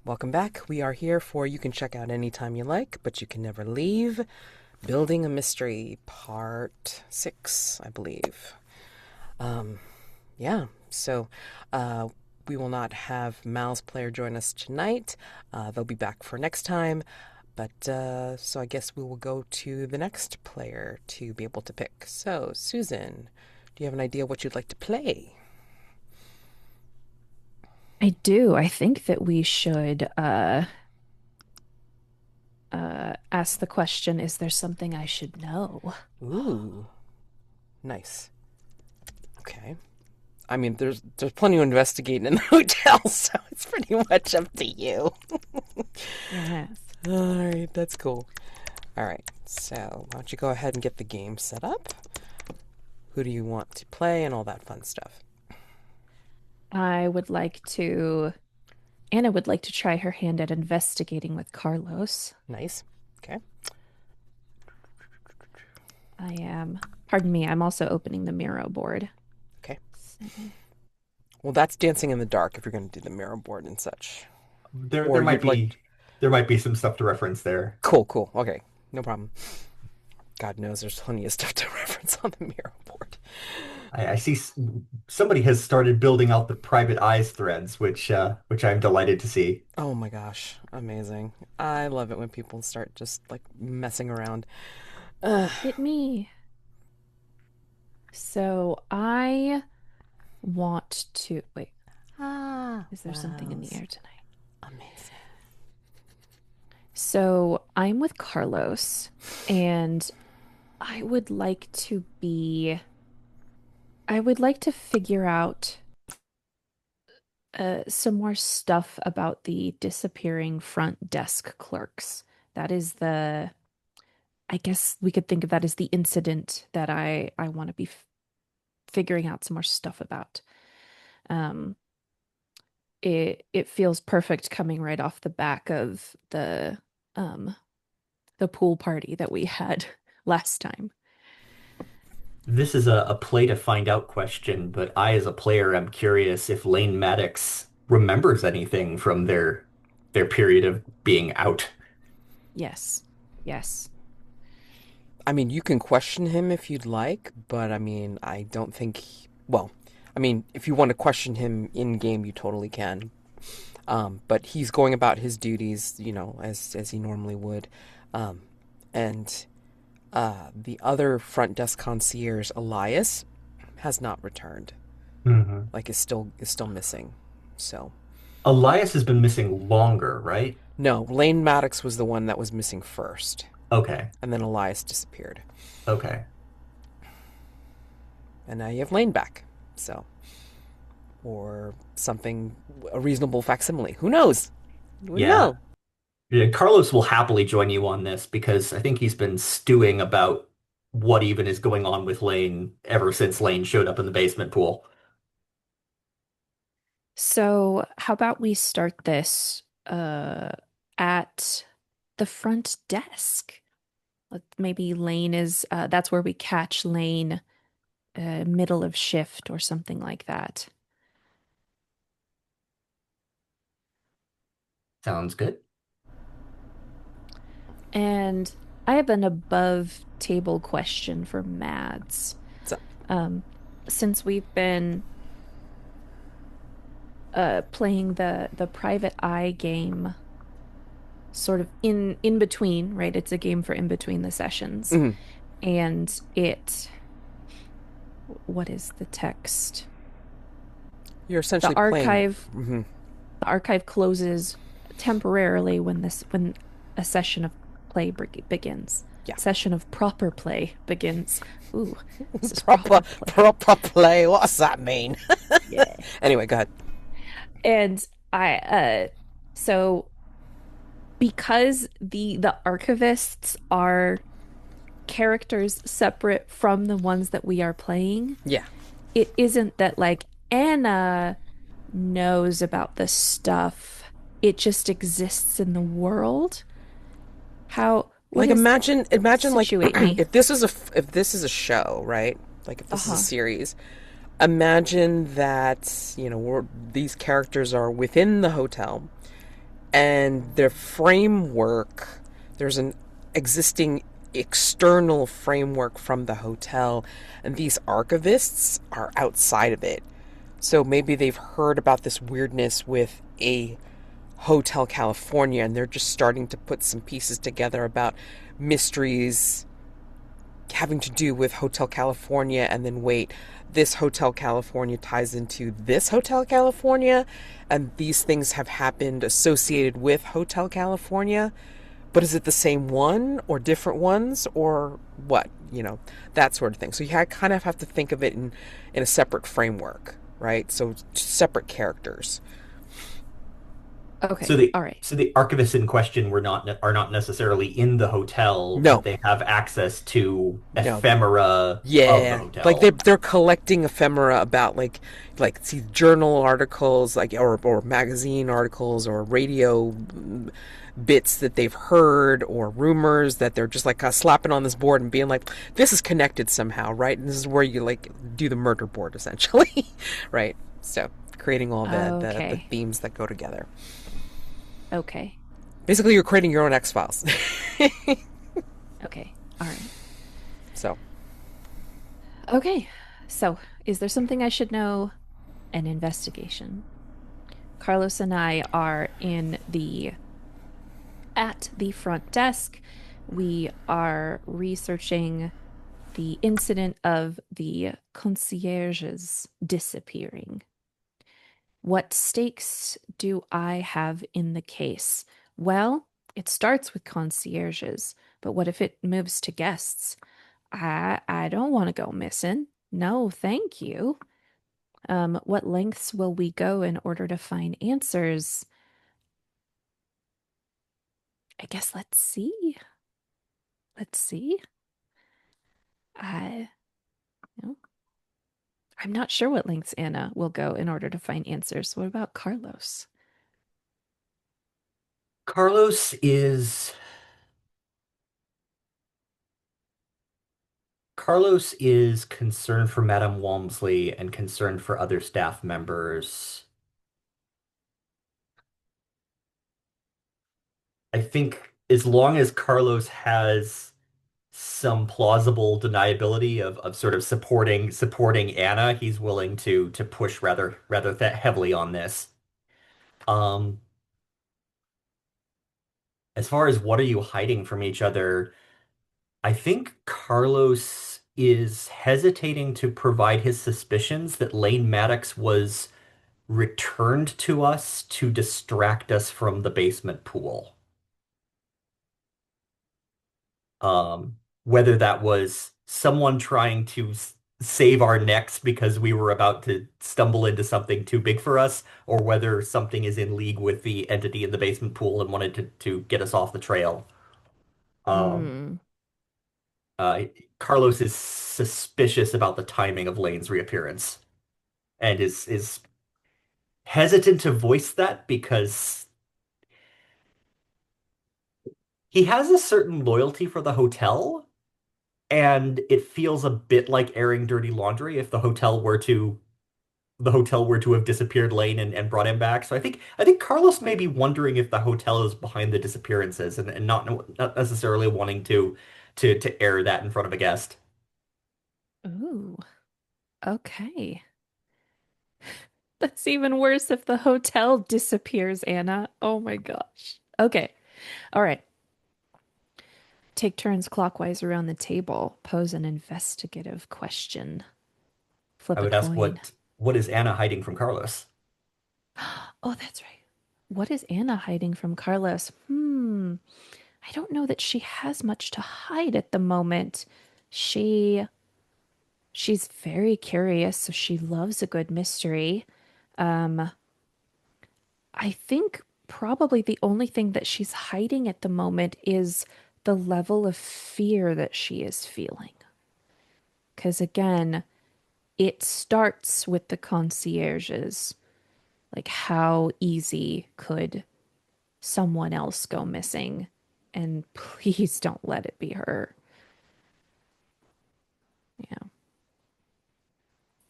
Welcome back. We are here for You Can Check Out Anytime You Like, but You Can Never Leave. Building a Mystery, Part 6, I believe. Yeah, so we will not have Mal's player join us tonight. They'll be back for next time. But so I guess we will go to the next player to be able to pick. So, Susan, do you have an idea what you'd like to play? I do. I think that we should ask the question, is there something I should know? Ooh, nice. Okay. I mean, there's plenty to investigate in the hotel, so it's pretty much up to you. Yes. All right, that's cool. All right, so why don't you go ahead and get the game set up? Who do you want to play and all that fun stuff? I would like to, Anna would like to try her hand at investigating with Carlos. Nice. Okay. Pardon me, I'm also opening the Miro board. Okay. So, Well, that's dancing in the dark if you're going to do the mirror board and such. There Or there might you'd like. be there might be some stuff to reference there. Cool, cool. Okay, no problem. God knows there's plenty of stuff to reference on the mirror board. I see somebody has started building out the private eyes threads, which I'm delighted to see. Oh my gosh, amazing. I love it when people start just like messing around. Ugh. hit me. So I want to, wait, is there something in the Wow. air tonight? Amazing. So I'm with Carlos, and I would like to be, I would like to figure out some more stuff about the disappearing front desk clerks. That is I guess we could think of that as the incident that I want to be f figuring out some more stuff about. Um, it feels perfect coming right off the back of um the pool party that we had last time. This is a play to find out question, but I, as a player, am curious if Lane Maddox remembers anything from their period of being out. Yes. Yes. I mean, you can question him if you'd like, but I mean, I don't think. Well, I mean, if you want to question him in game, you totally can. But he's going about his duties, as he normally would. Um, and the other front desk concierge, Elias, has not returned. Mhm. Like, is still missing. So Elias has been missing longer, right? no, Lane Maddox was the one that was missing first, Okay. and then Elias disappeared, Okay. and now you have Lane back. So or something, a reasonable facsimile. Who knows? You wouldn't Yeah. know. Yeah, Carlos will happily join you on this because I think he's been stewing about what even is going on with Lane ever since Lane showed up in the basement pool. So, how about we start this at the front desk? Maybe Lane is that's where we catch Lane middle of shift or something like that. Sounds good. And I have an above table question for Mads. So, Um, since we've been playing the private eye game sort of in between, right? It's a game for in between the sessions. mhm. And what is the text? You're The essentially playing. archive Mhm. the archive closes temporarily when a session of play begins. Yeah. Session of proper play begins. Ooh, this is proper, proper play. proper play. What does that mean? Yeah. Anyway, go ahead. And so because the archivists are characters separate from the ones that we are playing, Yeah. it isn't that like Anna knows about this stuff. It just exists in the world. What Like is imagine like situate me? if this is a show, right? Like if this is a Uh-huh. series, imagine that these characters are within the hotel, and the framework, there's an existing external framework from the hotel, and these archivists are outside of it. So maybe they've heard about this weirdness with a Hotel California, and they're just starting to put some pieces together about mysteries having to do with Hotel California, and then wait, this Hotel California ties into this Hotel California, and these things have happened associated with Hotel California. But is it the same one or different ones or what? That sort of thing. So you kind of have to think of it in a separate framework, right? So separate characters. So Okay. the All right. so the archivists in question are not necessarily in the hotel, but No, they have access to no, ephemera of the yeah, like they're hotel. they're collecting ephemera about see journal articles or magazine articles or radio bits that they've heard or rumors that they're just like slapping on this board and being like, this is connected somehow, right? And this is where you like do the murder board essentially, right? So creating all the Okay. themes that go together. Okay. Basically, you're creating your own X Files. Okay. All right. So Okay. So, is there something I should know? An investigation. Carlos and I are at the front desk. We are researching the incident of the concierges disappearing. What stakes do I have in the case? Well, it starts with concierges, but what if it moves to guests? I don't want to go missing. No, thank you. What lengths will we go in order to find answers? I guess let's see. Let's see. I, you know, I'm not sure what lengths Anna will go in order to find answers. What about Carlos? Carlos is Carlos is concerned for Madame Walmsley and concerned for other staff members. I think as long as Carlos has some plausible deniability of sort of supporting Anna, he's willing to push rather th heavily on this. Um, as far as what are you hiding from each other, I think Carlos is hesitating to provide his suspicions that Lane Maddox was returned to us to distract us from the basement pool. Whether that was someone trying to save our necks because we were about to stumble into something too big for us, or whether something is in league with the entity in the basement pool and wanted to get us off the trail. Um, Hmm. uh, Carlos is suspicious about the timing of Lane's reappearance and is hesitant to voice that because he has a certain loyalty for the hotel, and it feels a bit like airing dirty laundry if the hotel were to have disappeared Lane and brought him back. So I think Carlos may be wondering if the hotel is behind the disappearances and not necessarily wanting to air that in front of a guest. Ooh, okay. That's even worse if the hotel disappears, Anna. Oh my gosh. Okay. All right. Take turns clockwise around the table. Pose an investigative question. I Flip a would ask coin. what is Anna hiding from Carlos? Oh, that's right. What is Anna hiding from Carlos? I don't know that she has much to hide at the moment. She she's very curious, so she loves a good mystery. Um, I think probably the only thing that she's hiding at the moment is the level of fear that she is feeling. Because again, it starts with the concierges. Like, how easy could someone else go missing? And please don't let it be her. Yeah.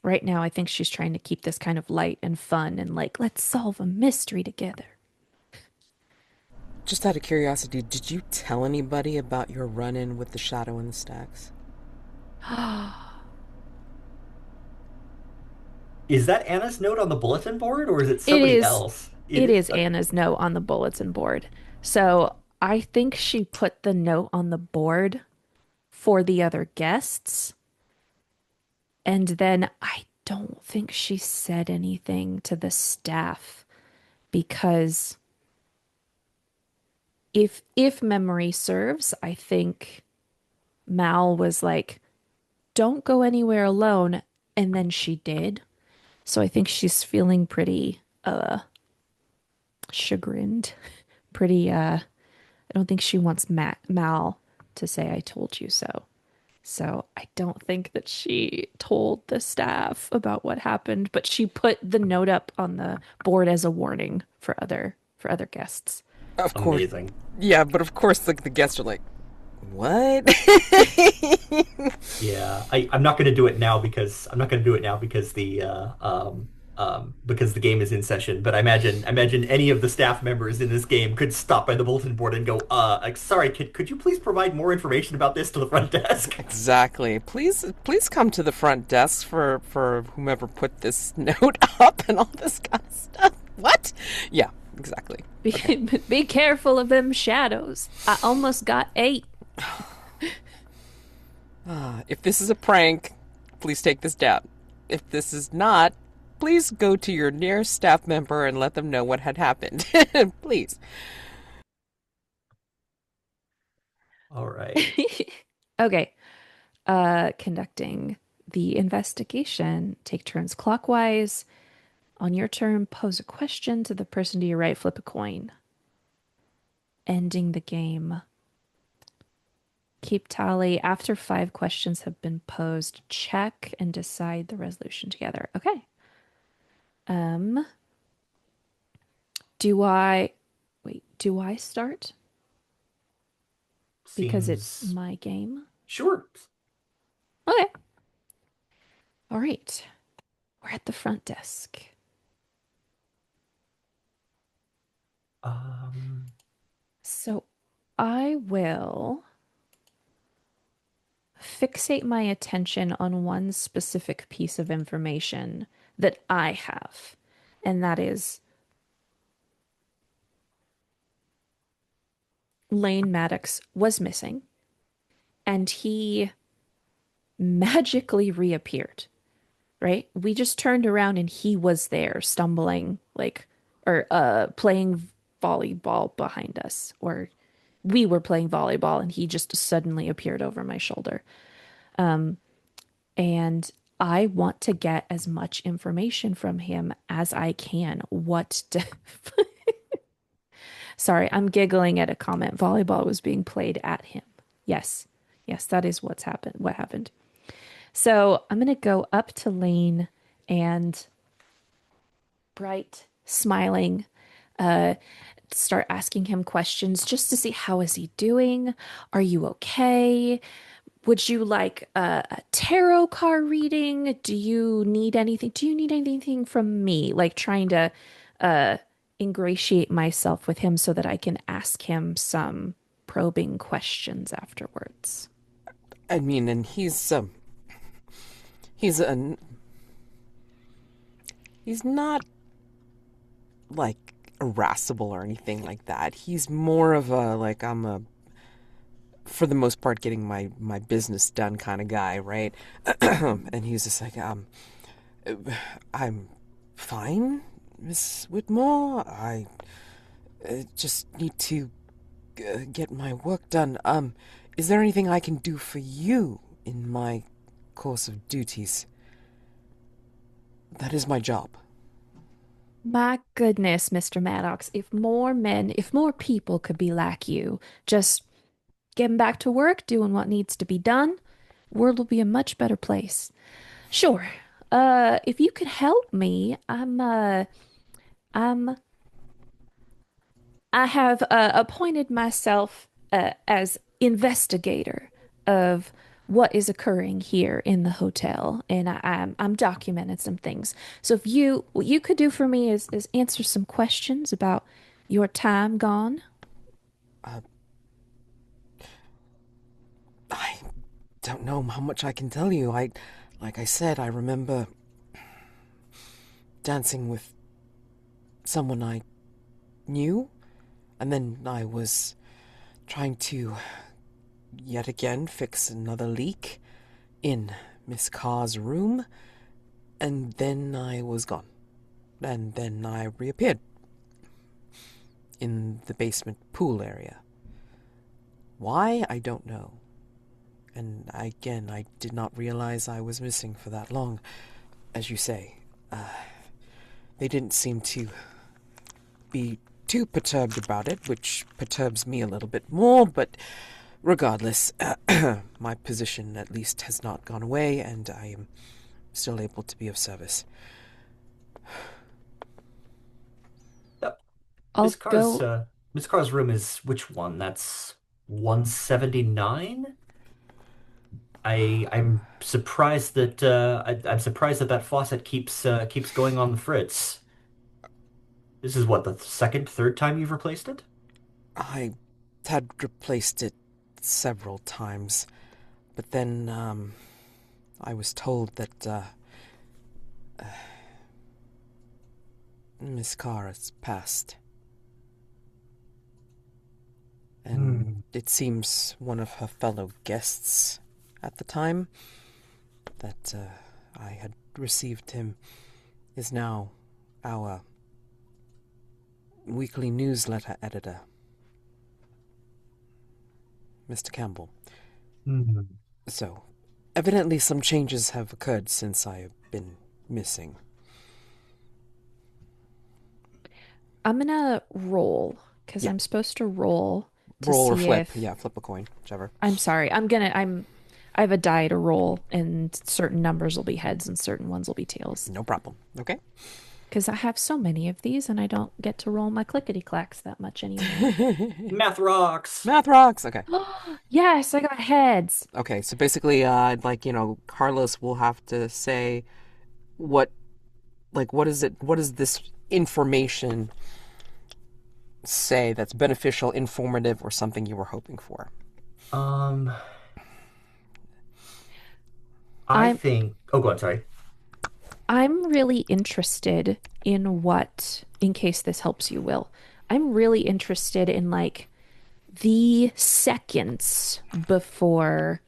Right now, I think she's trying to keep this kind of light and fun and like, let's solve a mystery together. Just out of curiosity, did you tell anybody about your run-in with the shadow in the stacks? Is that Anna's note on the bulletin board or is it It somebody is else? It it is? is Okay. Anna's note on the bulletin board. So I think she put the note on the board for the other guests, and then I don't think she said anything to the staff because if memory serves, I think Mal was like, "Don't go anywhere alone," and then she did. So I think she's feeling pretty chagrined, pretty I don't think she wants Mal to say I told you so. So I don't think that she told the staff about what happened, but she put the note up on the board as a warning for other guests. Of course. Amazing. Yeah, but of course, like the guests are like, "What?" Yeah, I'm not going to do it now because the game is in session. But I imagine any of the staff members in this game could stop by the bulletin board and go, like, sorry, could you please provide more information about this to the front desk? Exactly. Please come to the front desk for whomever put this note up and all this kind of stuff. What? Yeah, exactly. Be, Okay. be careful of them shadows. I almost got eight. If this is a prank, please take this down. If this is not, please go to your nearest staff member and let them know what had happened. Please. All right. Okay. Conducting the investigation. Take turns clockwise. On your turn, pose a question to the person to your right, flip a coin. Ending the game. Keep tally. After 5 questions have been posed, check and decide the resolution together. Okay. Um, do I do I start? Because it's Seems my game. sure. Okay. All right. We're at the front desk. Um, So I will fixate my attention on one specific piece of information that I have, and that is Lane Maddox was missing, and he magically reappeared, right? We just turned around and he was there, stumbling, like, or playing volleyball behind us, or we were playing volleyball and he just suddenly appeared over my shoulder. And I want to get as much information from him as I can. Sorry, I'm giggling at a comment. Volleyball was being played at him. Yes. Yes, that is what happened. So I'm gonna go up to Lane and bright, smiling, uh, start asking him questions just to see how is he doing? Are you okay? Would you like a tarot card reading? Do you need anything? Do you need anything from me? Like trying to uh, ingratiate myself with him so that I can ask him some probing questions afterwards. I mean, and he's a he's not like irascible or anything like that. He's more of a like I'm a for the most part getting my business done kind of guy, right? And he's just like I'm fine, Miss Whitmore. I just need to get my work done. Is there anything I can do for you in my course of duties? That is my job. My goodness, Mr. Maddox, if more people could be like you, just getting back to work, doing what needs to be done, world will be a much better place. Sure. If you could help me, I'm I have appointed myself as investigator of what is occurring here in the hotel, and I'm documenting some things. So if you what you could do for me is answer some questions about your time gone. Uh, I don't know how much I can tell you. Like I said, I remember dancing with someone I knew, and then I was trying to yet again fix another leak in Miss Carr's room, and then I was gone. And then I reappeared in the basement pool area. Why? I don't know. And again, I did not realize I was missing for that long. As you say, they didn't seem to be too perturbed about it, which perturbs me a little bit more, but regardless, my position at least has not gone away, and I am still able to be of service. Uh, I'll go. Miss Carr's room is which one? That's 179? I'm surprised that I'm surprised that that faucet keeps going on the fritz. This is what, the second, third time you've replaced it? I had replaced it several times, but then, I was told that, Miss Carr has passed. And Hmm. it seems one of her fellow guests at the time that I had received him is now our weekly newsletter editor, Mr. Campbell. Hmm. So, evidently some changes have occurred since I have been missing. I'm gonna roll because Yeah, I'm supposed to roll to roll or see flip. if. Yeah, flip a coin, whichever. I'm sorry. I have a die to roll, and certain numbers will be heads and certain ones will be tails. No problem. Okay. Because I have so many of these, and I don't get to roll my clickety clacks that much anymore. Math rocks. Math rocks. Okay. Yes, I got heads. Okay, so basically, Carlos will have to say what, what is it, what does this information say that's beneficial, informative, or something you were hoping for? Um, I I'm think. Oh, go on. Sorry. I'm really interested in what, in case this helps you, Will. I'm really interested in like the seconds before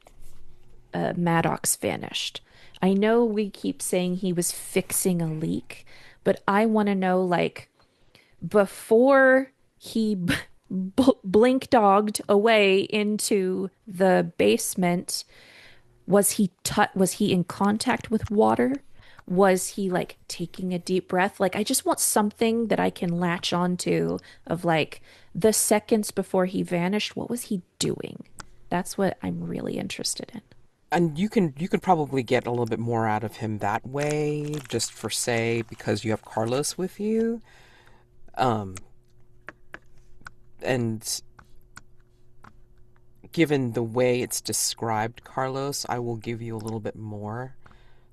Maddox vanished. I know we keep saying he was fixing a leak, but I want to know like before he blink dogged away into the basement, was he in contact with water? Was he like taking a deep breath? Like I just want something that I can latch onto of like the seconds before he vanished, what was he doing? That's what I'm really interested in. And you can probably get a little bit more out of him that way, just for say because you have Carlos with you, um, and given the way it's described, Carlos, I will give you a little bit more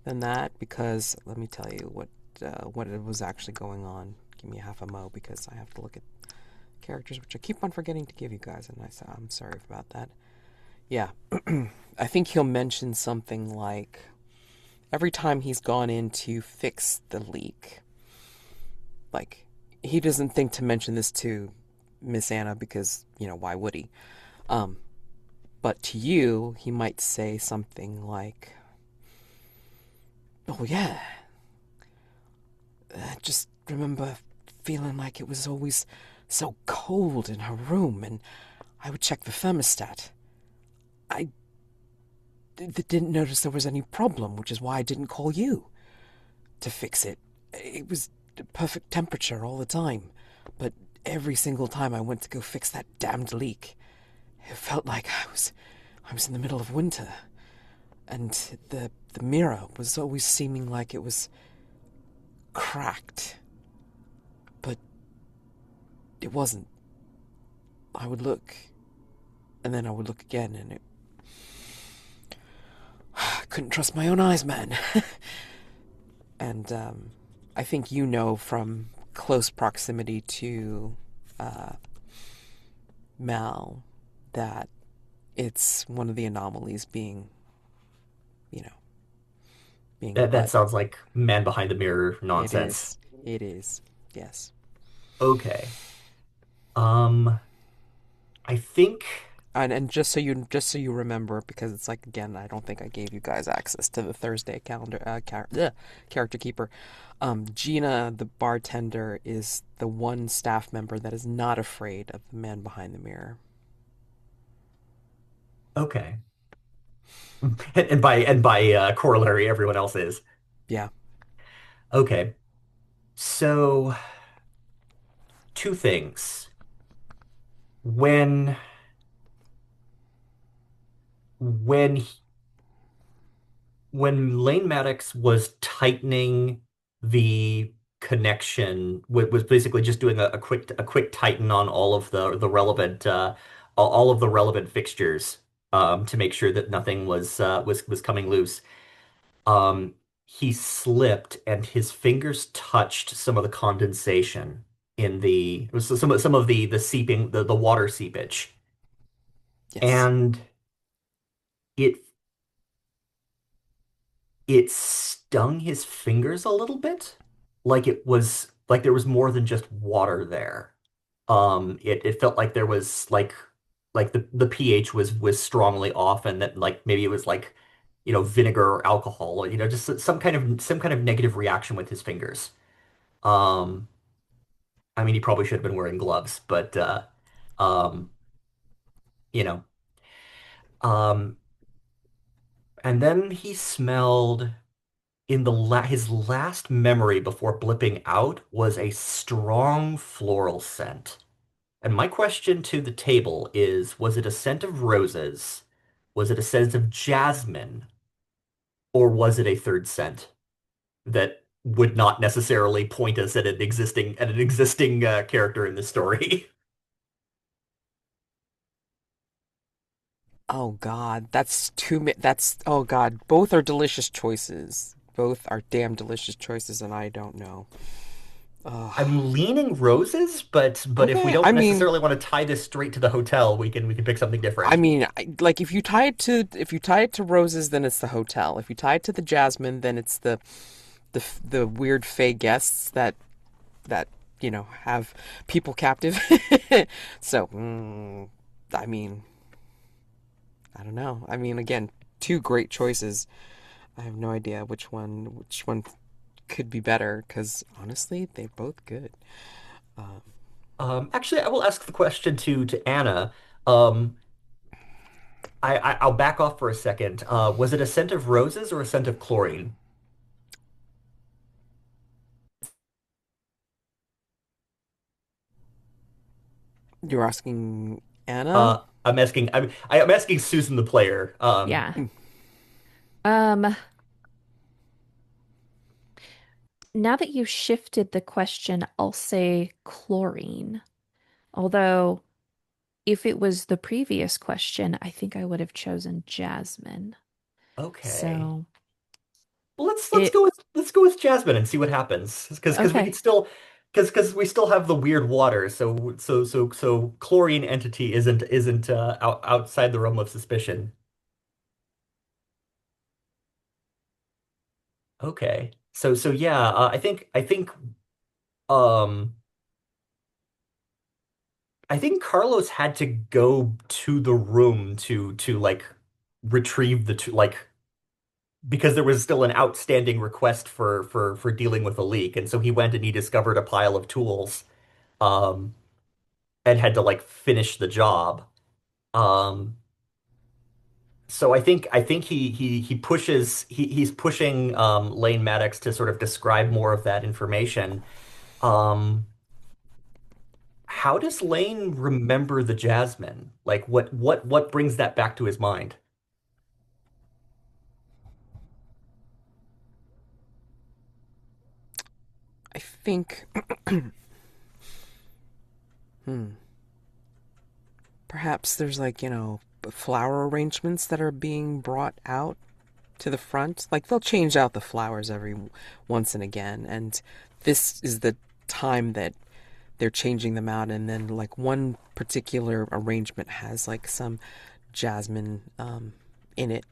than that because let me tell you what it was actually going on. Give me a half a mo because I have to look at characters, which I keep on forgetting to give you guys, and I'm sorry about that. Yeah, I think he'll mention something like every time he's gone in to fix the leak, like he doesn't think to mention this to Miss Anna because why would he? Um, but to you, he might say something like, "Oh yeah, I just remember feeling like it was always so cold in her room, and I would check the thermostat. I didn't notice there was any problem, which is why I didn't call you to fix it. It was the perfect temperature all the time, but every single time I went to go fix that damned leak, it felt like I was in the middle of winter, and the mirror was always seeming like it was cracked, but it wasn't. I would look, and then I would look again, and I couldn't trust my own eyes, man." And I think from close proximity to uh, Mal that it's one of the anomalies you know, being That put. sounds like man behind the mirror It nonsense. is. It is. Yes. Okay. Um, I think And just so you remember, because it's like again, I don't think I gave you guys access to the Thursday calendar character keeper. Gina, the bartender, is the one staff member that is not afraid of the man behind the mirror. okay. And by corollary, everyone else is. Yeah. Okay. So, two things. When when he- when Lane Maddox was tightening the connection, was basically just doing a quick tighten on all of the relevant all of the relevant fixtures to make sure that nothing was coming loose. Um, he slipped and his fingers touched some of the condensation in some of the seeping the water seepage, Yes. and it it stung his fingers a little bit, like it was like there was more than just water there. It felt like there was like the pH was strongly off, and that like maybe it was like vinegar or alcohol, or just some kind of negative reaction with his fingers. Um, I mean, he probably should have been wearing gloves, but um, you know, um, and then he smelled in his last memory before blipping out was a strong floral scent. And my question to the table is, was it a scent of roses? Was it a scent of jasmine? Or was it a third scent that would not necessarily point us at an existing character in the story? Oh God, that's oh God. Both are delicious choices. Both are damn delicious choices, and I don't know. Ugh. I'm leaning roses, but if we Okay. don't necessarily want to tie this straight to the hotel, we can pick something different. Like if you tie it to roses, then it's the hotel. If you tie it to the jasmine, then it's the weird fey guests that have people captive. So, I mean, I don't know. I mean, again, two great choices. I have no idea which one could be better because honestly, they're both good. Um, Actually, I will ask the question to Anna. Um, I'll back off for a second. Was it a scent of roses or a scent of chlorine? you're asking Anna? I'm asking Susan the player. Yeah. Um, Now that you've shifted the question, I'll say chlorine. Although, if it was the previous question, I think I would have chosen jasmine. Okay. So Well, let's it, go with Jasmine and see what happens. Because we could okay. still because we still have the weird water. So chlorine entity isn't outside the realm of suspicion. Okay. So yeah, um I think Carlos had to go to the room to like retrieve the two, like, because there was still an outstanding request for dealing with a leak, and so he went and he discovered a pile of tools, um and had to like finish the job. Um so I think he's pushing Lane Maddox to sort of describe more of that information. Um how does Lane remember the Jasmine? Like what brings that back to his mind? I think hmm, perhaps there's like, flower arrangements that are being brought out to the front. Like they'll change out the flowers every once and again, and this is the time that they're changing them out, and then like one particular arrangement has like some jasmine in it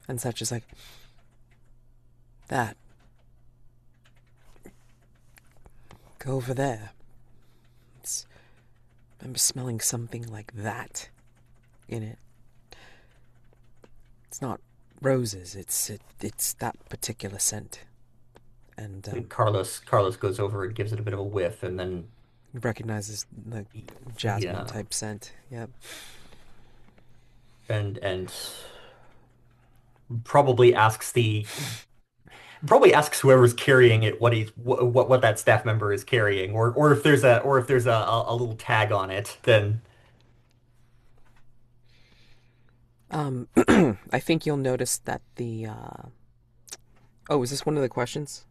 and such as like that. Go over there. I'm smelling something like that in it. It's not roses. It's that particular scent. And And Carlos goes over and gives it a bit of a whiff, and then recognizes the jasmine yeah, type scent. Yep. and probably asks whoever's carrying it what that staff member is carrying, or if there's a little tag on it, then I think you'll notice that the. Oh, is this one of the questions?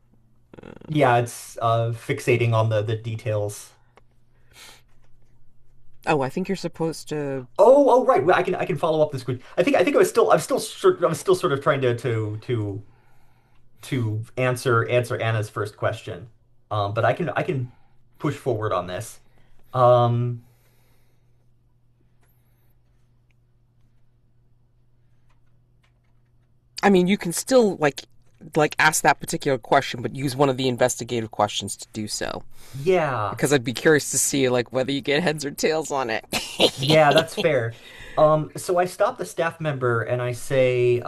yeah, it's fixating on the details. Oh, I think you're supposed to. Oh, right. Well, I can follow up this quick. I think I was still sort of trying to answer Anna's first question. But I can push forward on this. Um, I mean, you can still like ask that particular question, but use one of the investigative questions to do so. yeah, Because I'd be curious to see like whether you get heads or tails on it. yeah, that's fair. So I stop the staff member and I say,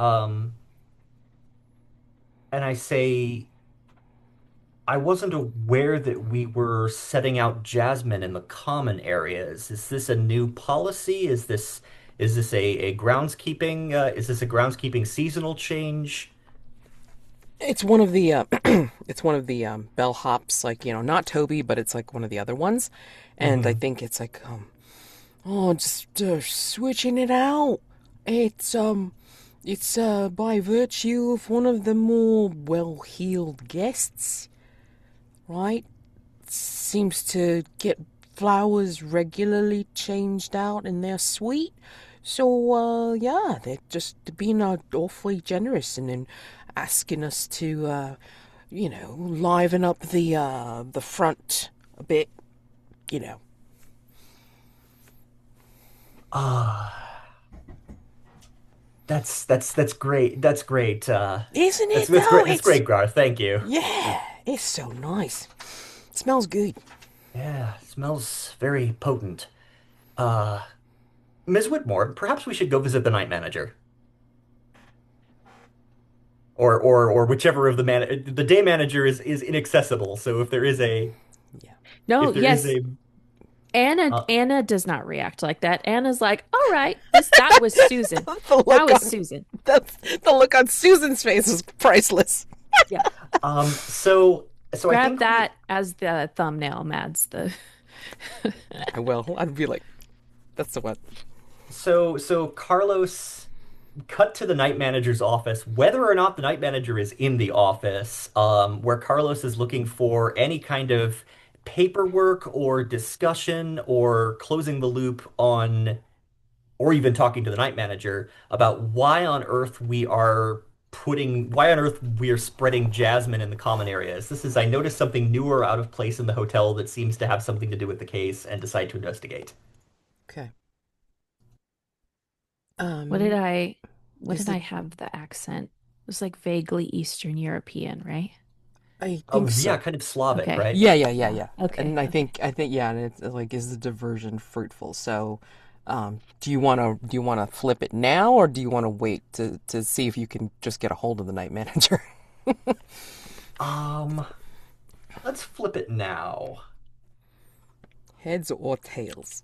I wasn't aware that we were setting out Jasmine in the common areas. Is this a new policy? Is this a groundskeeping is this a groundskeeping seasonal change? It's one of the it's one of the bellhops, like not Toby, but it's like one of the other ones, and I Hmm. think it's like oh, just switching it out. It's by virtue of one of the more well-heeled guests, right? Seems to get flowers regularly changed out in their suite. So, yeah, they're just being awfully generous and then asking us to, liven up the front a bit, you know. Ah, that's great. That's great. Isn't That's it that's though? great. That's great, Garth. Thank you. Yeah, it's so nice. Smells good. Yeah, smells very potent. Uh, Ms. Whitmore, perhaps we should go visit the night manager, or whichever of the day manager is inaccessible. So Yeah. No, if there is yes. a uh, Anna does not react like that. Anna's like, all right, that was Susan. the That look was on Susan. the, the look on Susan's face was priceless. Yeah. so I Grab think we that as the thumbnail, Mads. The I will. I'd be like, that's the one. so Carlos cut to the night manager's office, whether or not the night manager is in the office, where Carlos is looking for any kind of paperwork or discussion or closing the loop on, or even talking to the night manager about why on earth we are spreading jasmine in the common areas. I noticed something new or out of place in the hotel that seems to have something to do with the case and decide to investigate. Okay. what did Um, I what is did I it? have the accent? It was like vaguely Eastern European, right? I think Oh, yeah, so. kind of Slavic, Okay. right? Yeah, yeah, yeah, Yeah. yeah. Okay. And I Okay. think, I think, yeah, and it's like, is the diversion fruitful? So, do you wanna flip it now, or do you want to wait to see if you can just get a hold of the night manager? Um, let's flip it now. Heads or tails?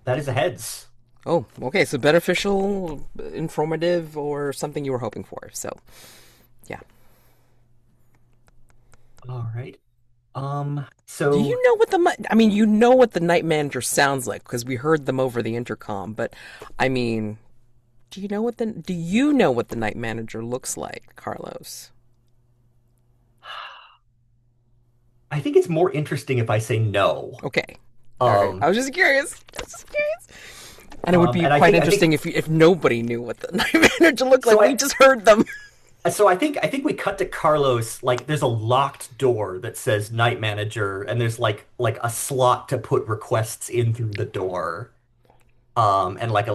That is a heads. Oh, okay. So beneficial, informative, or something you were hoping for. So, yeah. All right. Do So you know what I mean, you know what the night manager sounds like because we heard them over the intercom. But I mean, do you know what the night manager looks like, Carlos? I think it's more interesting if I say no. Okay. All right. I Um, was just curious. I was just curious. And it would be and I quite think I interesting think if nobody knew what the night manager looked like. so We I just heard them. So I think we cut to Carlos, like there's a locked door that says night manager, and there's like a slot to put requests in through the door. And like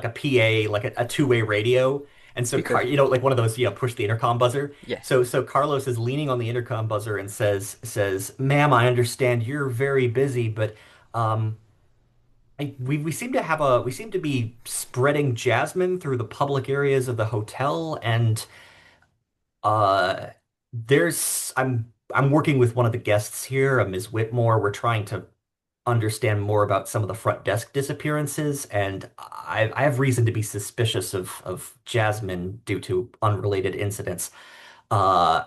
a PA, like a two-way radio. And so Speaker. like one of those, push the intercom buzzer. Yeah. So Carlos is leaning on the intercom buzzer and says, "Ma'am, I understand you're very busy, but um we seem to be spreading jasmine through the public areas of the hotel, and uh there's I'm working with one of the guests here, Ms. Whitmore. We're trying to understand more about some of the front desk disappearances, and I have reason to be suspicious of Jasmine due to unrelated incidents. Uh,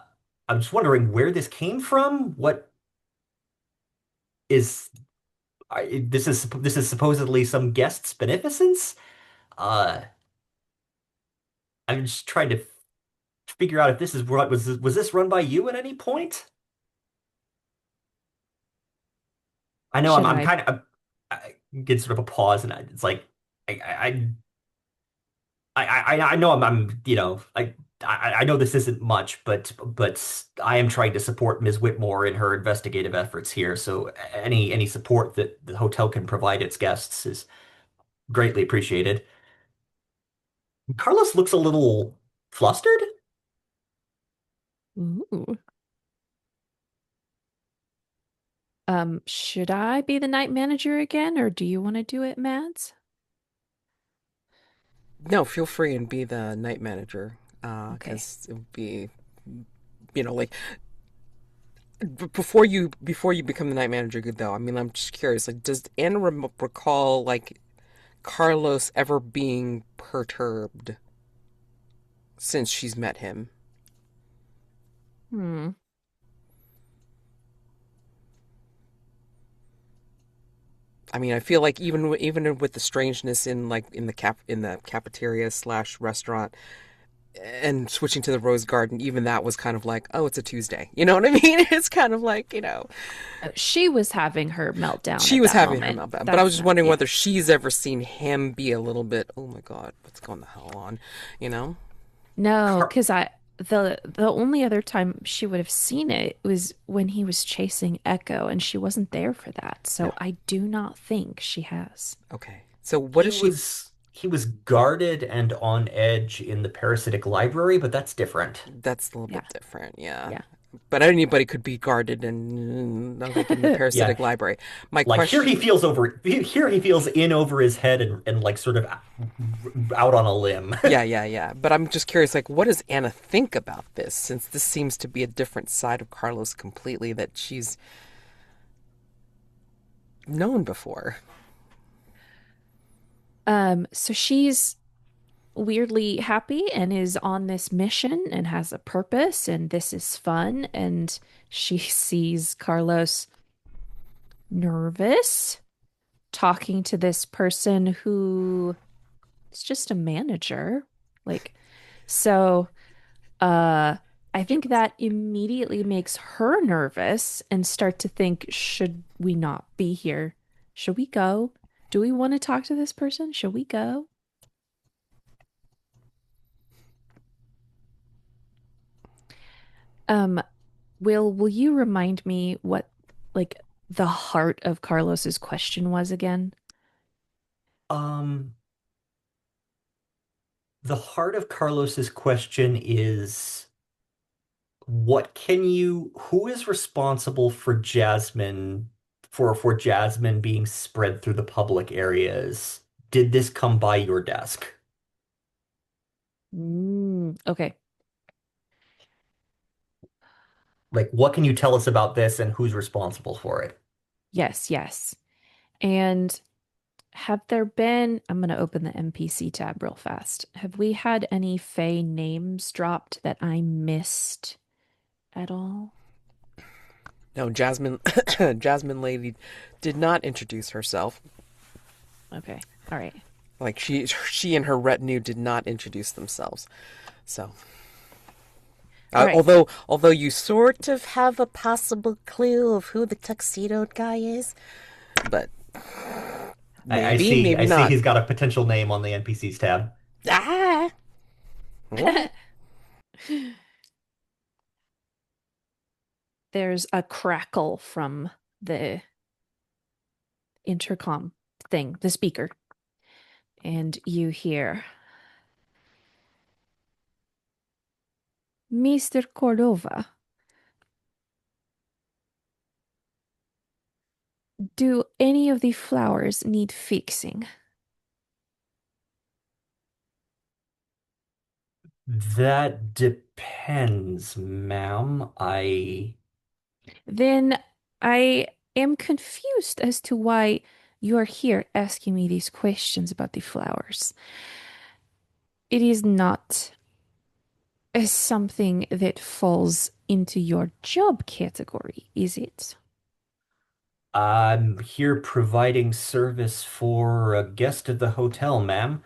I'm just wondering where this came from. What is this is supposedly some guest's beneficence? Uh, I'm just trying to figure out if this is what was this run by you at any point? I know Should I'm I kind of I get sort of a pause, and it's like I I know I'm I know this isn't much, but I am trying to support Ms. Whitmore in her investigative efforts here. So any support that the hotel can provide its guests is greatly appreciated. Carlos looks a little flustered. Ooh. Should I be the night manager again, or do you want to do it, Mads? No, feel free and be the night manager. Okay. Because it would be, like before you become the night manager, good though. I mean, I'm just curious. Like, does Anna recall like Carlos ever being perturbed since she's met him? Hmm. I mean, I feel like even with the strangeness in the cafeteria slash restaurant and switching to the Rose Garden, even that was kind of like, oh, it's a Tuesday. You know what I mean? It's kind of like, She was having her meltdown she at was that having her moment. meltdown. But I was That's just not, wondering yeah. whether she's ever seen him be a little bit, oh my God, what's going the hell on? You know? No, Car because the only other time she would have seen it was when he was chasing Echo, and she wasn't there for that. So No. I do not think she has. Okay. So what is she? he was guarded and on edge in the parasitic library, but that's different. That's a little Yeah, bit different, yeah. yeah. But anybody could be guarded and like in the Yeah, parasitic library. My like question, here he feels in over his head and like sort of out on a limb. yeah, yeah, yeah. But I'm just curious, like, what does Anna think about this? Since this seems to be a different side of Carlos completely that she's known before. So she's weirdly happy and is on this mission and has a purpose, and this is fun. And she sees Carlos nervous talking to this person who is just a manager. Like, so uh I think that immediately makes her nervous and start to think, should we not be here? Should we go? Do we want to talk to this person? Should we go? Um, will you remind me what like the heart of Carlos's question was again? Um, the heart of Carlos's question is who is responsible for Jasmine being spread through the public areas? Did this come by your desk? Okay. Like, what can you tell us about this and who's responsible for it? Yes, yes. And have there been, I'm going to open the NPC tab real fast. Have we had any Fae names dropped that I missed at all? No, Jasmine, Jasmine Lady did not introduce herself. Okay. All right. Like she and her retinue did not introduce themselves. So, All right. although you sort of have a possible clue of who the tuxedoed guy is, but I maybe see not. he's got a potential name on the NPCs tab. Ah, what? There's a crackle from the intercom thing, the speaker, and you hear, Mr. Cordova, do any of the flowers need fixing? That depends, ma'am. Then I am confused as to why you are here asking me these questions about the flowers. It is not something that falls into your job category, is it? I'm here providing service for a guest of the hotel, ma'am.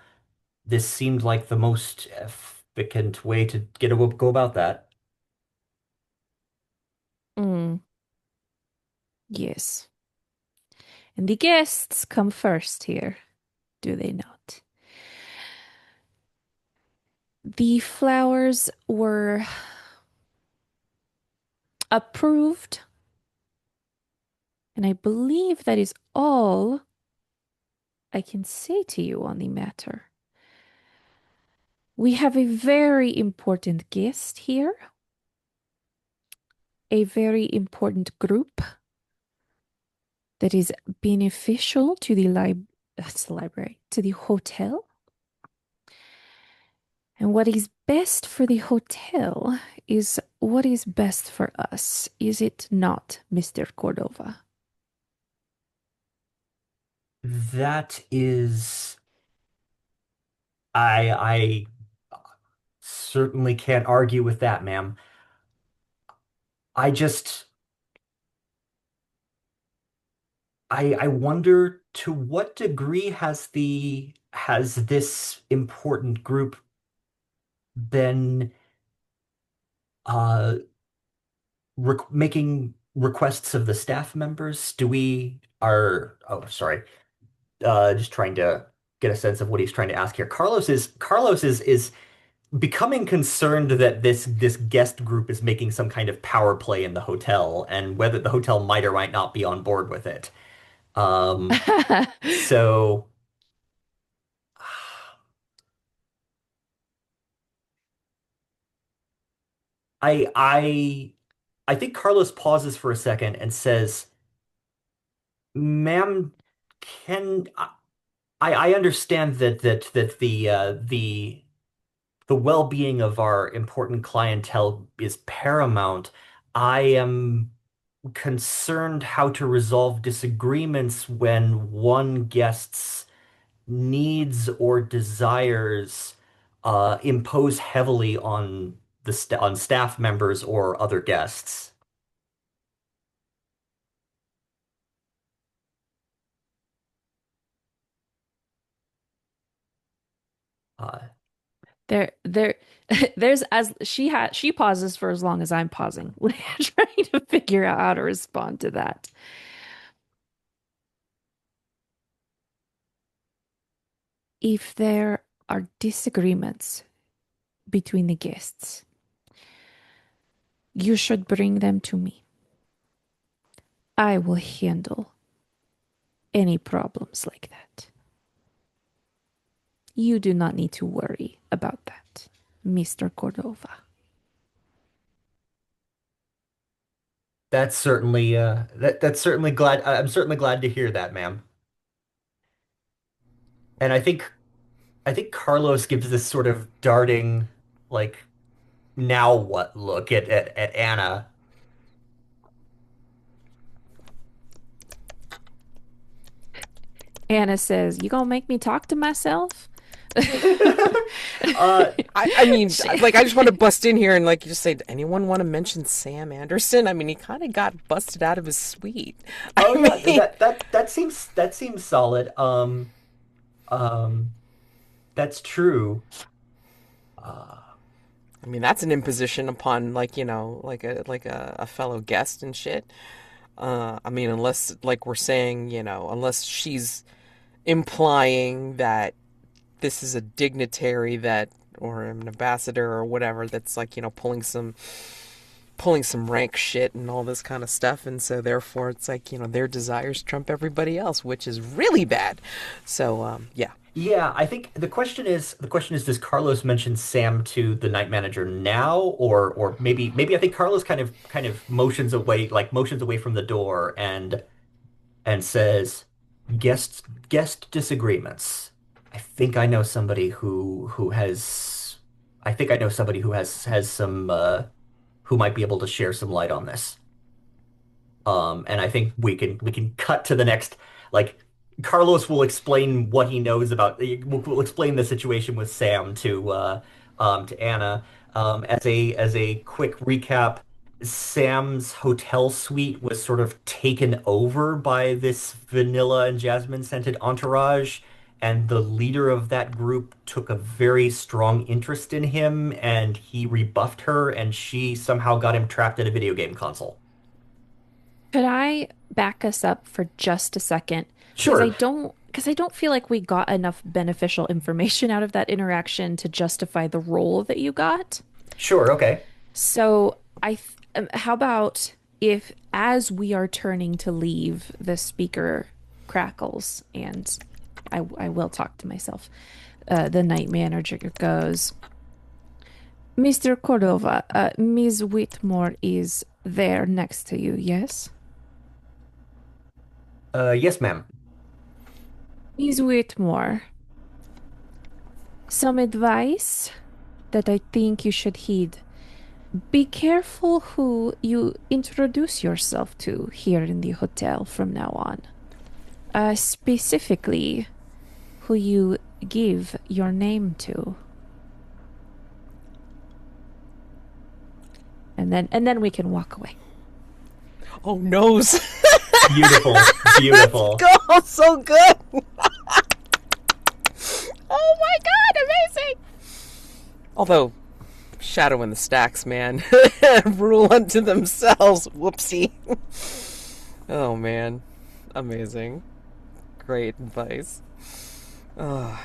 This seemed like the most efficient way to go about that. Mm, yes. And the guests come first here, do they not? The flowers were approved, and I believe that is all I can say to you on the matter. We have a very important guest here, a very important group that is beneficial to the library, to the hotel. And what is best for the hotel is what is best for us, is it not, Mr. Cordova? That is, I certainly can't argue with that, ma'am. I just, I wonder to what degree has this important group been uh making requests of the staff members? Do we are oh sorry, just trying to get a sense of what he's trying to ask here. Carlos is becoming concerned that this guest group is making some kind of power play in the hotel and whether the hotel might or might not be on board with it. Um, so I I I think Carlos pauses for a second and says, "Ma'am, can I understand that the well-being of our important clientele is paramount. I am concerned how to resolve disagreements when one guest's needs or desires impose heavily on on staff members or other guests." Uh, there there's as she pauses for as long as I'm pausing, trying to figure out how to respond to that. If there are disagreements between the guests, you should bring them to me. I will handle any problems like that. You do not need to worry about that, Mr. Cordova. that's certainly that's certainly glad I'm certainly glad to hear that, ma'am. And I think Carlos gives this sort of darting, like, now what look at Anna. Anna says, "You gonna make me talk to myself?" Uh, I mean, She- like, I just want to bust in here and, like, just say, anyone want to mention Sam Anderson? I mean, he kind of got busted out of his suite. I oh yeah, mean, that seems solid. Um, that's true. Uh, I mean, that's an imposition upon, like, a fellow guest and shit. I mean, unless, like, we're saying, unless she's implying that this is a dignitary that or an ambassador or whatever that's like, pulling some rank shit and all this kind of stuff, and so therefore it's like, their desires trump everybody else, which is really bad. So yeah. Yeah, I think the question is does Carlos mention Sam to the night manager now, or maybe I think Carlos kind of motions away from the door and says guest disagreements. I think I know somebody who has I think I know somebody who has some who might be able to share some light on this. And I think we can cut to the next, like, Carlos will explain what he knows about, will explain the situation with Sam to Anna. As a quick recap, Sam's hotel suite was sort of taken over by this vanilla and jasmine scented entourage, and the leader of that group took a very strong interest in him, and he rebuffed her, and she somehow got him trapped at a video game console. Could I back us up for just a second? Because I Sure. don't because I don't feel like we got enough beneficial information out of that interaction to justify the role that you got. Sure, okay. So how about if as we are turning to leave, the speaker crackles and I will talk to myself. The night manager goes, Mr. Cordova, Ms. Whitmore is there next to you, yes? Yes, ma'am. Ms. Whitmore, some advice that I think you should heed. Be careful who you introduce yourself to here in the hotel from now on. Specifically, who you give your name to. And then we can walk away. Oh, nose. Beautiful, beautiful. Oh, so good. Oh my god, amazing. Although, Shadow in the Stacks, man. Rule unto themselves. Whoopsie. Oh man. Amazing. Great advice. A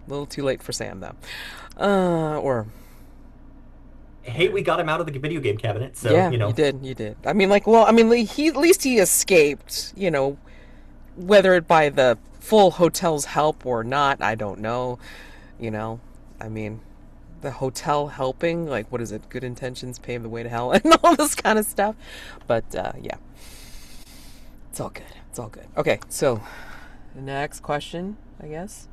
little too late for Sam, though. Or Hey, we got him out of the video game cabinet, so, yeah, you you know. did, you did. I mean, like, well, I mean, like, he at least he escaped. Whether it by the full hotel's help or not, I don't know. You know, I mean, the hotel helping, like, what is it? Good intentions pave the way to hell, and all this kind of stuff. But yeah, it's all good. It's all good. Okay, so the next question, I guess.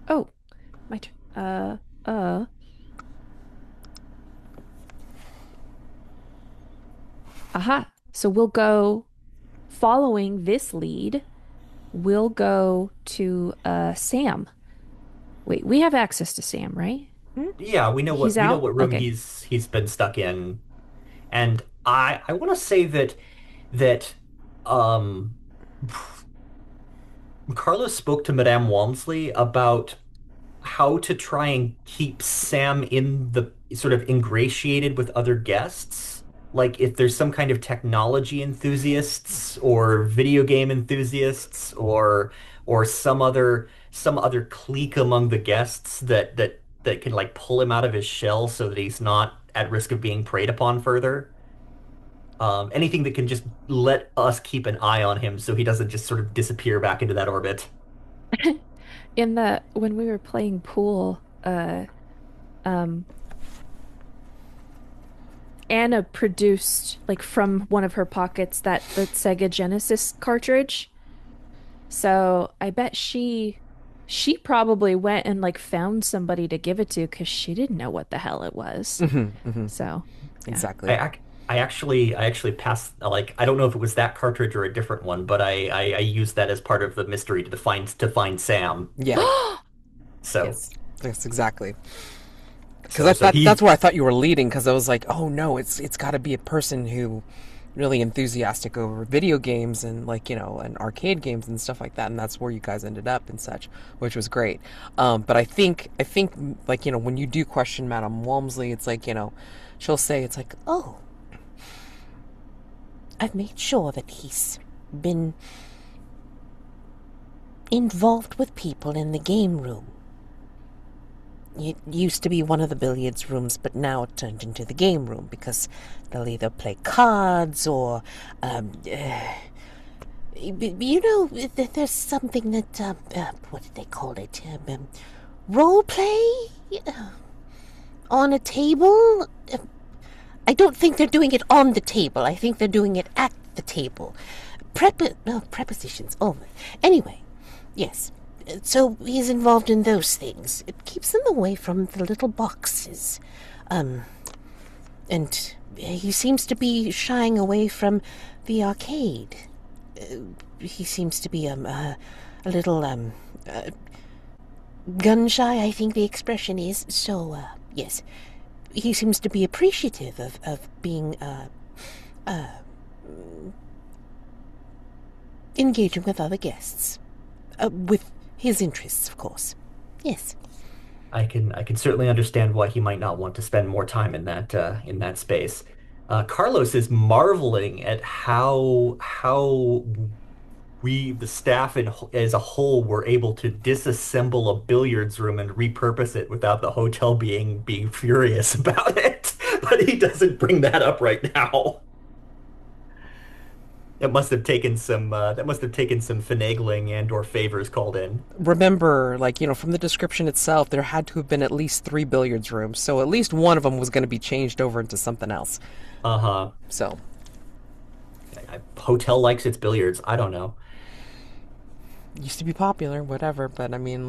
Oh, my turn. Aha. So we'll go following this lead. We'll go to Sam. Wait, we have access to Sam, right? Yeah, we know what He's we know out? what room Okay. he's been stuck in. And I want to say that um Carlos spoke to Madame Walmsley about how to try and keep Sam in the sort of ingratiated with other guests. Like if there's some kind of technology enthusiasts or video game enthusiasts or some other clique among the guests that can like pull him out of his shell so that he's not at risk of being preyed upon further. Anything that can just let us keep an eye on him so he doesn't just sort of disappear back into that orbit. In the when we were playing pool, um, Anna produced like from one of her pockets that Sega Genesis cartridge. So I bet she probably went and like found somebody to give it to because she didn't know what the hell it was. Hmm. So yeah. I Exactly. ac I actually passed, like, I don't know if it was that cartridge or a different one, but I used that as part of the mystery to find Sam. Yeah. So Yes. Yes. Exactly. Because so that's so that, that's he where I thought you were leading. Because I was like, oh no, it's got to be a person who really enthusiastic over video games and like and arcade games and stuff like that, and that's where you guys ended up and such, which was great. But I think like when you do question Madame Walmsley, it's like she'll say it's like, oh, I've made sure that he's been involved with people in the game room. it used to be one of the billiards rooms, but now it turned into the game room because they'll either play cards or, there's something that, what did they call it? Role play? On a table? I don't think they're doing it on the table. I think they're doing it at the table. Prepositions. Oh, anyway, yes. So he's involved in those things. It keeps him away from the little boxes. And he seems to be shying away from the arcade. He seems to be a little gun shy, I think the expression is. So yes, he seems to be appreciative of being engaging with other guests, with his interests, of course. Yes. I can certainly understand why he might not want to spend more time in that space. Carlos is marveling at how we, the staff as a whole, were able to disassemble a billiards room and repurpose it without the hotel being furious about it. But he doesn't bring that up right now. That must have taken some finagling and or favors called in. Remember, like, from the description itself, there had to have been at least 3 billiards rooms, so at least one of them was going to be changed over into something else. Uh-huh. So, Hotel likes its billiards. I don't know. used to be popular, whatever, but I mean,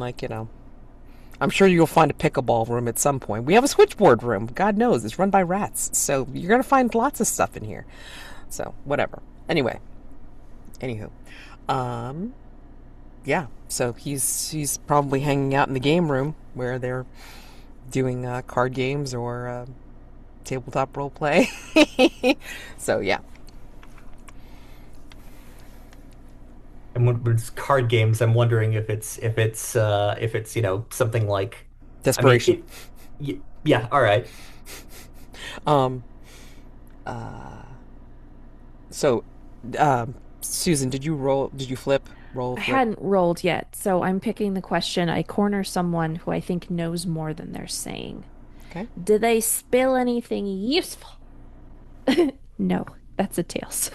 I'm sure you'll find a pickleball room at some point. We have a switchboard room. God knows, it's run by rats, so you're going to find lots of stuff in here. So, whatever. Anyway, anywho, yeah. So he's probably hanging out in the game room where they're doing card games or tabletop role play. So yeah, And when it's card games, I'm wondering if it's something like, I mean, desperation. yeah, all right. Um. So, Susan, did you roll? Did you flip? Roll, I flip. hadn't rolled yet, so I'm picking the question. I corner someone who I think knows more than they're saying. Okay. Did they spill anything useful? No, that's a tails.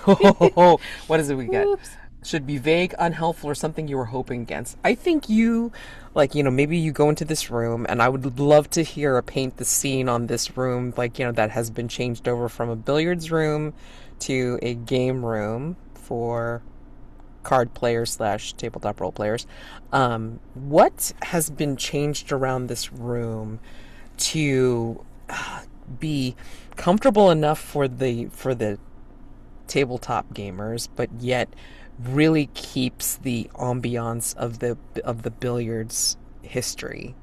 What is it we got? Whoops. Should be vague, unhelpful, or something you were hoping against. I think you, maybe you go into this room, and I would love to hear a paint the scene on this room, that has been changed over from a billiards room to a game room for card players slash tabletop role players. What has been changed around this room to be comfortable enough for the tabletop gamers, but yet really keeps the ambiance of the billiards history?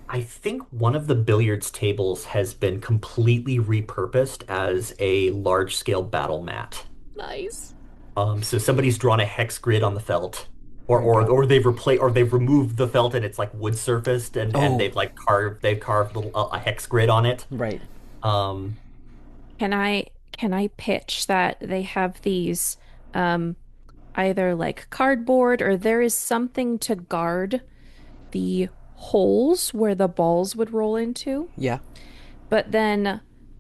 I think one of the billiards tables has been completely repurposed as a large-scale battle mat. Nice. So somebody's drawn a hex grid on the felt, Oh or my or god. or they've removed the felt and it's like wood surfaced, and Oh, they've carved a hex grid on it. right. Um, Can I pitch that they have these um either like cardboard or there is something to guard the holes where the balls would roll into? Yeah. But then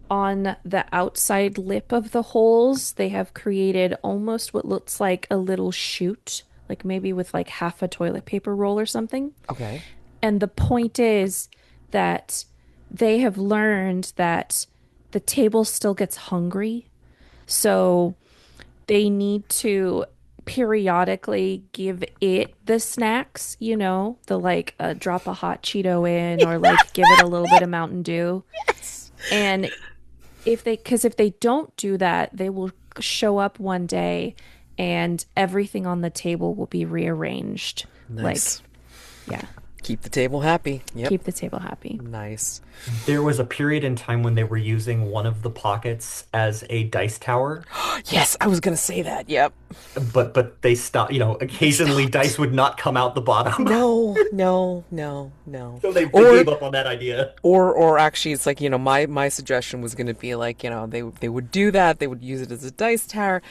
on the outside lip of the holes, they have created almost what looks like a little chute, like maybe with like half a toilet paper roll or something. Okay. And the point is that they have learned that the table still gets hungry. So they need to periodically give it the snacks, the like drop a hot Cheeto in or like give it a little bit of Mountain Dew. And because if they don't do that, they will show up one day and everything on the table will be rearranged. Like, Nice. yeah, Keep the table happy. Yep. keep the table happy. Nice. there was a period in time when they were using one of the pockets as a dice tower, Yes, I was gonna say that. Yep. but they stopped. They Occasionally stopped. dice would not come out the bottom, No, no, no, no. so they Or gave up on that idea. or actually, it's like, my suggestion was gonna be like, they would do that. They would use it as a dice tower,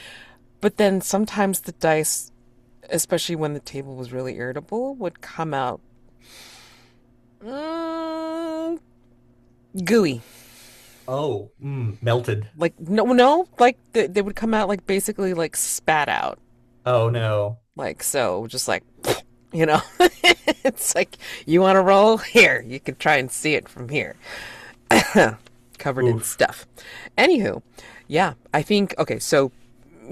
but then sometimes the dice, especially when the table was really irritable, would come out Mm, gooey. Oh, melted. Like no, like they would come out like basically like spat out. Oh no. Like so, just like you know, it's like you want to roll here. You can try and see it from here, covered in Oof. stuff. Anywho, yeah, I think okay. So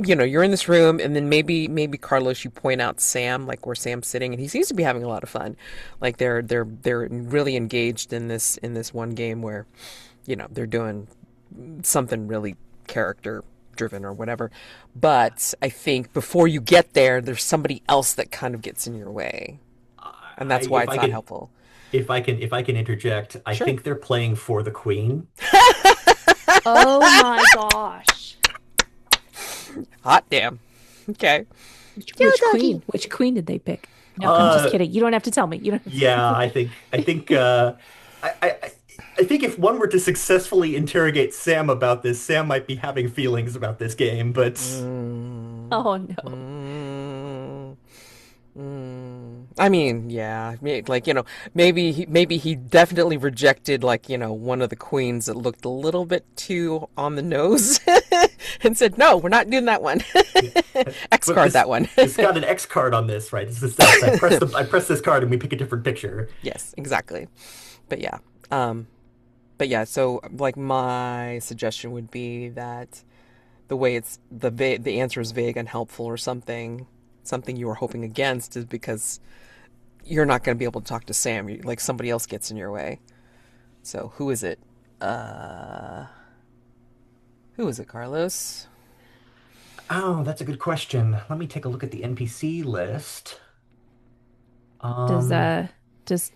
you're in this room, and then maybe Carlos, you point out Sam, like where Sam's sitting, and he seems to be having a lot of fun. Like they're really engaged in this one game where they're doing something really character driven or whatever. But I think before you get there, there's somebody else that kind of gets in your way, and I that's why if it's I not can helpful. if I can interject, I Sure. think they're playing for the queen. Oh my gosh. Hot damn. Okay. Yo, Which doggy. queen? Which queen did they pick? No, I'm just Uh kidding. You don't have to tell me. You don't have yeah, to. I think I think if one were to successfully interrogate Sam about this, Sam might be having feelings about this game, but Mm, Oh no. mm, I mean, yeah, like maybe he definitely rejected like one of the queens that looked a little bit too on the nose, and said, "No, we're not doing that one." yeah. X But card this that one. it's got an X card on this, right? It's this. I press this card and we pick a different picture. Yes, exactly. But yeah, um, but yeah. So like my suggestion would be that the way the answer is vague and helpful or something you were hoping against is because you're not going to be able to talk to Sam. Like somebody else gets in your way. So who is it? Uh, who is it, Carlos? Oh, that's a good question. Let me take a look at the NPC list. Does Um, uh does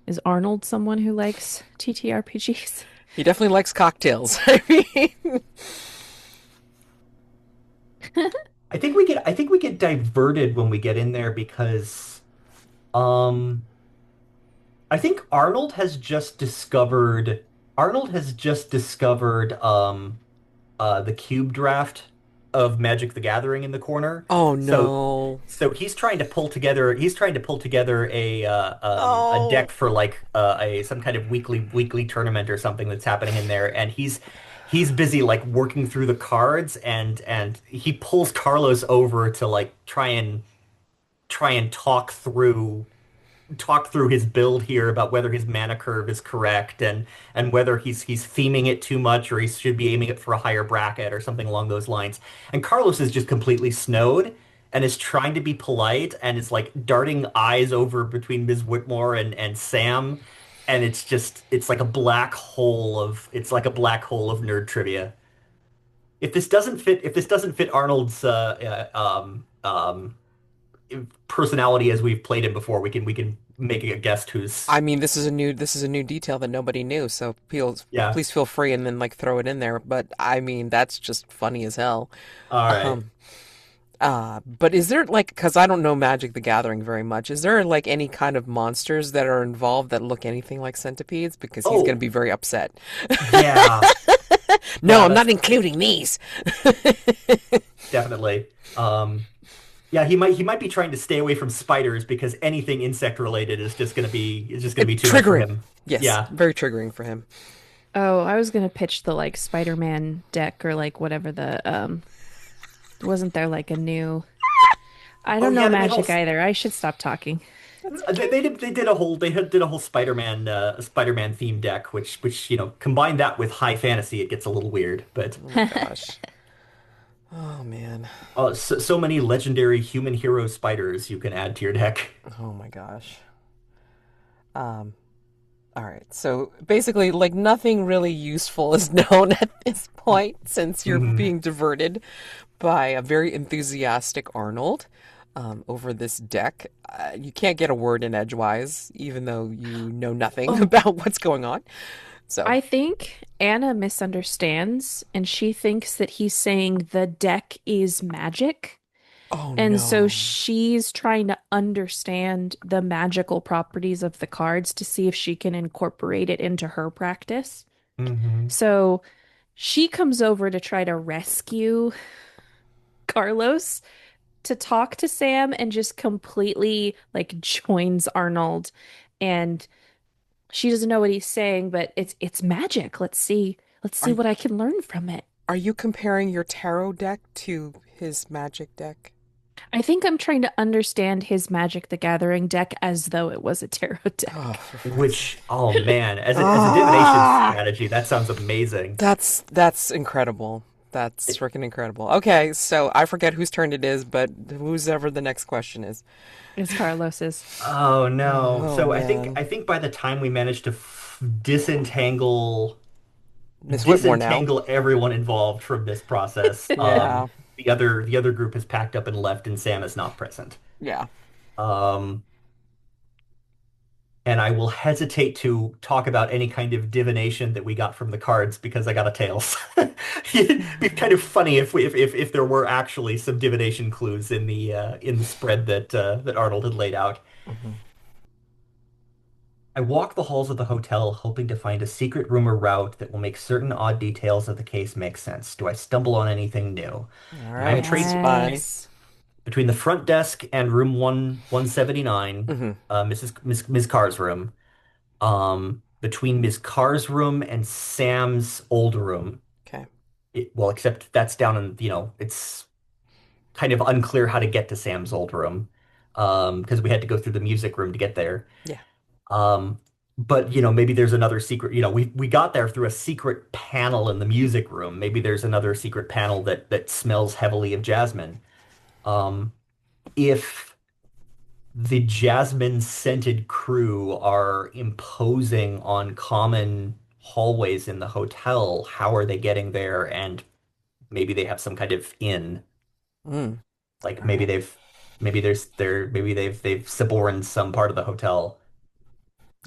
is Arnold someone who likes TTRPGs? He definitely likes cocktails. I mean, I think we get diverted when we get in there because um I think Arnold has just discovered the cube draft of Magic the Gathering in the corner. oh So no, so he's trying to pull together a oh, deck for like a some kind of weekly tournament or something that's happening in there, and he's busy like working through the cards, and he pulls Carlos over to like try and talk through his build here about whether his mana curve is correct, and whether he's theming it too much or he should be aiming it for a higher bracket or something along those lines. And Carlos is just completely snowed and is trying to be polite and is like darting eyes over between Ms. Whitmore and Sam, and it's like a black hole of nerd trivia. If this doesn't fit Arnold's personality as we've played him before, we can make a guess who's. I mean, this is a new detail that nobody knew. So Yeah. please feel free and then like throw it in there. But I mean, that's just funny as hell. All right. Um, but is there like, because I don't know Magic the Gathering very much, is there like any kind of monsters that are involved that look anything like centipedes? Because he's going to Oh, be very upset. yeah. No, Yeah, I'm that's not including these. definitely. Yeah, he might be trying to stay away from spiders because anything insect related is just gonna be too much for Triggering. him. Yes, Yeah. very triggering for him. Oh, I was gonna pitch the like Spider-Man deck or like whatever the wasn't there like a new I Oh don't know yeah, they made whole magic either. I should stop talking. they did a whole Spider-Man theme deck, which combine that with high fantasy, it gets a little weird. But Oh my gosh. Oh man. so many legendary human hero spiders you can add to your deck. Oh my gosh. Um, all right. So basically, like nothing really useful is known at this point since you're Hmm. being diverted by a very enthusiastic Arnold over this deck. You can't get a word in edgewise, even though you know nothing Oh, about what's going on. So, I think Anna misunderstands and she thinks that he's saying the deck is magic. oh And so no. she's trying to understand the magical properties of the cards to see if she can incorporate it into her practice. Hmm. So she comes over to try to rescue Carlos to talk to Sam and just completely like joins Arnold and She doesn't know what he's saying, but it's magic. Let's Are see what I can learn from it. are you comparing your tarot deck to his magic deck? I think I'm trying to understand his Magic the Gathering deck as though it was a tarot Oh, deck. for fuck's sake. Which, oh man, as a divination Ah, strategy, that sounds amazing. that's incredible. That's It- freaking incredible. Okay, so I forget whose turn it is, but who's ever the next question is. It's Carlos's. oh no. Oh So I man, think by the time we manage to disentangle Miss Whitmore now. disentangle everyone involved from this process, Yeah, the other group has packed up and left, and Sam is not present. yeah. Um, and I will hesitate to talk about any kind of divination that we got from the cards because I got a tails. It'd be kind of funny if if there were actually some divination clues in the spread that that Arnold had laid out. Mhm. I walk the halls of the hotel hoping to find a secret room or route that will make certain odd details of the case make sense. Do I stumble on anything new? All And I'm right, between spy. Yes. between the front desk and room 179, Hmm. Ms. Carr's room. Between Ms. Carr's room and Sam's old room. Okay. Well, except that's down in, it's kind of unclear how to get to Sam's old room. Because we had to go through the music room to get there. Yeah. Um, but maybe there's another secret, we got there through a secret panel in the music room. Maybe there's another secret panel that smells heavily of jasmine. Um, if the jasmine scented crew are imposing on common hallways in the hotel, how are they getting there? And maybe they have some kind of inn. Mm. Like All right. maybe they've suborned some part of the hotel.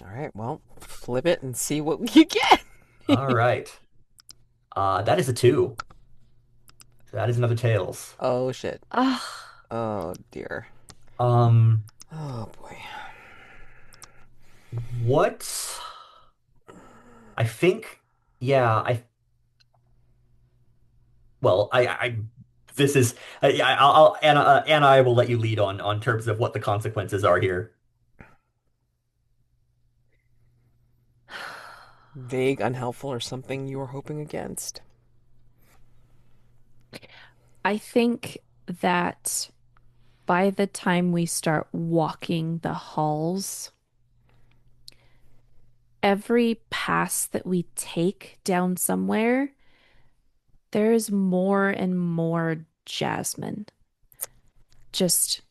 All right. Well, flip it and see what you get. All right. That is a two. So that is another tails. Oh shit. Ah, Oh dear. Um, Oh boy. what I think, yeah, I this is, Anna, I will let you lead on terms of what the consequences are here. Vague, unhelpful, or something you were hoping against. I think that by the time we start walking the halls, every pass that we take down somewhere, there's more and more jasmine. Just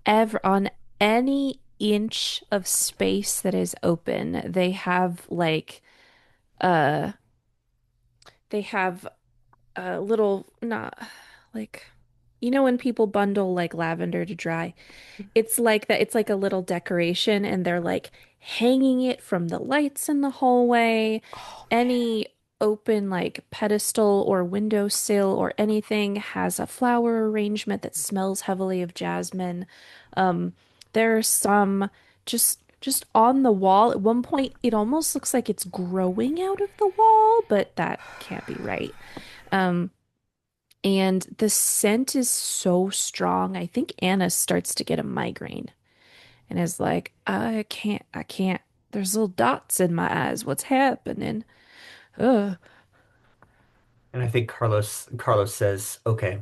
on any inch of space that is open, uh they have a little not like when people bundle like lavender to dry. It's like that. It's like a little decoration, and they're like hanging it from the lights in the hallway. Oh Any open like pedestal or windowsill or anything has a flower arrangement that smells heavily of jasmine. Um, there are some just on the wall. At one point, it almost looks like it's growing out of the wall, but that can't be right. Um, and the scent is so strong. I think Anna starts to get a migraine and is like, I can't. There's little dots in my eyes. What's happening? Ugh. And I think Carlos says, okay.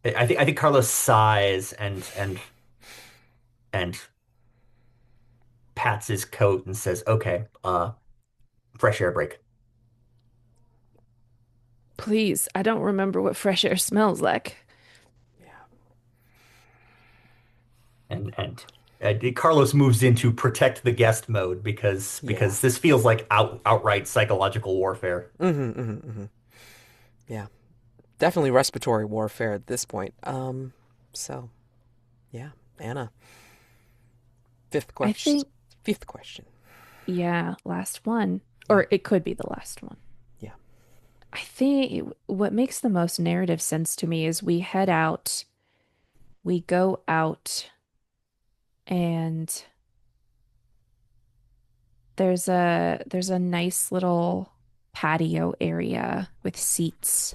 I think Carlos sighs and pats his coat and says, okay, fresh air break. Please, I don't remember what fresh air smells like. yeah. Carlos moves into protect the guest mode Yeah. because this feels like outright psychological warfare. Mm-hmm. Yeah. Definitely respiratory warfare at this point. So yeah, Anna. Fifth I question. think, Fifth question. yeah, last one. Yeah. Or it could be the last one. Yeah. I think what makes the most narrative sense to me is we head out, we go out, and there's a nice little patio area with seats,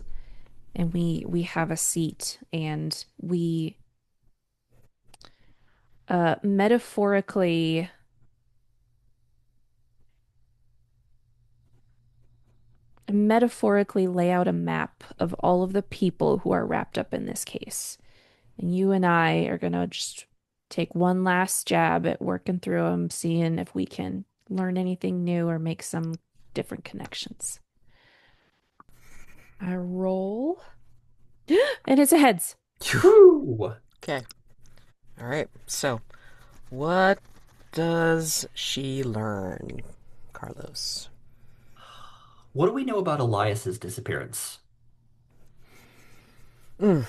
and we have a seat, and we metaphorically metaphorically lay out a map of all of the people who are wrapped up in this case. And you and I are gonna just take one last jab at working through them, seeing if we can learn anything new or make some different connections. I roll, and it's a heads. Woo! Okay. All right. So, what does she learn, Carlos? What do we know about Elias's disappearance? Mm.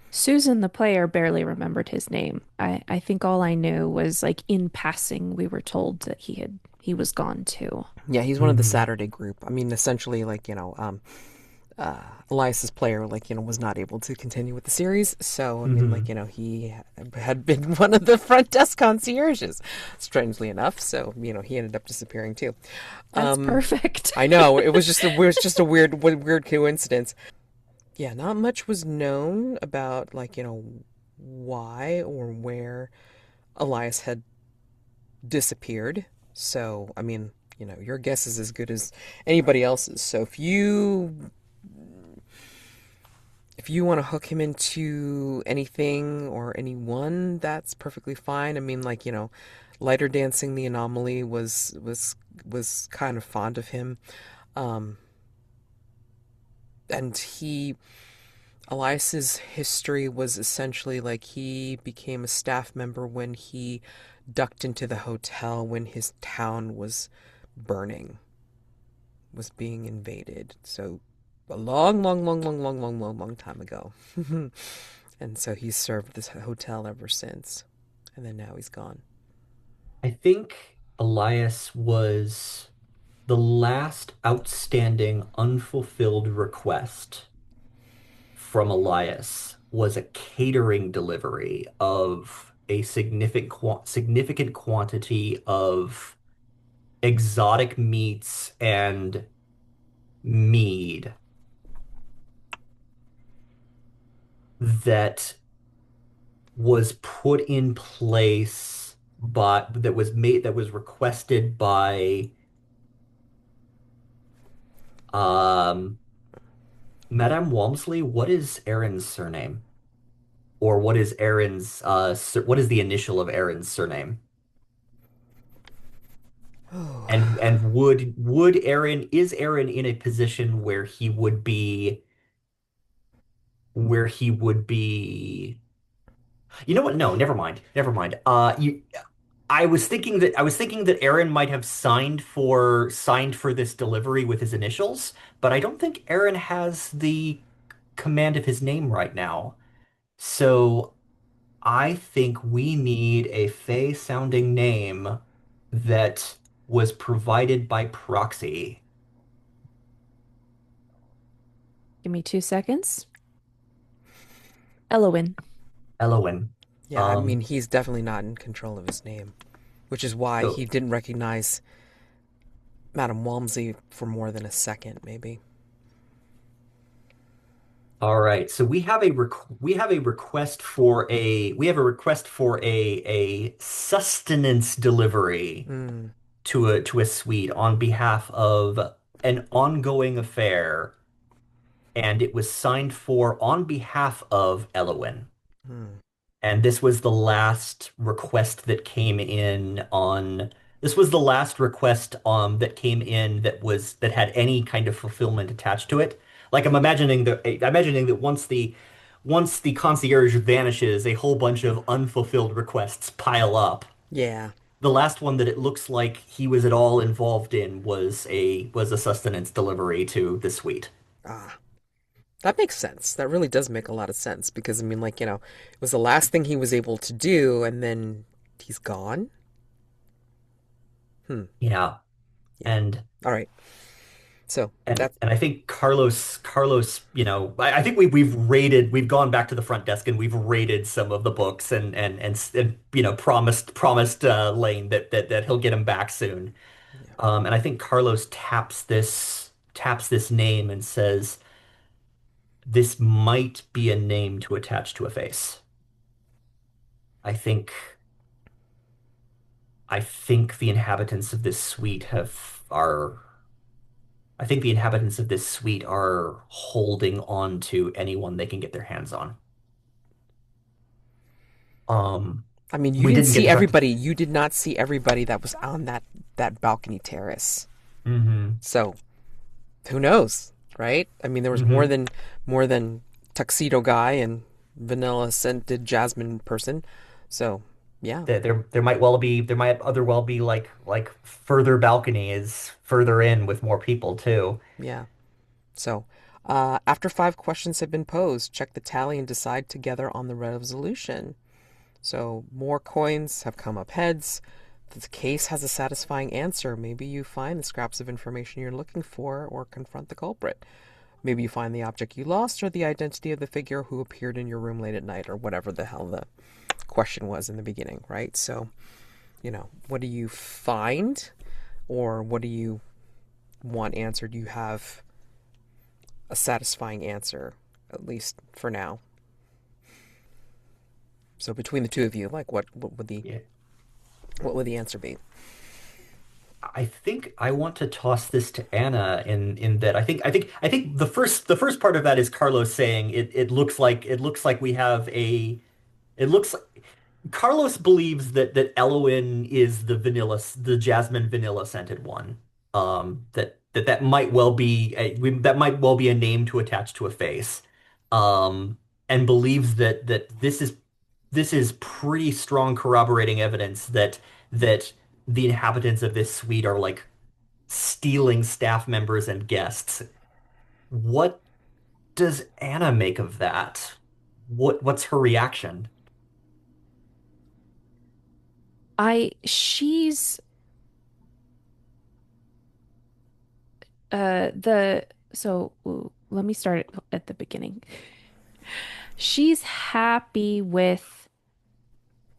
Susan, the player, barely remembered his name. I think all I knew was like in passing, we were told that he was gone too. Yeah, he's one of the Hmm. Saturday group. I mean, essentially, like, Elias's player, like, was not able to continue with the series. So, I mean, like, Hmm. he had been one of the front desk concierges, strangely enough. So, he ended up disappearing too. That's Um, perfect. I know it was just a weird coincidence. Yeah, not much was known about, like, why or where Elias had disappeared. So, I mean, your guess is as good as anybody else's. So if you want to hook him into anything or anyone, that's perfectly fine. I mean, like, lighter dancing the anomaly was kind of fond of him. Um and he Elias's history was essentially like he became a staff member when he ducked into the hotel when his town was burning, was being invaded. So a long, long, long, long, long, long, long, long time ago. And so he's served this hotel ever since. And then now he's gone. I think Elias was the last outstanding unfulfilled request from Elias was a catering delivery of a significant quantity of exotic meats and mead that was put in place but that was requested by um Madame Walmsley. What is Aaron's surname? Or what is Aaron's what is the initial of Aaron's surname? And would Aaron is Aaron in a position where he would be you know what? No, never mind. Never mind. I was thinking that Aaron might have signed for this delivery with his initials, but I don't think Aaron has the command of his name right now. So I think we need a Fey sounding name that was provided by proxy. Give me 2 seconds. Elowin. Elowin. Yeah, I mean, Um, he's definitely not in control of his name, which is why so he didn't recognize Madame Walmsley for more than a second, maybe. all right. So we have a request for a sustenance delivery Mm, to a suite on behalf of an ongoing affair, and it was signed for on behalf of Elowin. mm, And this was the last request that came in on this was the last request that came in that had any kind of fulfillment attached to it. Like I'm imagining that once the concierge vanishes, a whole bunch of unfulfilled requests pile up. yeah. The last one that it looks like he was at all involved in was a sustenance delivery to the suite. Ah, that makes sense. That really does make a lot of sense because, I mean, like, it was the last thing he was able to do, and then he's gone. Hmm. Yeah. Yeah. And All right. So that. and I think Carlos, I think we've gone back to the front desk and we've rated some of the books and promised Lane that he'll get him back soon. Yeah. And I think Carlos taps this name and says, "This might be a name to attach to a face." I think I think the inhabitants of this suite have are I think the inhabitants of this suite are holding on to anyone they can get their hands on. Um, I mean, you we didn't didn't get see to talk to. everybody. You did not see everybody that was on that balcony terrace. Hmm. So who knows, right? I mean, there was Hmm. more than tuxedo guy and vanilla scented jasmine person. So yeah, There might well be there might other well be like further balconies further in with more people too. yeah. So after 5 questions have been posed, check the tally and decide together on the resolution. So more coins have come up heads. The case has a satisfying answer. Maybe you find the scraps of information you're looking for or confront the culprit. Maybe you find the object you lost or the identity of the figure who appeared in your room late at night or whatever the hell the question was in the beginning, right? So, what do you find or what do you want answered? You have a satisfying answer, at least for now. So between the two of you, like Yeah. what would the answer be? I think I want to toss this to Anna in that I think the first part of that is Carlos saying it looks like we have a it looks like Carlos believes that Eloin is the jasmine vanilla scented one. That might well be that might well be a name to attach to a face. And believes that this is pretty strong corroborating evidence that the inhabitants of this suite are like stealing staff members and guests. What does Anna make of that? What's her reaction? She's the so ooh, let me start at the beginning. She's happy with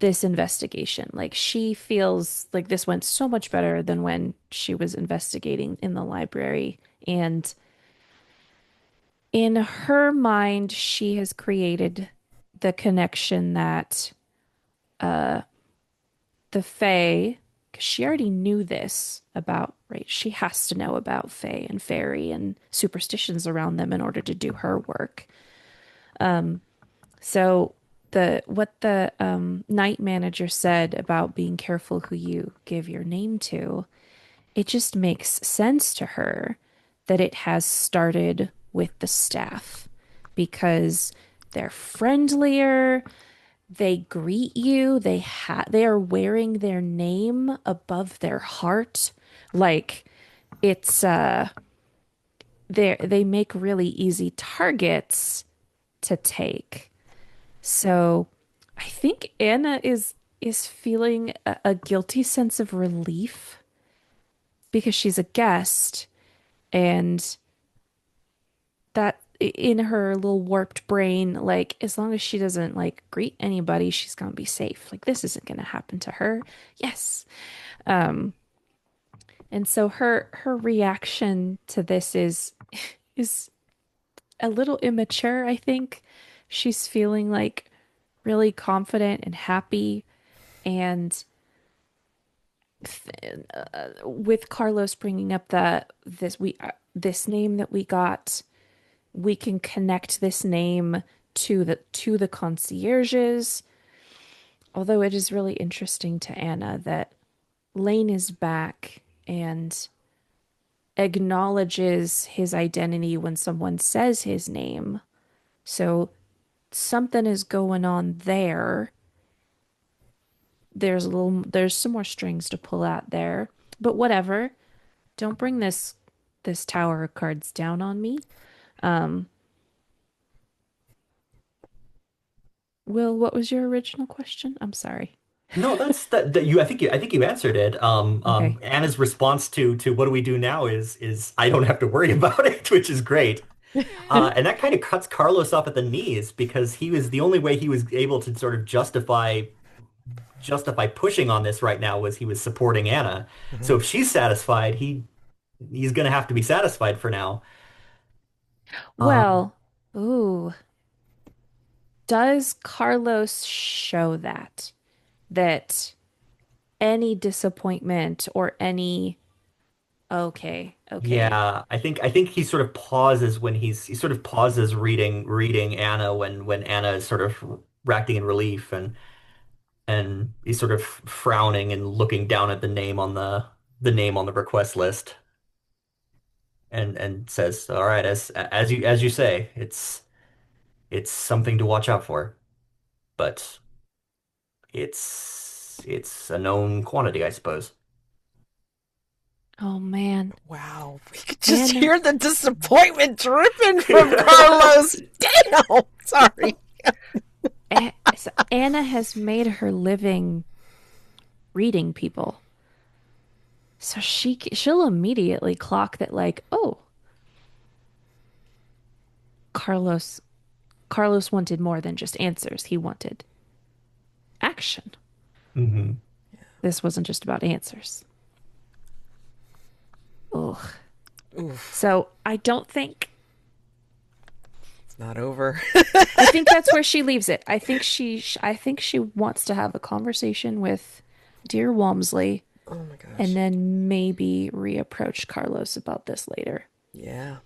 this investigation. Like she feels like this went so much better than when she was investigating in the library. And in her mind, she has created the connection that the Fae, because she already knew this about, right? She has to know about Fae and fairy and superstitions around them in order to do her work. So the what the night manager said about being careful who you give your name to, it just makes sense to her that it has started with the staff because they're friendlier, they greet you, they are wearing their name above their heart. Like it's they make really easy targets to take. So I think Anna is feeling a guilty sense of relief because she's a guest and that in her little warped brain, like as long as she doesn't like greet anybody, she's gonna be safe. Like this isn't gonna happen to her. Yes. Um, and so her reaction to this is a little immature, I think. She's feeling like really confident and happy and with Carlos bringing up this name that we got, we can connect this name to the concierges. Although it is really interesting to Anna that Lane is back and acknowledges his identity when someone says his name. So something is going on there. There's some more strings to pull out there. But whatever. Don't bring this tower of cards down on me. Um, Will, what was your original question? I'm sorry. No, that you. I think you answered it. Okay. Anna's response to what do we do now is I don't have to worry about it, which is great. And that kind of cuts Carlos off at the knees because he was the only way he was able to sort of justify pushing on this right now was he was supporting Anna. Mm-hmm. So if she's satisfied, he's gonna have to be satisfied for now. Um, Well, ooh, does Carlos show that any disappointment or any okay, Okay. Yeah, I think he sort of pauses when he sort of pauses reading Anna when Anna is sort of acting in relief and he's sort of frowning and looking down at the name on the request list and says, "All right, as you say, it's something to watch out for, but it's a known quantity, I suppose." Oh man. Wow, we could just Anna. hear the disappointment dripping from Carlos. Damn, sorry. So Anna has made her living reading people. So she'll immediately clock that like, oh, Carlos Carlos wanted more than just answers. He wanted action. Hmm. This wasn't just about answers. Ugh. Oof, So I don't think it's not over. I think that's where she leaves it. I think she wants to have a conversation with dear Walmsley Oh my and gosh. then maybe reapproach Carlos about this later. Yeah.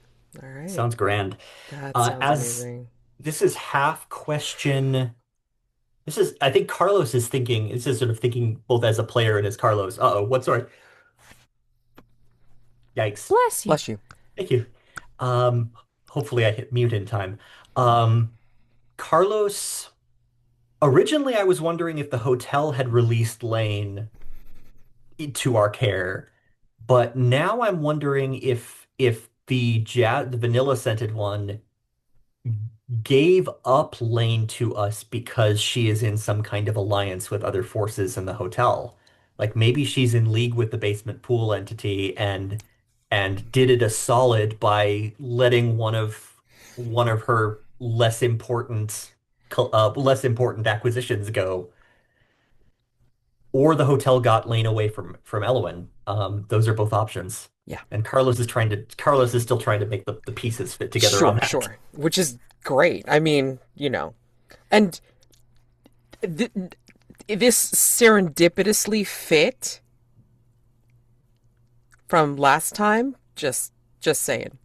All right. Sounds grand. That sounds As amazing. this is half question. This is, I think Carlos is thinking, this is sort of thinking both as a player and as Carlos. Uh-oh, what, sorry. Yikes. Bless you. Bless you. Thank you. Um, Hopefully I hit mute in time. Um, Carlos, originally I was wondering if the hotel had released Lane to our care, but now I'm wondering if the vanilla scented one gave up Lane to us because she is in some kind of alliance with other forces in the hotel. Like maybe she's in league with the basement pool entity and did it a solid by letting one of her less important acquisitions go. Or the hotel got Lane away from Elwyn. Those are both options. Yeah. And Carlos is still trying to make the pieces fit together on Sure, that. sure. Which is great. I mean, and th this serendipitously fit from last time. Just saying.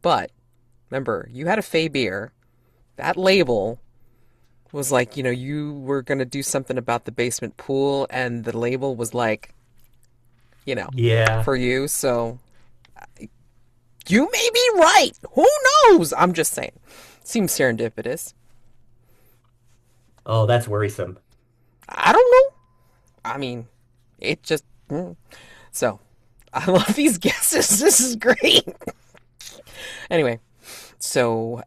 But remember, you had a Fey beer. That label was like, you were gonna do something about the basement pool, and the label was like, Yeah. for you. So you may be right. Who knows? I'm just saying. Seems serendipitous. Oh, that's worrisome. I don't know. I mean, it just. So, I love these guesses. This is great. Anyway, so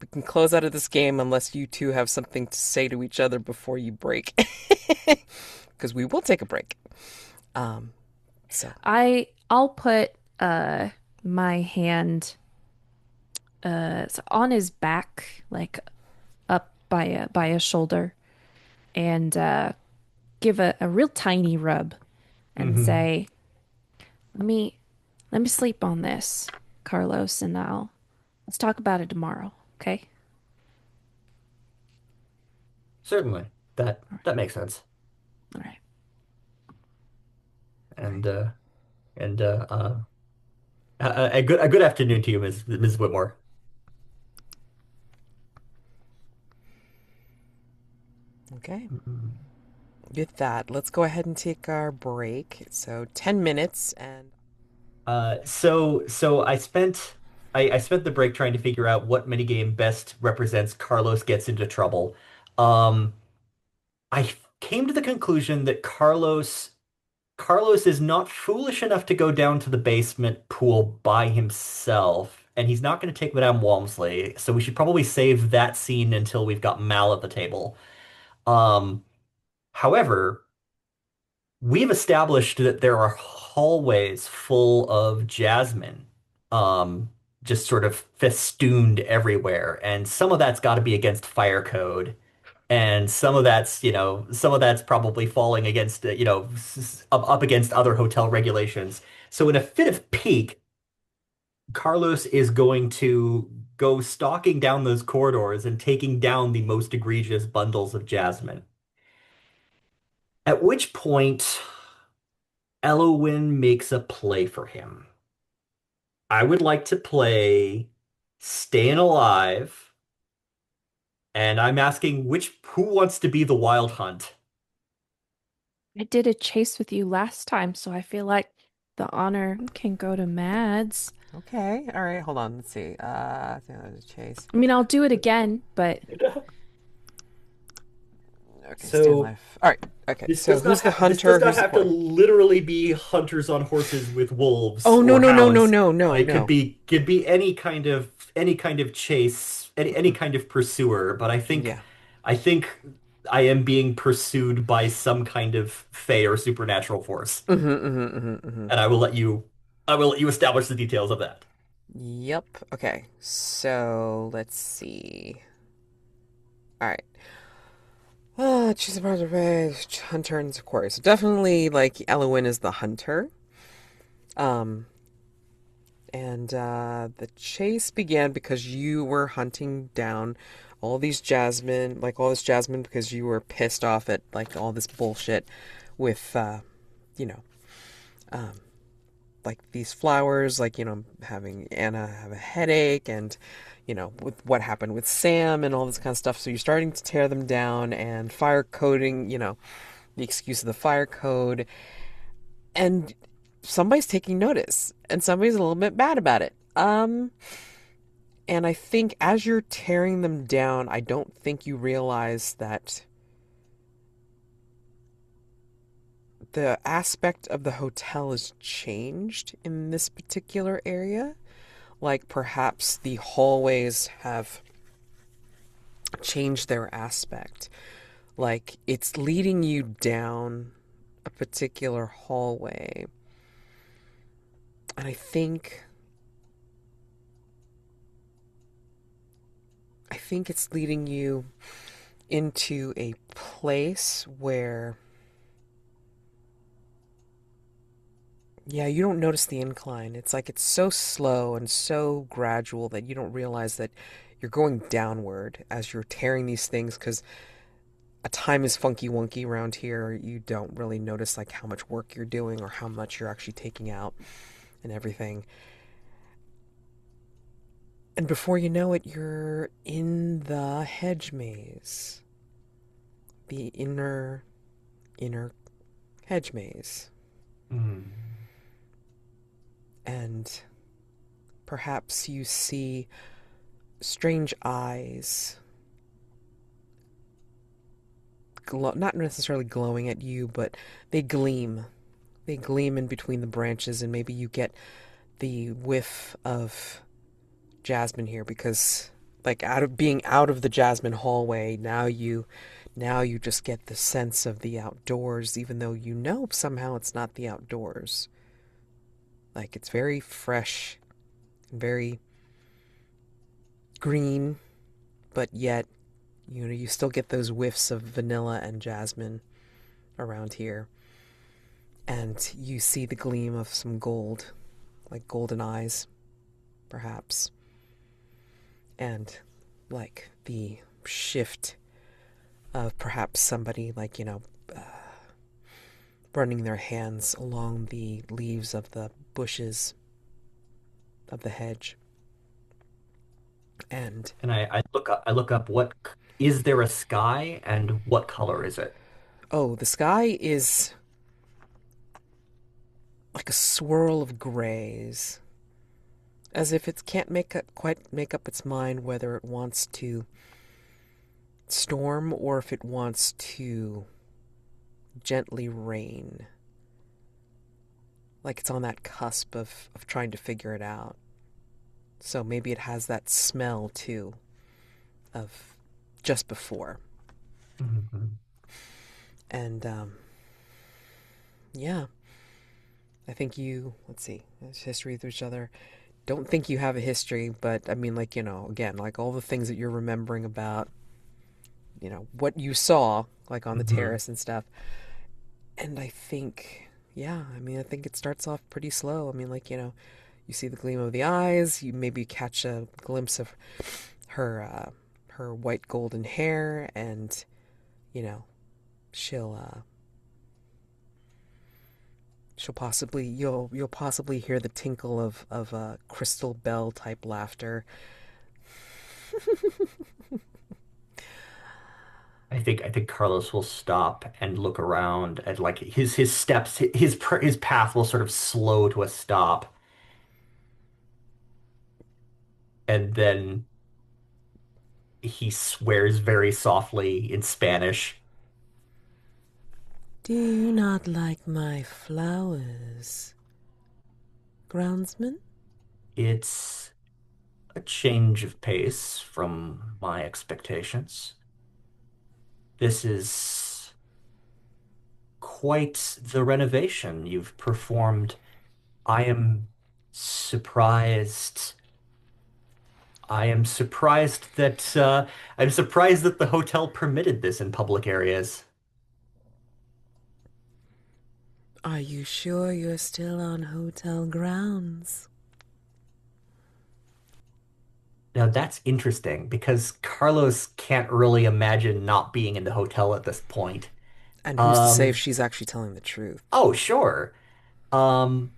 we can close out of this game unless you two have something to say to each other before you break. Because we will take a break. Um, so, I'll put my hand on his back, like up by a shoulder, and give a real tiny rub and Hmm. say, "Let me let me sleep on this, Carlos, and let's talk about it tomorrow, okay?" Certainly. That All right. that makes sense. All right. all right. And and a good afternoon to you, Ms. Whitmore. Okay. Mhm. With that, let's go ahead and take our break. So, 10 minutes and. So I spent the break trying to figure out what minigame best represents Carlos gets into trouble. Um, I came to the conclusion that Carlos is not foolish enough to go down to the basement pool by himself, and he's not going to take Madame Walmsley, so we should probably save that scene until we've got Mal at the table. Um, However, we've established that there are hallways full of jasmine, um, just sort of festooned everywhere, and some of that's got to be against fire code. And some of that's probably falling against, up against other hotel regulations. So in a fit of pique, Carlos is going to go stalking down those corridors and taking down the most egregious bundles of jasmine. At which point, Elowin makes a play for him. I would like to play Staying Alive, and I'm asking which who wants to be the Wild Hunt? I did a chase with you last time, so I feel like the honor can go to Mads. Okay, all right, hold on. Let's see. I think that was Chase. I mean, I'll do it again, but Okay, stay So alive. All right. Okay, this so does not who's the this does hunter? not Who's the have to quarry? literally be hunters on horses with wolves Oh no or no no no hounds. no no It no. could be any kind of chase, any kind of pursuer, but Yeah. I think I am being pursued by some kind of fey or supernatural force. And I will let you establish the details of that. Yep. Okay. So let's see. All right. Choose a part of it. Hunter and quarry. So definitely, like Elowen is the hunter. Um, and the chase began because you were hunting down all this jasmine, because you were pissed off at like all this bullshit with, you know, um, like these flowers, like, having Anna have a headache, and, with what happened with Sam and all this kind of stuff. So you're starting to tear them down and fire coding, the excuse of the fire code. And somebody's taking notice, and somebody's a little bit mad about it. And I think as you're tearing them down, I don't think you realize that the aspect of the hotel has changed in this particular area. Like perhaps the hallways have changed their aspect. Like it's leading you down a particular hallway. And I think it's leading you into a place where, yeah, you don't notice the incline. It's like it's so slow and so gradual that you don't realize that you're going downward as you're tearing these things, because a time is funky wonky around here. You don't really notice like how much work you're doing or how much you're actually taking out and everything. And before you know it, you're in the hedge maze. The inner hedge maze. Hmm. And perhaps you see strange eyes, not necessarily glowing at you, but they gleam. They gleam in between the branches, and maybe you get the whiff of jasmine here, because like out of the jasmine hallway, now you just get the sense of the outdoors, even though somehow it's not the outdoors. Like it's very fresh and very green, but yet you still get those whiffs of vanilla and jasmine around here. And you see the gleam of some gold, like golden eyes, perhaps. And like the shift of perhaps somebody, like, running their hands along the leaves of the bushes of the hedge. And And I look up is there a sky and what color is it? oh, the sky is like a swirl of grays, as if it can't quite make up its mind whether it wants to storm or if it wants to gently rain. Like it's on that cusp of trying to figure it out. So maybe it has that smell too of just before. Mhm. And yeah, I think let's see, history with each other. Don't think you have a history, but I mean, like, again, like all the things that you're remembering about, what you saw, like on the Mhm. terrace and stuff. And I think, yeah, I mean, I think it starts off pretty slow. I mean, like, you see the gleam of the eyes, you maybe catch a glimpse of her white golden hair, and, you know, she'll You'll possibly hear the tinkle of crystal bell type laughter. I think Carlos will stop and look around and like his steps his path will sort of slow to a stop and then he swears very softly in Spanish. Do you not like my flowers, groundsman? It's a change of pace from my expectations. This is quite the renovation you've performed. I am surprised. I am surprised that the hotel permitted this in public areas. Are you sure you're still on hotel grounds? Now that's interesting because Carlos can't really imagine not being in the hotel at this point. And who's to say if Um, she's actually telling the truth? oh, sure. Um,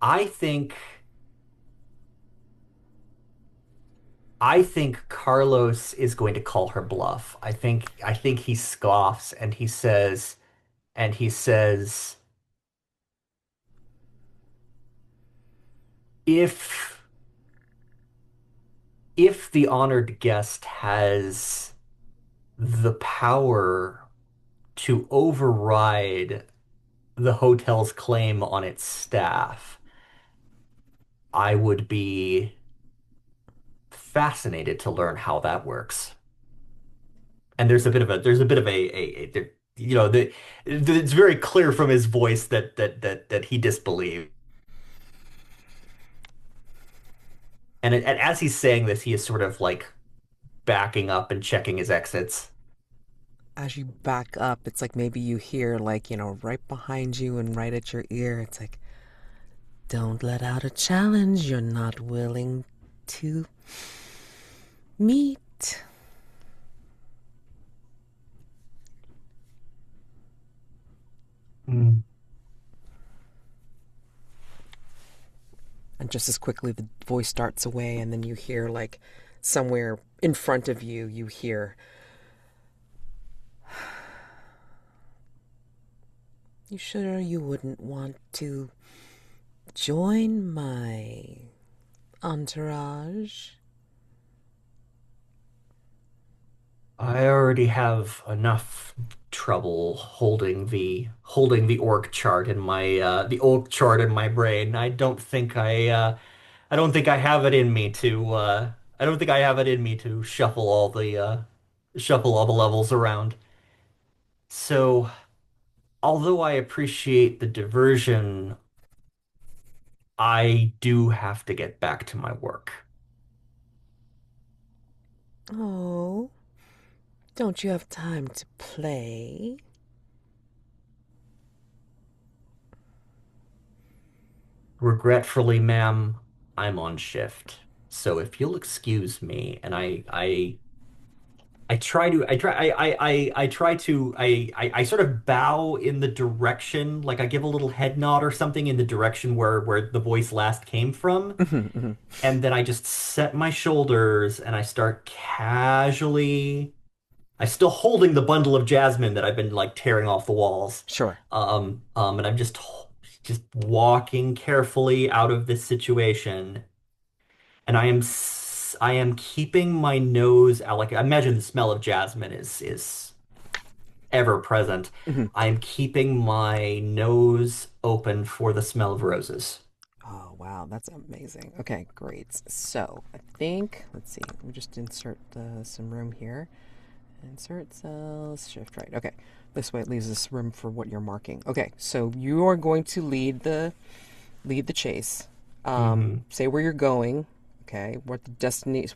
I think I think Carlos is going to call her bluff. I think he scoffs and he says if if the honored guest has the power to override the hotel's claim on its staff, I would be fascinated to learn how that works. And it's very clear from his voice that he disbelieved. And as he's saying this, he is sort of like backing up and checking his exits. As you back up, it's like maybe you hear, like, right behind you and right at your ear, it's like, Don't let out a challenge you're not willing to meet. Mm. and just as quickly the voice starts away, and then you hear, like, somewhere in front of you, you hear, You sure you wouldn't want to join my entourage? I already have enough trouble holding the org chart in my brain. I don't think I have it in me to I don't think I have it in me to shuffle all the levels around. So, although I appreciate the diversion, I do have to get back to my work. Oh, don't you have time to play? Regretfully, ma'am, I'm on shift. So if you'll excuse me, and I try to I sort of bow in the direction, like I give a little head nod or something in the direction where the voice last came from, mhm, mhm. and then I just set my shoulders and I start casually. I still holding the bundle of jasmine that I've been like tearing off the walls. Sure. And I'm just walking carefully out of this situation, and I am keeping my nose out. Like I imagine the smell of jasmine is ever present. Mhm. I am keeping my nose open for the smell of roses. Oh, wow, that's amazing. Okay, great. So, I think, let's see, let me just insert some room here. Insert cells, shift right. Okay, this way it leaves us room for what you're marking. Okay, so you are going to lead the chase. Hmm. Say where you're going. Okay,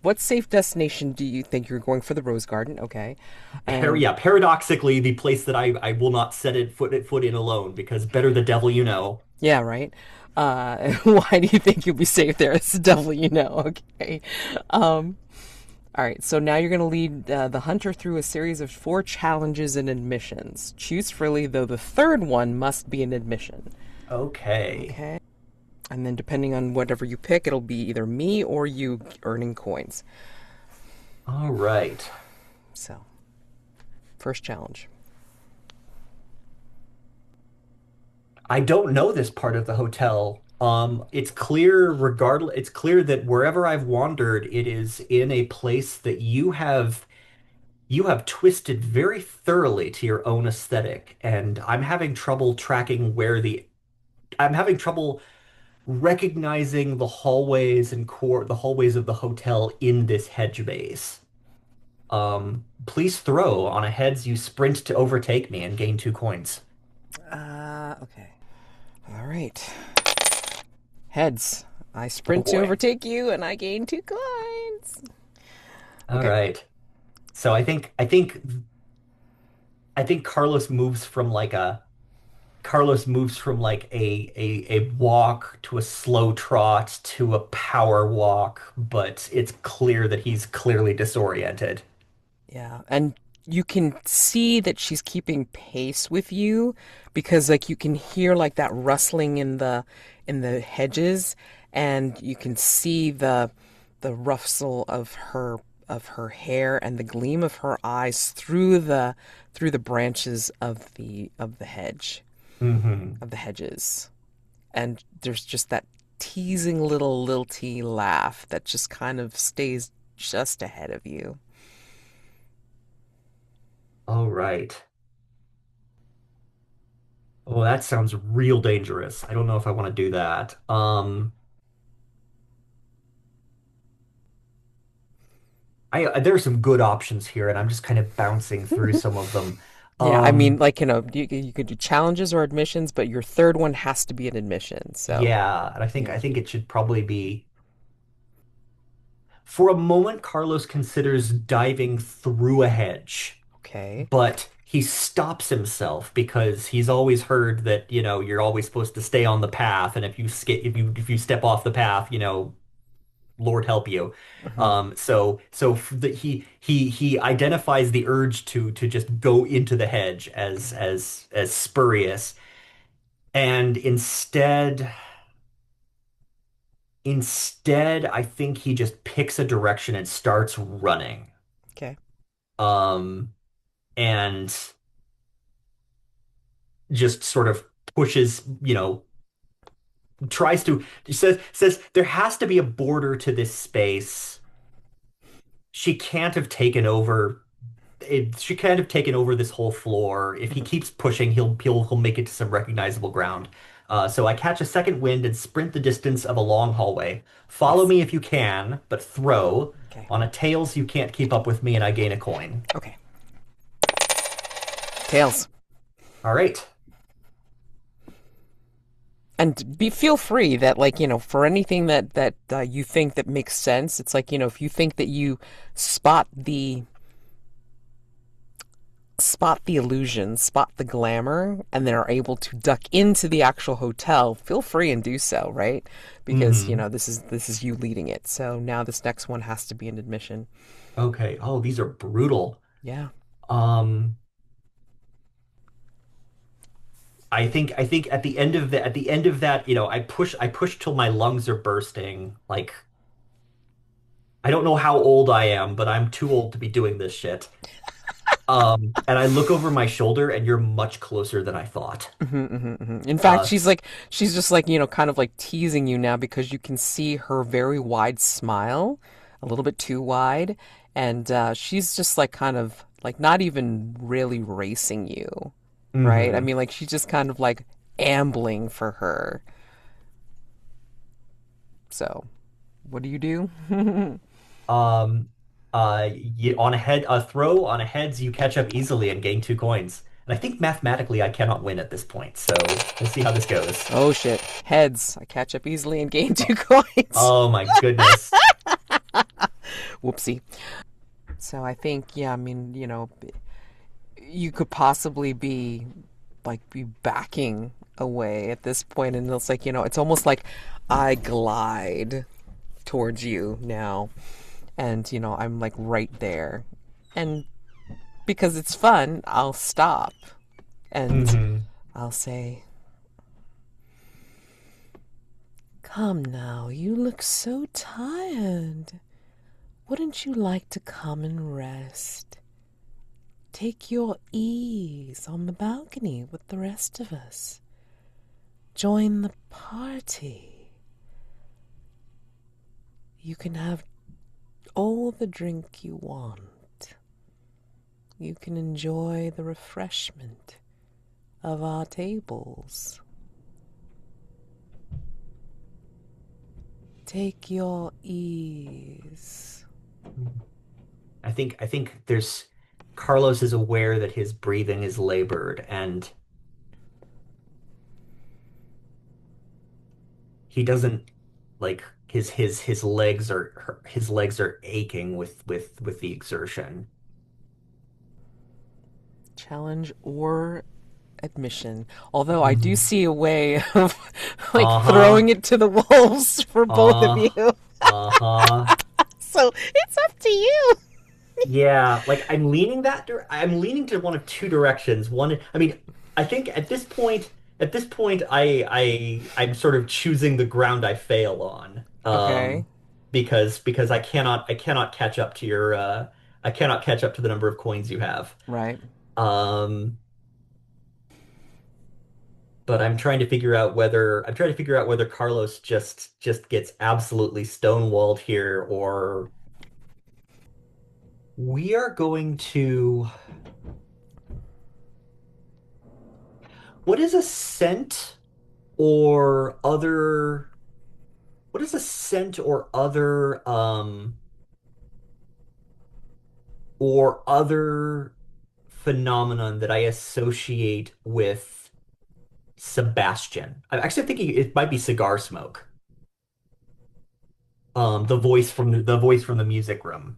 what safe destination do you think you're going for the Rose Garden? Okay, and Yeah, paradoxically, the place that I will not set foot in alone because better the devil you know. yeah, right. Why do you think you'll be safe there? It's the devil, you know. Okay. Um, All right, so now you're going to lead the hunter through a series of 4 challenges and admissions. Choose freely, though the third one must be an admission. Okay. Okay. And then depending on whatever you pick, it'll be either me or you earning coins. All right. So, first challenge. I don't know this part of the hotel. It's clear it's clear that wherever I've wandered, it is in a place that you have twisted very thoroughly to your own aesthetic, and I'm having trouble recognizing the hallways and the hallways of the hotel in this hedge maze. Please throw on a heads you sprint to overtake me and gain 2 coins. Okay. All right. Heads. I Oh sprint to boy. overtake you and I gain 2 coins. All Okay. right. So I think Carlos moves from like a walk to a slow trot to a power walk, but it's clear that he's clearly disoriented. Yeah, and you can see that she's keeping pace with you because like you can hear like that rustling in the hedges and you can see the rustle of her hair and the gleam of her eyes through the branches of the hedge Hmm. of the hedges. And there's just that teasing little lilty laugh that just kind of stays just ahead of you. All right. Oh, that sounds real dangerous. I don't know if I want to do that. There are some good options here, and I'm just kind of bouncing through some of them. Yeah, I mean, Um, like, you could do challenges or admissions, but your third one has to be an admission. So, yeah, and I yeah. think it should probably be. For a moment, Carlos considers diving through a hedge, Okay. but he stops himself because he's always heard that, you're always supposed to stay on the path, and if you step off the path, Lord help you. Hmm. He identifies the urge to just go into the hedge as spurious, and instead I think he just picks a direction and starts running. Okay. Um, and just sort of pushes, tries to says there has to be a border to this space. She can't have taken over she can't have taken over this whole floor. If he Hmm. keeps pushing, he'll make it to some recognizable ground. So I catch a second wind and sprint the distance of a long hallway. Follow Yes. me if you can, but throw. Okay. On a tails, you can't keep up with me, and I gain a coin. Okay. Tails. All right. And feel free that like, for anything that you think that makes sense, it's like, if you think that you spot the spot the illusion, spot the glamour, and then are able to duck into the actual hotel, feel free and do so, right? Because, Hmm. this is you leading it. So now this next one has to be an admission. Okay. Oh, these are brutal. Yeah. Um, I think at the end of that, I push till my lungs are bursting. Like I don't know how old I am, but I'm too old to be doing this shit. And I look over my shoulder and you're much closer than I thought. In fact, Uh, she's just like, kind of like teasing you now because you can see her very wide smile, a little bit too wide, and she's just like kind of like not even really racing you, right? I mhm. mean, like she's just kind of like ambling for her. So, what do you do? Um, a throw on a heads, you catch up easily and gain 2 coins. And I think mathematically I cannot win at this point. So we'll see how this goes. Oh shit. Heads. I catch up easily and gain 2 coins. Oh my goodness. Whoopsie. So I think, yeah, I mean, you could possibly be backing away at this point, and it's like, it's almost like I glide towards you now. and I'm like right there, and because it's fun, I'll stop and Hmm. I'll say, "Come now, you look so tired. Wouldn't you like to come and rest? Take your ease on the balcony with the rest of us. Join the party. You can have all the drink you want. You can enjoy the refreshment of our tables. Take your ease." I think there's Carlos is aware that his breathing is labored and he doesn't like his legs are aching with the exertion. Challenge or admission. Although I do Mhm. see a way of like Uh-huh. throwing it to the wolves for both of Uh, you. uh-huh. So it's up to you. Yeah, like I'm leaning to one of two directions. One, I mean, I think at this point I'm sort of choosing the ground I fail on. Okay, Because I cannot catch up to your I cannot catch up to the number of coins you have. right. Um but I'm trying to figure out whether Carlos just gets absolutely stonewalled here or we are going to what is a scent or other what is a scent or other phenomenon that I associate with Sebastian? I'm actually thinking it might be cigar smoke. The voice from the music room.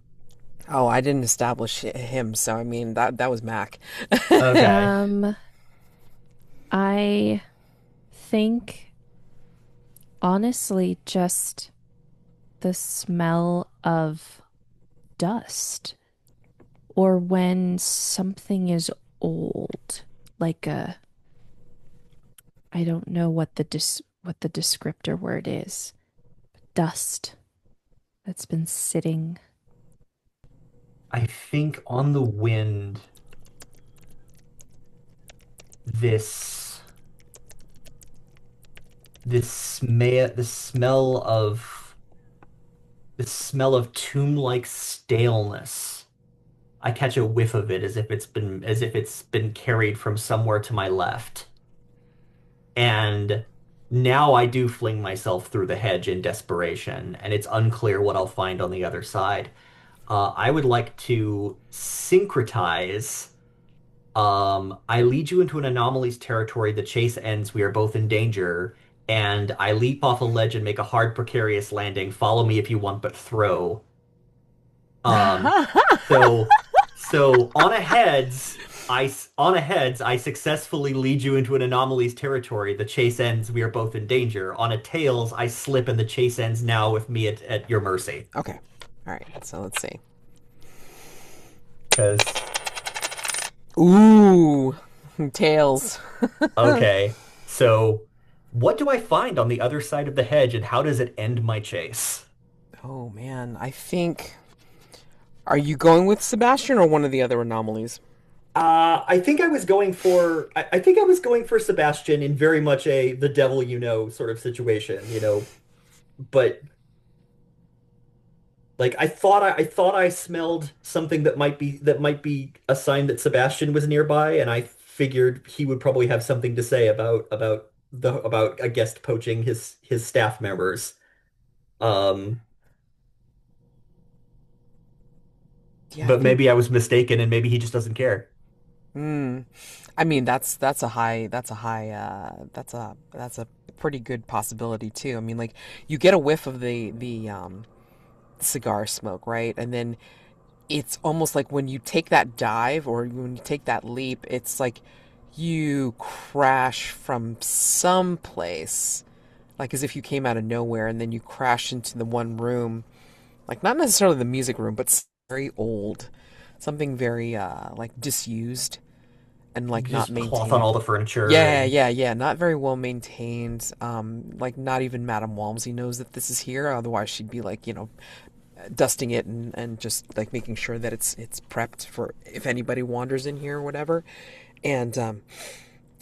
Oh, I didn't establish him, so I mean that was Mac. Okay. Um, I think honestly just the smell of dust or when something is old, like a I don't know what the descriptor word is. Dust that's been sitting. I think on the wind, this the smell of tomb-like staleness. I catch a whiff of it as if it's been carried from somewhere to my left. And now I do fling myself through the hedge in desperation, and it's unclear what I'll find on the other side. I would like to syncretize. I lead you into an anomaly's territory. The chase ends. We are both in danger. And I leap off a ledge and make a hard, precarious landing. Follow me if you want, but throw. Um, so, so on a heads, I successfully lead you into an anomaly's territory. The chase ends. We are both in danger. On a tails, I slip, and the chase ends now with me at your mercy. Okay, all right. So let's see. Because Ooh, tails. okay, so what do I find on the other side of the hedge, and how does it end my chase? Oh man, I think. Are you going with Sebastian or one of the other anomalies? I think I was going for Sebastian in very much a the devil you know sort of situation, but like I thought I smelled something that might be a sign that Sebastian was nearby, and I figured he would probably have something to say about a guest poaching his staff members. Um, Yeah, I but think. maybe I was mistaken, and maybe he just doesn't care. Hmm. I mean, that's a pretty good possibility too. I mean, like you get a whiff of the cigar smoke, right? And then it's almost like when you take that dive or when you take that leap, it's like you crash from some place, like as if you came out of nowhere and then you crash into the one room Like not necessarily the music room, but very old, something very like disused and like not Just cloth on maintained. all the furniture Yeah, and yeah, yeah. Not very well maintained. Like not even Madame Walmsley knows that this is here. Otherwise, she'd be like, dusting it and just like making sure that it's prepped for if anybody wanders in here or whatever. And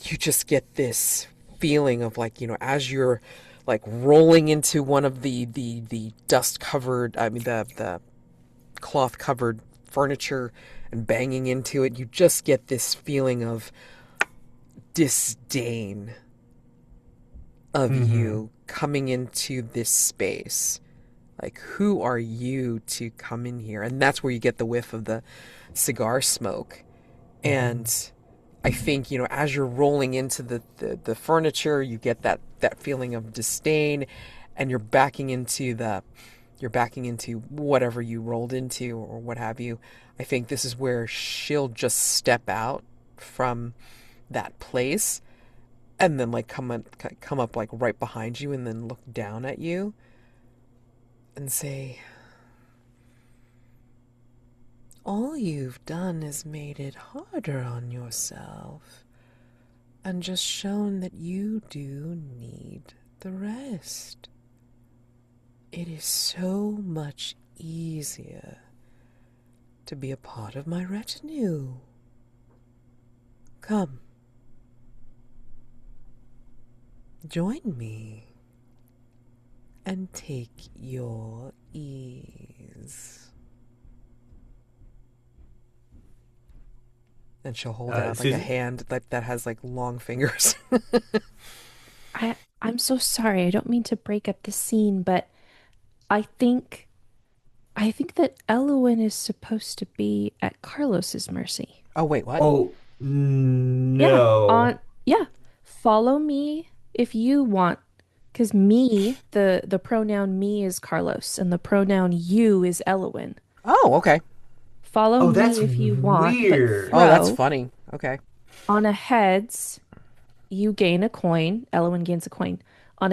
you just get this feeling of like, as you're like rolling into one of the dust covered, I mean the cloth covered furniture and banging into it, you just get this feeling of disdain of hmm you coming into this space. Like, who are you to come in here? And that's where you get the whiff of the cigar smoke. And I think, as you're rolling into the furniture, you get that feeling of disdain and you're backing into whatever you rolled into or what have you. I think this is where she'll just step out from that place and then like come up like right behind you and then look down at you and say, all you've done is made it harder on yourself and just shown that you do need the rest. It is so much easier to be a part of my retinue. Come, join me and take your ease. And she'll hold out like a Susie. hand that has like long fingers. I'm so sorry. I don't mean to break up the scene, but I think I think that Elowen is supposed to be at Carlos's mercy. Oh, wait, what? Oh Yeah, no. yeah. Follow me if you want, because me, the pronoun me is Carlos, and the pronoun you is Elowen. Oh, okay. Follow Oh, that's me if you want, but weird. Oh, that's throw funny. Okay. on a heads, you gain a coin. Elowen gains a coin. On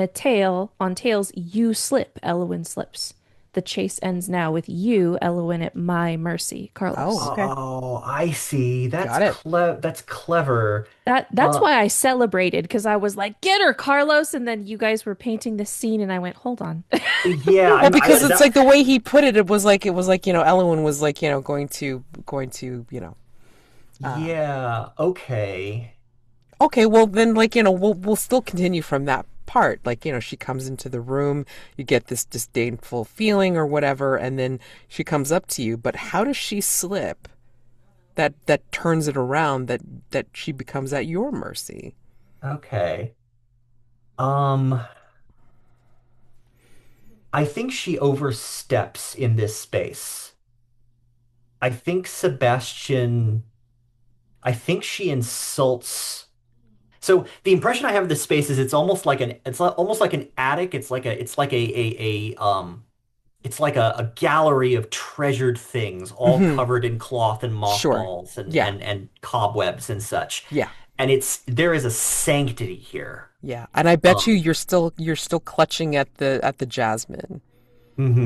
tails, you slip. Elowen slips. The chase ends now with you, Elowen, at my mercy, Oh, Carlos. okay. Oh, I see. Got it. That's clever. That's Uh why I celebrated because I was like, "Get her, Carlos!" And then you guys were painting this scene, and I went, "Hold on." yeah, Well, because it's that like the way he put it, it was like, Ellen was like, going to, yeah, okay. okay, well then like, we'll still continue from that part. Like, she comes into the room, you get this disdainful feeling or whatever, and then she comes up to you, but how does she slip? That turns it around that she becomes at your mercy. Okay. Um, I think she oversteps in this space. I think Sebastian, I think she insults. So the impression I have of this space is almost like an attic. It's like it's like a gallery of treasured things, all Mm-hmm. covered in cloth and Sure. mothballs Yeah. and cobwebs and such. Yeah. And there is a sanctity here. Yeah. And I bet you Um, you're still clutching at the jasmine.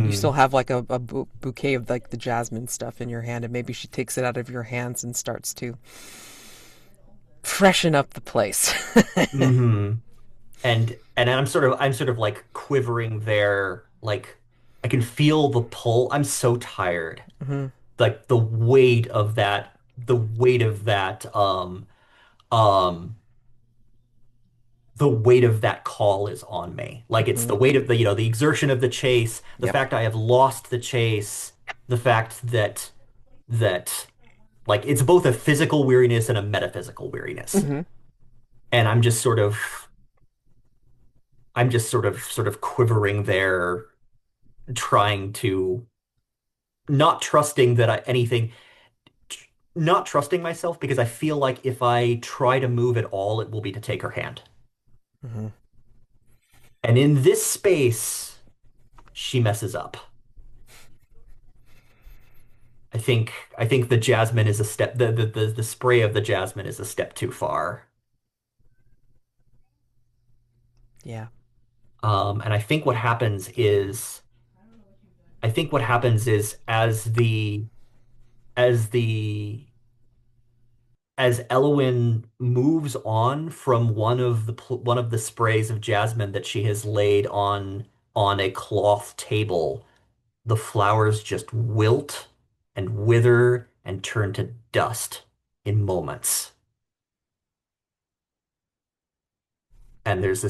You still mhm. have like a bouquet of like the jasmine stuff in your hand, and maybe she takes it out of your hands and starts to freshen up the place. hmm And I'm sort of like quivering there, like I can feel the pull. I'm so tired. Hmm. Like the weight of um the weight of that call is on me. Like it's Hmm. the weight of the exertion of the chase, the Yep. fact I have lost the chase, the fact that like it's both a physical weariness and a metaphysical weariness. Hmm. And I'm just sort of quivering there, trying to not trusting that I anything not trusting myself because I feel like if I try to move at all, it will be to take her hand. Hmm. And in this space, she messes up. I think the jasmine is a step the spray of the jasmine is a step too far. Yeah. And I think what happens is I think what happens is as the as Elwyn moves on from one of the sprays of jasmine that she has laid on a cloth table, the flowers just wilt and wither and turn to dust in moments. And there is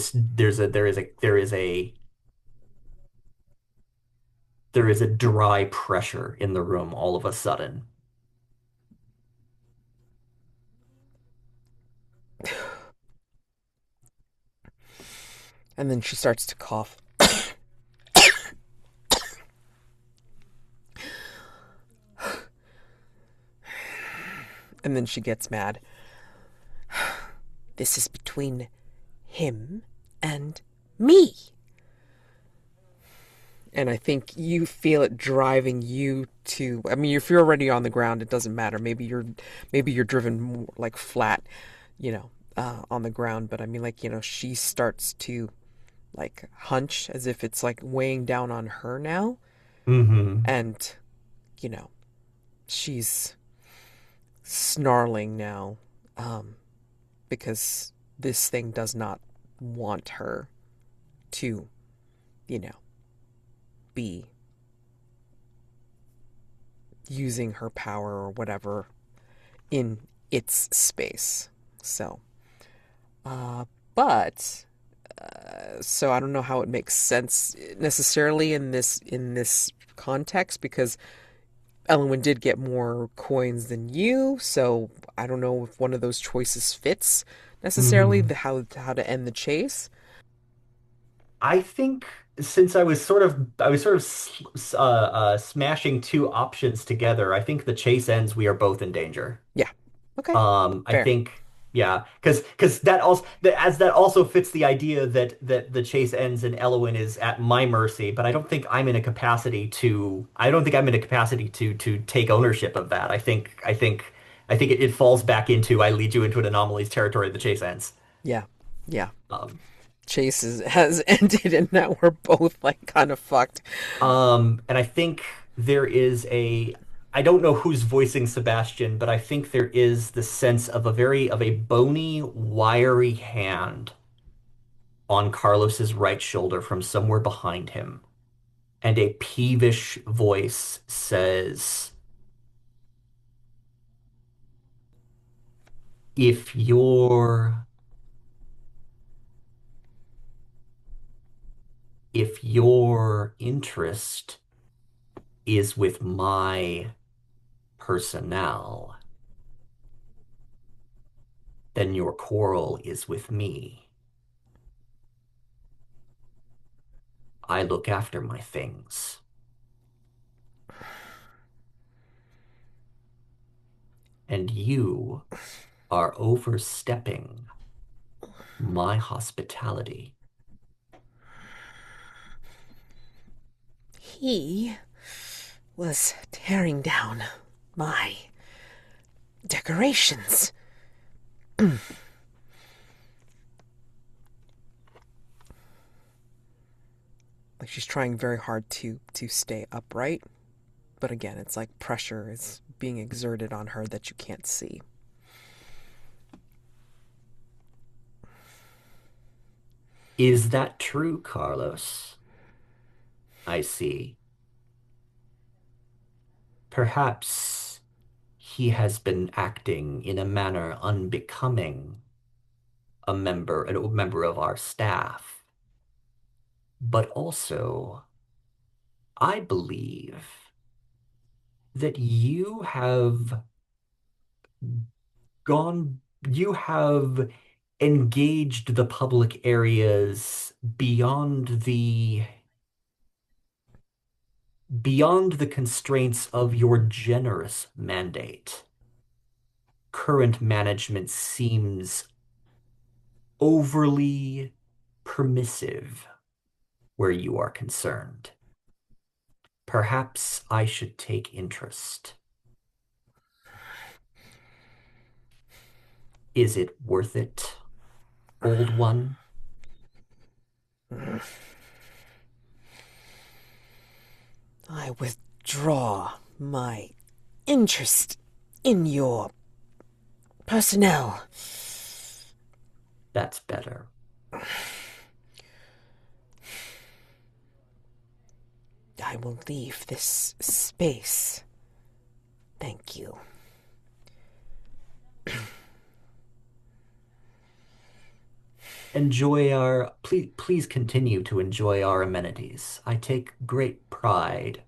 a dry pressure in the room all of a sudden. And then she starts to cough. And then she gets mad. This is between him and me. And I think you feel it driving you to. I mean, if you're already on the ground, it doesn't matter. Maybe you're driven more, like flat, on the ground. But I mean, like she starts to like hunch as if it's like weighing down on her now, Hmm. and you know she's snarling now, because this thing does not want her to, you know, be using her power or whatever in its space. So, uh, but so I don't know how it makes sense necessarily in this context because Elwyn did get more coins than you, so I don't know if one of those choices fits necessarily Hmm. the how to end the chase. I think since I was sort of smashing two options together, I think the chase ends we are both in danger. Yeah. Okay. I Fair. think yeah, because that also fits the idea that the chase ends and Elwyn is at my mercy, but I don't think I'm in a capacity to take ownership of that. I think it falls back into I lead you into an anomaly's territory. The chase ends. Yeah. Yeah. Um, Has ended and now we're both like kind of fucked. and I think there is I don't know who's voicing Sebastian, but I think there is the sense of a bony, wiry hand on Carlos's right shoulder from somewhere behind him, and a peevish voice says, "If your interest is with my personnel, then your quarrel is with me. I look after my things, and you are overstepping my hospitality." He was tearing down my decorations. Like she's trying very hard to stay upright, but again, it's like pressure is being exerted on her that you can't see. Is that true, Carlos? I see. Perhaps he has been acting in a manner unbecoming a member of our staff. But also, I believe that you have engaged the public areas beyond the constraints of your generous mandate. Current management seems overly permissive where you are concerned. Perhaps I should take interest. Is it worth it, old one? I withdraw my interest in your personnel. That's better. I will leave this space. Thank you. Please continue to enjoy our amenities. I take great pride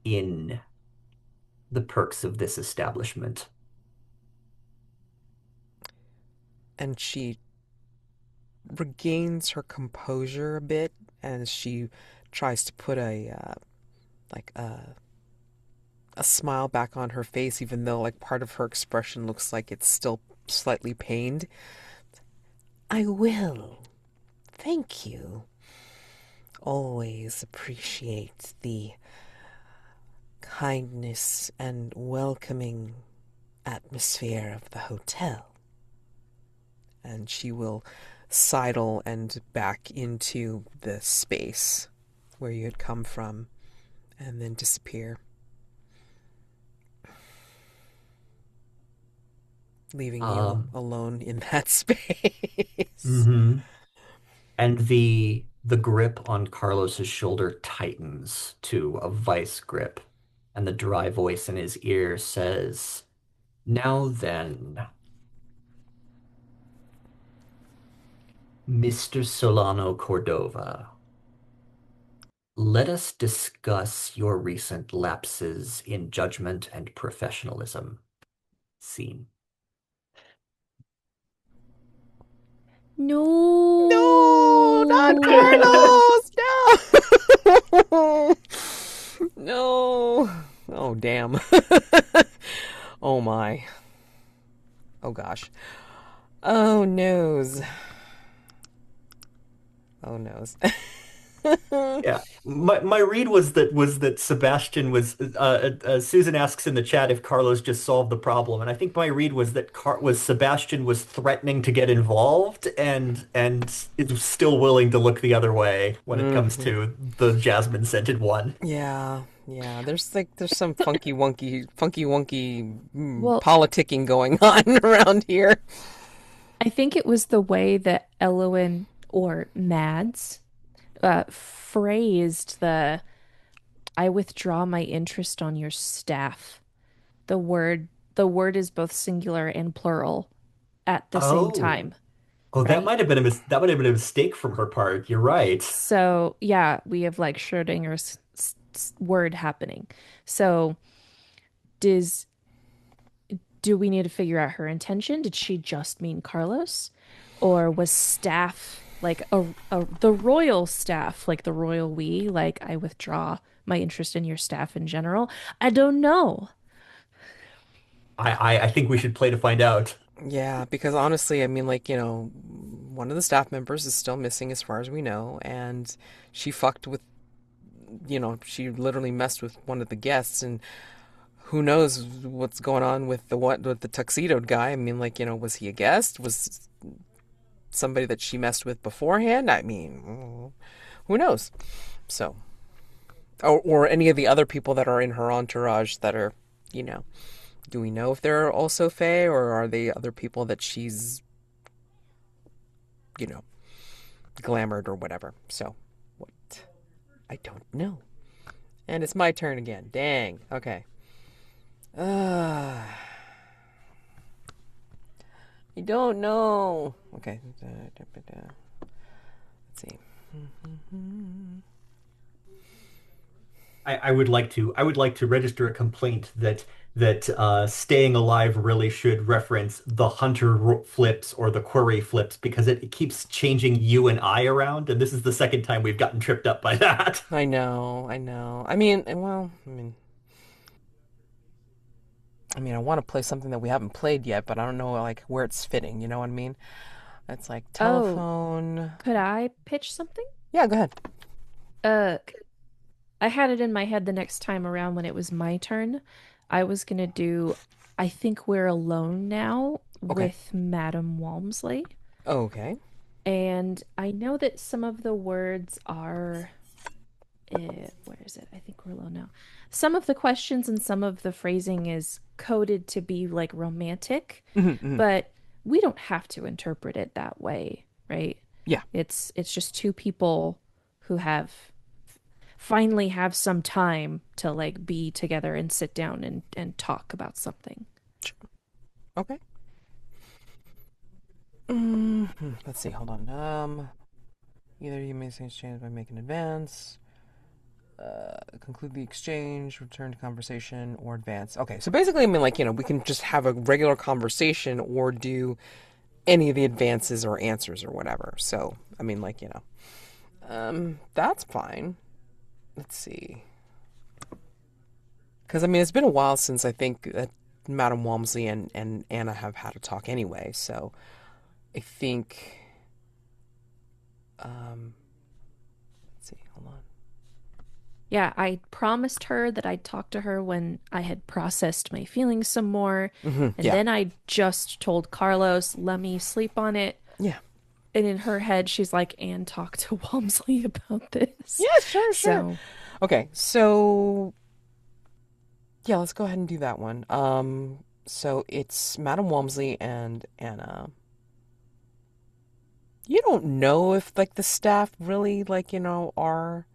in the perks of this establishment. And she regains her composure a bit as she tries to put like a smile back on her face, even though like part of her expression looks like it's still slightly pained. I will. Thank you. Always appreciate the kindness and welcoming atmosphere of the hotel. And she will sidle and back into the space where you had come from and then disappear, leaving you alone in that space. Mm-hmm. And the grip on Carlos's shoulder tightens to a vice grip, and the dry voice in his ear says, "Now then, Mr. Solano Cordova, let us discuss your recent lapses in judgment and professionalism." Scene. No, not No. Carlos! No! No! Oh, damn. Oh, my. Oh, gosh. Oh, noes. Oh, noes. Yeah, my read was that Sebastian Susan asks in the chat if Carlos just solved the problem, and I think my read was that Sebastian was threatening to get involved and is still willing to look the other way when it comes Mhm. to the jasmine scented one. Yeah, yeah. There's some funky wonky Well, politicking going on around here. I think it was the way that Elowen or Mads phrased the I withdraw my interest on your staff. The word the word is both singular and plural at the same Oh, time, oh, that right? might have been that might have been a mistake from her part. You're right. So, yeah, we have like Schrodinger's word happening. So, does do we need to figure out her intention? Did she just mean Carlos? Or was staff like the royal staff, like the royal we, like I withdraw my interest in your staff in general? I don't know. I think we should play to find out. Yeah, because honestly, I mean, like, one of the staff members is still missing as far as we know, and she fucked with, she literally messed with one of the guests, and who knows what's going on with the tuxedoed guy. I mean, like, was he a guest? Was somebody that she messed with beforehand? I mean, who knows? So, or any of the other people that are in her entourage that are, you know, do we know if they're also Fae, or are they other people that she's, you know, glamored or whatever? So, what? I don't know. And it's my turn again. Dang. Okay. I don't know. Okay. Let's see. I would like to register a complaint that staying alive really should reference the flips or the query flips because it keeps changing you and I around, and this is the second time we've gotten tripped up by that. I know. I know. I mean, I want to play something that we haven't played yet, but I don't know like where it's fitting. You know what I mean? It's like Oh, telephone. could I pitch something? Yeah, go ahead. Uh, I had it in my head the next time around when it was my turn. I was gonna do I think we're alone now Okay. with Madame Walmsley. Okay. And I know that some of the words are where is it? I think we're low now. Some of the questions and some of the phrasing is coded to be like romantic, Mhm, mhm. but we don't have to interpret it that way, right? Yeah. It's just two people who have finally have some time to like be together and sit down and talk about something. Okay. Let's see. Hold on. Either you may exchange by making advance. Conclude the exchange, return to conversation, or advance. Okay, so basically, I mean, like, we can just have a regular conversation or do any of the advances or answers or whatever. So, I mean, like, that's fine. Let's see. Because, I mean, it's been a while since I think that Madame Walmsley and Anna have had a talk anyway. So, I think. Let's see. Hold on. Yeah, I promised her that I'd talk to her when I had processed my feelings some more. And Yeah. then I just told Carlos, let me sleep on it. Yeah. And in her head, she's like, Anne, talk to Walmsley about this. Yeah, sure. So, Okay, so yeah, let's go ahead and do that one. So it's Madame Walmsley and Anna. You don't know if like the staff really like, are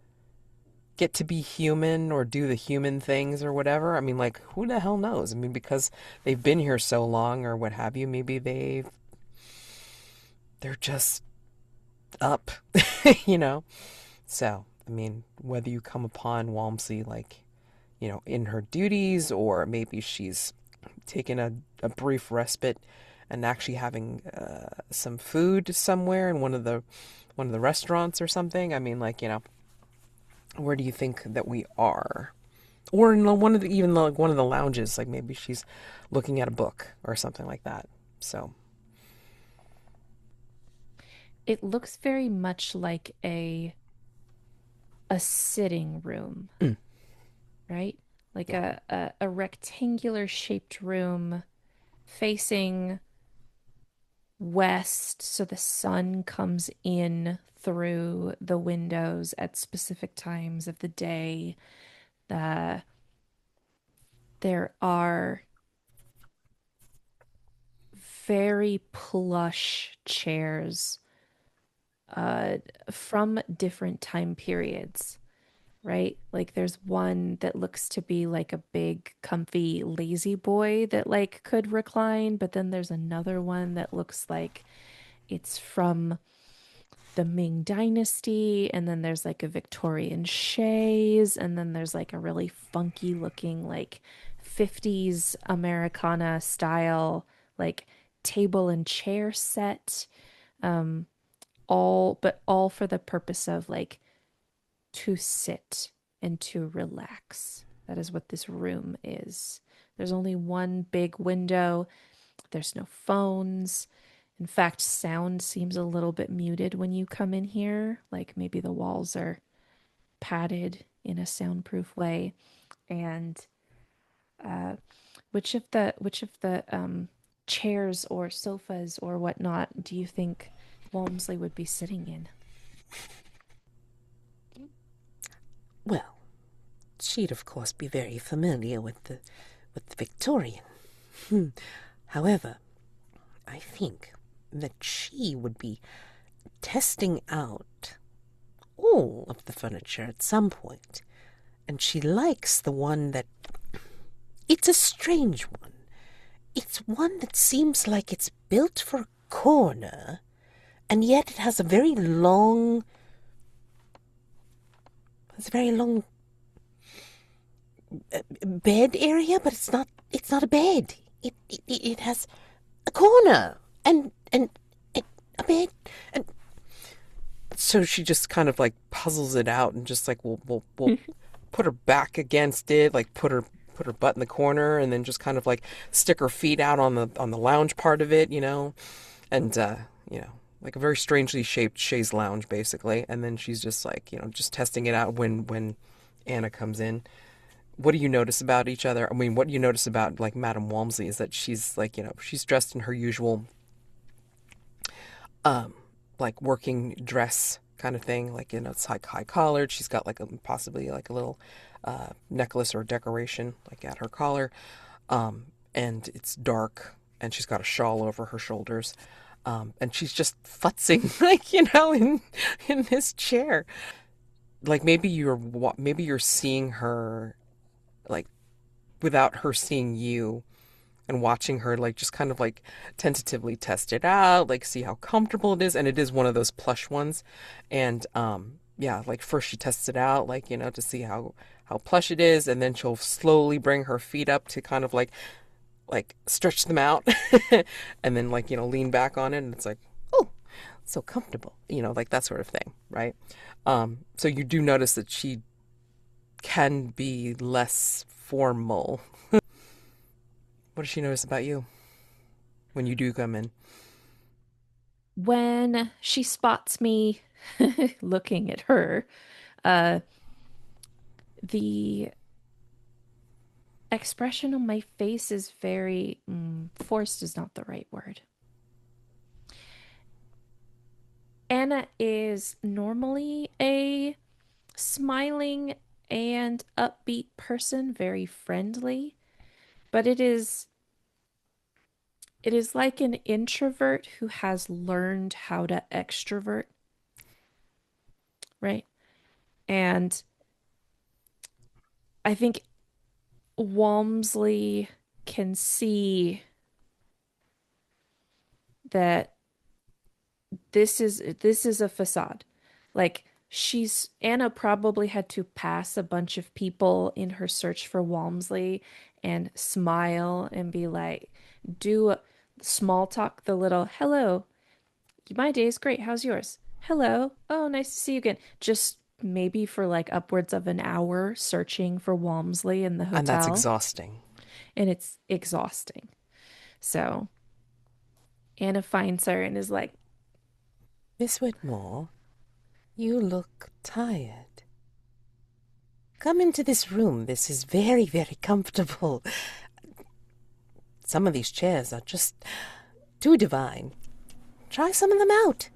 get to be human or do the human things or whatever. I mean, like who the hell knows? I mean, because they've been here so long or what have you, maybe they're just up, you know. So, I mean, whether you come upon Walmsley like, in her duties, or maybe she's taken a brief respite and actually having some food somewhere in one of the restaurants or something. I mean, like, where do you think that we are? Or in even like one of the lounges, like maybe she's looking at a book or something like that. So, it looks very much like a sitting room, mm, right? Like yeah. a rectangular shaped room facing west, so the sun comes in through the windows at specific times of the day. The There are very plush chairs uh from different time periods, right? Like there's one that looks to be like a big comfy lazy boy that like could recline, but then there's another one that looks like it's from the Ming Dynasty, and then there's like a Victorian chaise, and then there's like a really funky looking like 50s Americana style like table and chair set. Um all for the purpose of like to sit and to relax. That is what this room is. There's only one big window. There's no phones. In fact, sound seems a little bit muted when you come in here. Like maybe the walls are padded in a soundproof way. And uh, which of the chairs or sofas or whatnot do you think Walmsley would be sitting in? Well, she'd of course be very familiar with the Victorian. However, I think that she would be testing out all of the furniture at some point, and she likes the one that... It's a strange one. It's one that seems like it's built for a corner, and yet it has a very long... It's a very long bed area, but it's not a bed. It has a corner and a bed, and so she just kind of like puzzles it out and just like we'll put her back against it, like put her butt in the corner, and then just kind of like stick her feet out on the lounge part of it, and like a very strangely shaped chaise lounge basically, and then she's just like just testing it out when Anna comes in. What do you notice about each other? I mean, what do you notice about like Madame Walmsley is that she's like, she's dressed in her usual like working dress kind of thing. Like, it's like high collared. She's got like possibly like a little necklace or decoration like at her collar. And it's dark, and she's got a shawl over her shoulders. And she's just futzing, like, in this chair. Like maybe you're seeing her, like, without her seeing you, and watching her, like, just kind of like tentatively test it out, like see how comfortable it is. And it is one of those plush ones. And yeah, like first she tests it out, like, to see how plush it is, and then she'll slowly bring her feet up to kind of like stretch them out, and then, like, lean back on it, and it's like, oh, so comfortable, like that sort of thing, right? So you do notice that she can be less formal. What does she notice about you when you do come in? When she spots me looking at her, uh, the expression on my face is very forced is not the right word. Anna is normally a smiling and upbeat person, very friendly, but it is like an introvert who has learned how to extrovert, right? And I think Walmsley can see that this is a facade. Like, Anna probably had to pass a bunch of people in her search for Walmsley and smile and be like, do small talk, the little hello, my day is great, how's yours? Hello, oh, nice to see you again. Just maybe for like upwards of an hour searching for Walmsley in the And that's hotel, exhausting. and it's exhausting. So Anna finds her and is like, Miss Whitmore, you look tired. Come into this room. This is very, very comfortable. Some of these chairs are just too divine. Try some of them out.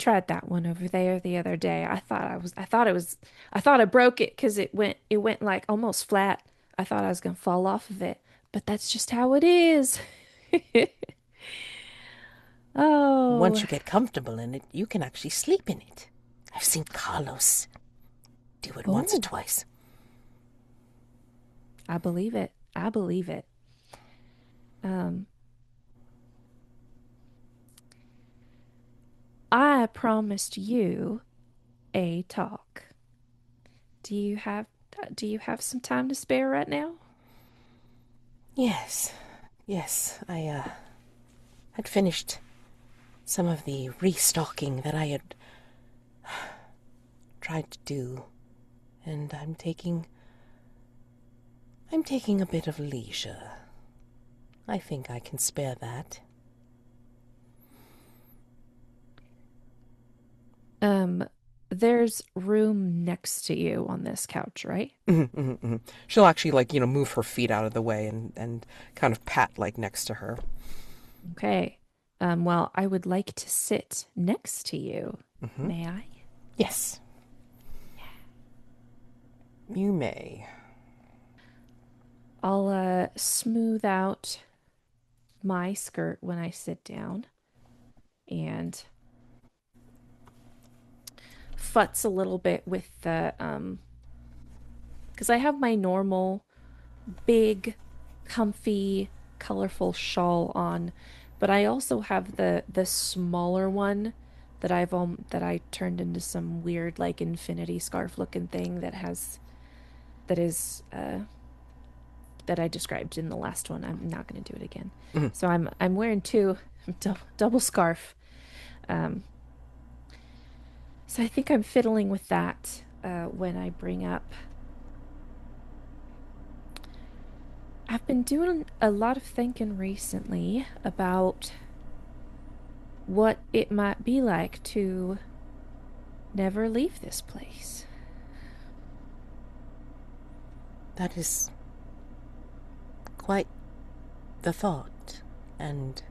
tried that one over there the other day. I thought I broke it because it went like almost flat. I thought I was gonna fall off of it, but that's just how it is. Once Oh, you get comfortable in it, you can actually sleep in it. I've seen Carlos do it once or oh, twice. I believe it. I believe it. Um, I promised you a talk. Do you have do you have some time to spare right now? Yes, yes, I had finished some of the restocking that I had tried to do, and I'm taking a bit of leisure. I think I can spare that. Um, there's room next to you on this couch, right? She'll actually, like, move her feet out of the way, and kind of pat, like, next to her. Okay. Well, I would like to sit next to you. Hmm. May I? Yes. You may. I'll smooth out my skirt when I sit down and futz a little bit with the because I have my normal big, comfy, colorful shawl on, but I also have the smaller one that I turned into some weird like infinity scarf looking thing that is that I described in the last one. I'm not going to do it again. Mhm. So I'm wearing two double scarf. Um, so I think I'm fiddling with that when I bring up. I've been doing a lot of thinking recently about what it might be like to never leave this place. That is quite the thought, and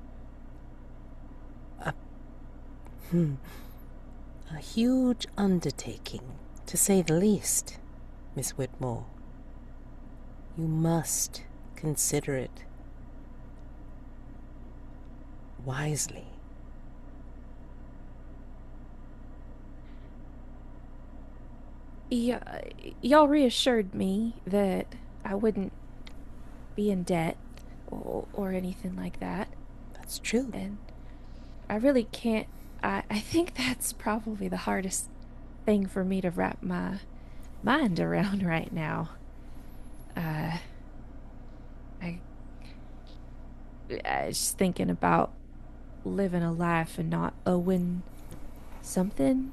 A huge undertaking, to say the least, Miss Whitmore. You must consider it wisely. Yeah, y'all reassured me that I wouldn't be in debt or anything like that. That's true. And I really can't. I think that's probably the hardest thing for me to wrap my mind around right now. Uh, I, I was just thinking about living a life and not owing something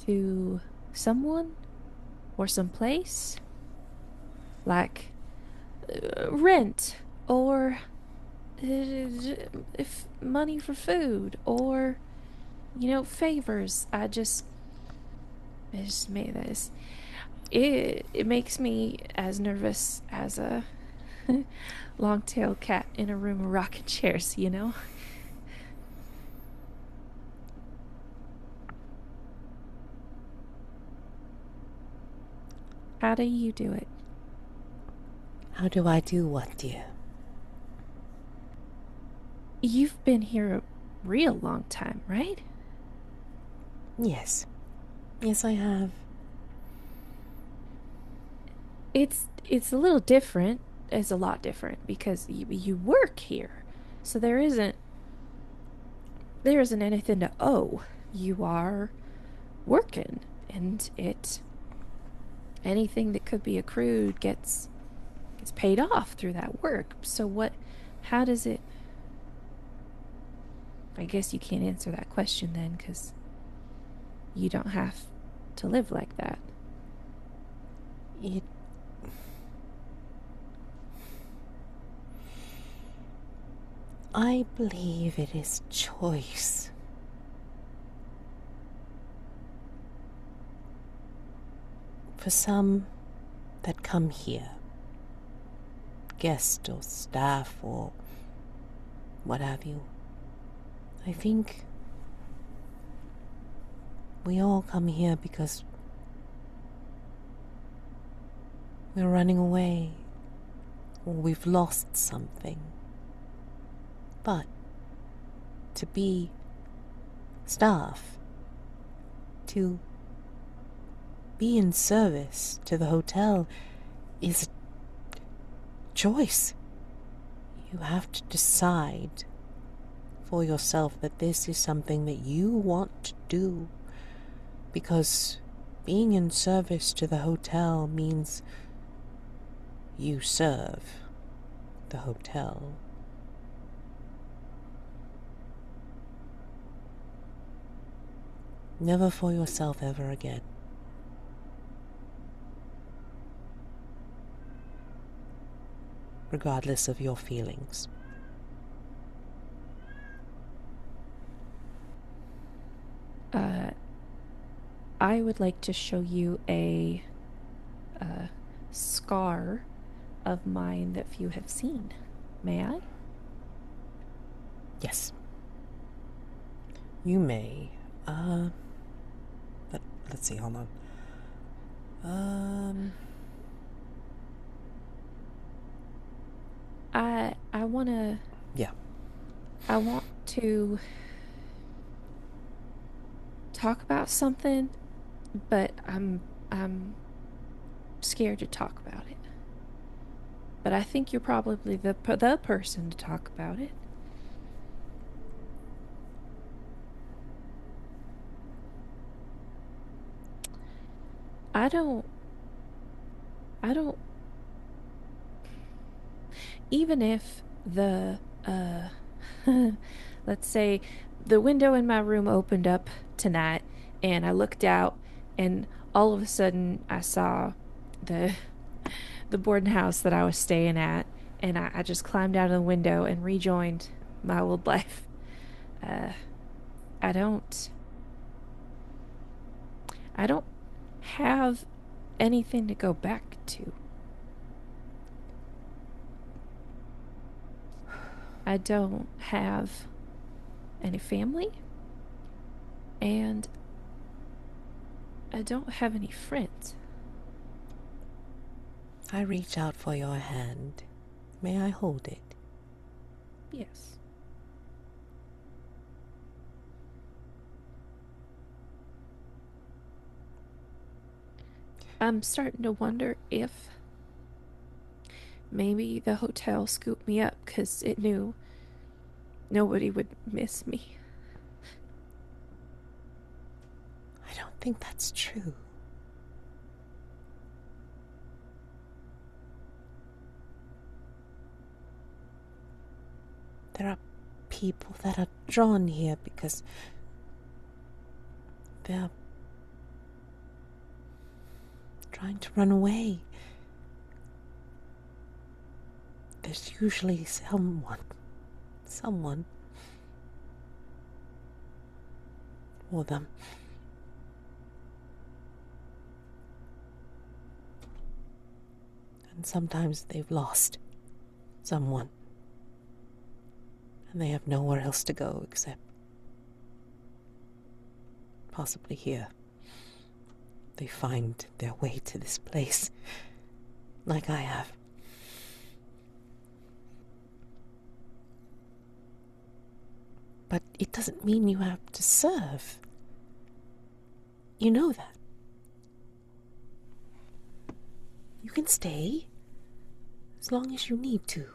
to someone or someplace, like rent or if money for food or favors. It just made this. It makes me as nervous as a long-tailed cat in a room of rocking chairs, you know? How do you do it? How do I do what, dear? You've been here a real long time, right? Yes. Yes, I have. It's a little different. It's a lot different because you work here. So there isn't anything to owe. You are working, and anything that could be accrued gets paid off through that work. So how does it? I guess you can't answer that question then, because you don't have to live like that. It... I believe it is choice. For some that come here, guest or staff or what have you, I think we all come here because we're running away or we've lost something. But to be staff, to be in service to the hotel is a choice. You have to decide for yourself that this is something that you want to do, because being in service to the hotel means you serve the hotel. Never for yourself ever again. Regardless of your feelings. I would like to show you a scar of mine that few have seen. May I? Yes. You may. Let's see, hold on. I wanna. Yeah. I want to talk about something, but I'm scared to talk about it. But I think you're probably the person to talk about it. I don't even if the let's say the window in my room opened up tonight and I looked out and all of a sudden I saw the boarding house that I was staying at, and I just climbed out of the window and rejoined my old life. Uh, I don't I don't have anything to go back to. I don't have any family. And I don't have any friends. I reach out for your hand. May I hold it? Yes. I'm starting to wonder if maybe the hotel scooped me up because it knew nobody would miss me. I don't think that's true. There are people that are drawn here because they're trying to run away. There's usually someone for them. And sometimes they've lost someone. And they have nowhere else to go except possibly here. They find their way to this place, like I have. But it doesn't mean you have to serve. You know that. You can stay as long as you need to.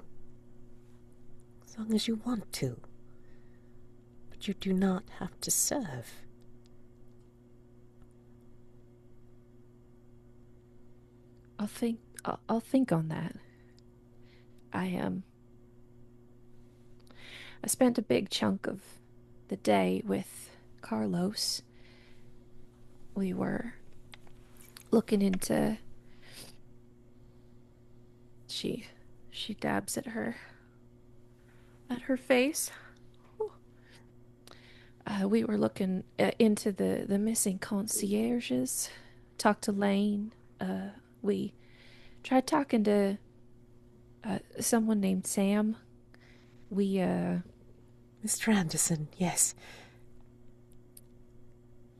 As long as you want to. But you do not have to serve. I'll think on that. I spent a big chunk of the day with Carlos. We were looking into she dabs at her face. We were looking into the missing concierges. Talked to Lane. We tried talking to someone named Sam. We Mr. Anderson, yes.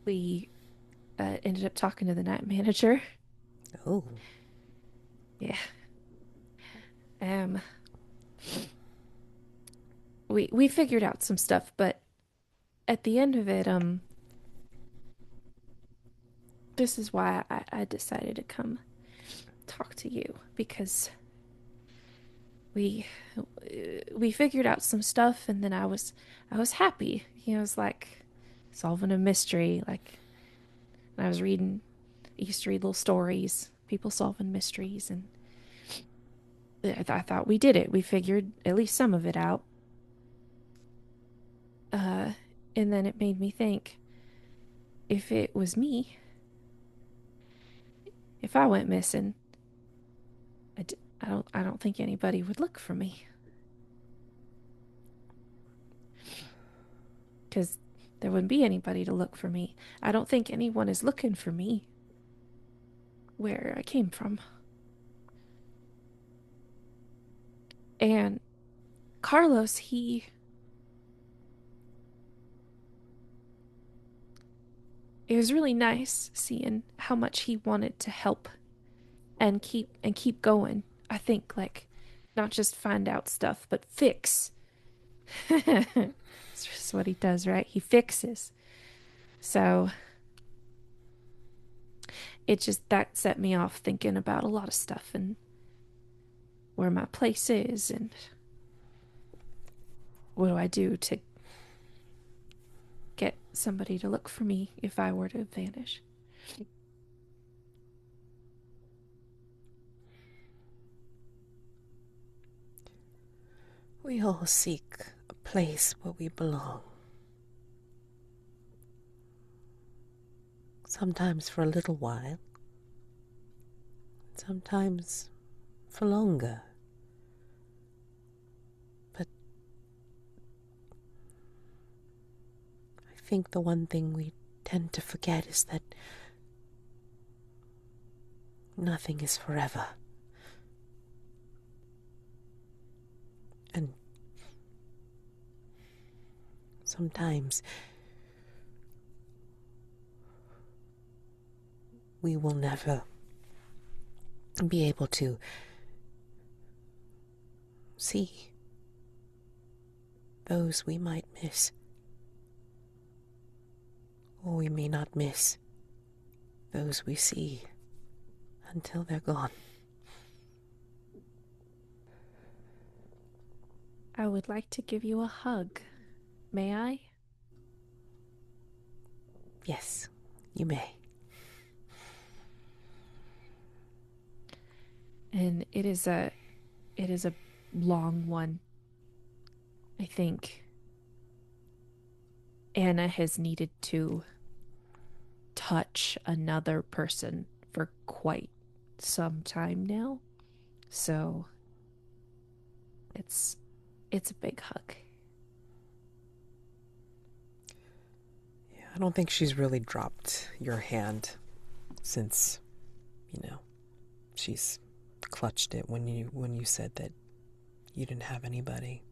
We ended up talking to the night manager. Oh. Yeah. We figured out some stuff, but at the end of it, this is why I decided to come talk to you, because we figured out some stuff, and then I was happy. You know, it was like solving a mystery. Like I was reading, I used to read little stories, people solving mysteries, and I thought we did it. We figured at least some of it out. And then it made me think, if it was me, if I went missing, I don't think anybody would look for me. Because there wouldn't be anybody to look for me. I don't think anyone is looking for me where I came from. And Carlos, it was really nice seeing how much he wanted to help and keep going. I think, like, not just find out stuff, but fix. That's just what he does, right? He fixes. So it just, that set me off thinking about a lot of stuff and where my place is and what do I do to get somebody to look for me if I were to vanish. We all seek a place where we belong. Sometimes for a little while, sometimes for longer. But I think the one thing we tend to forget is that nothing is forever. And sometimes we will never be able to see those we might miss. Or we may not miss those we see until they're gone. I would like to give you a hug. May I? Yes, you may. And it is a long one. I think Anna has needed to touch another person for quite some time now. So it's a big hug. Yeah, I don't think she's really dropped your hand since, she's clutched it when you said that you didn't have anybody.